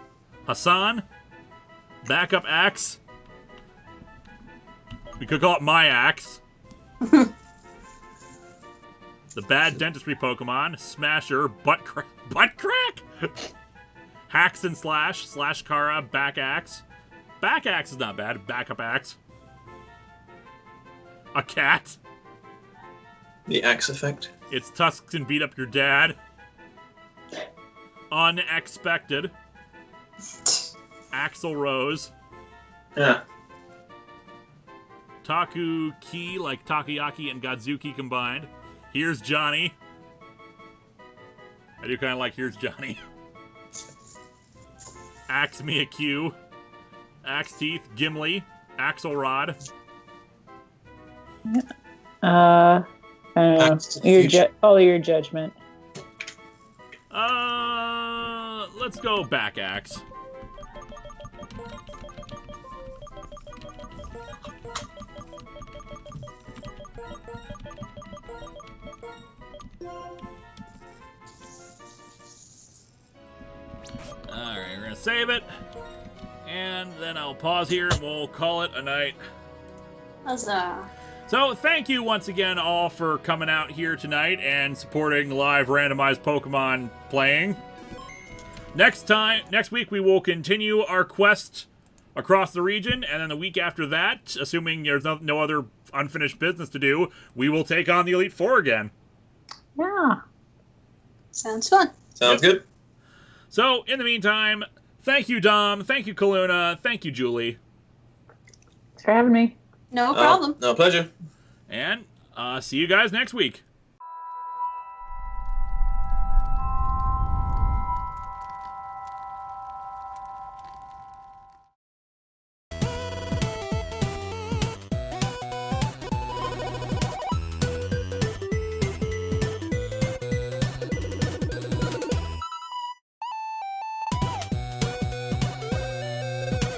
Hassan. Backup axe. We could call it my axe. The bad dentistry Pokemon. Smasher. Butt crack? Hacks and slash. Slash Kara. Back axe. Back axe is not bad. Backup axe. A cat. The axe effect. Its tusks can beat up your dad. Unexpected. Axel Rose. Yeah. Taku Ki, like Takoyaki and Godzuki combined. Here's Johnny. I do kind of like Here's Johnny. Axe Miyakyu. Axe Teeth, Gimli. Axelrod. I don't know. Axe to the future. Follow your judgment. Let's go back axe. Alright, we're gonna save it. And then I'll pause here and we'll call it a night. Huzzah. So, thank you once again all for coming out here tonight and supporting live randomized Pokemon playing. Next week we will continue our quest across the region, and then the week after that, assuming there's no other unfinished business to do, we will take on the Elite Four again. Yeah. Sounds fun. Sounds good. So, in the meantime, thank you, Dom, thank you, Kaluna, thank you, Julie. Thanks for having me. No problem. No pleasure. And see you guys next week.